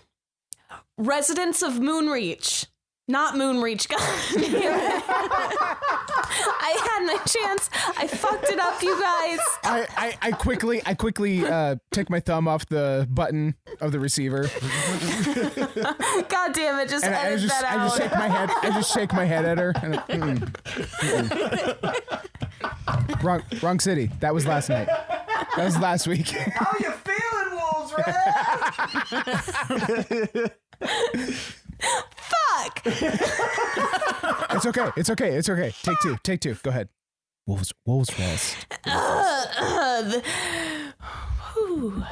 Residents of Moonreach. Not Moonreach. God damn it. I had my chance. I fucked it up, you guys.
I quickly take my thumb off the button of the receiver.
God damn it. Just
And I
edit
just
that out.
shake my head. I just shake my head at her. And Wrong city. That was last night. That was last week.
How you feeling, Wolves,
Fuck.
It's okay. Take two. Go ahead. Wolves rest.
Whew.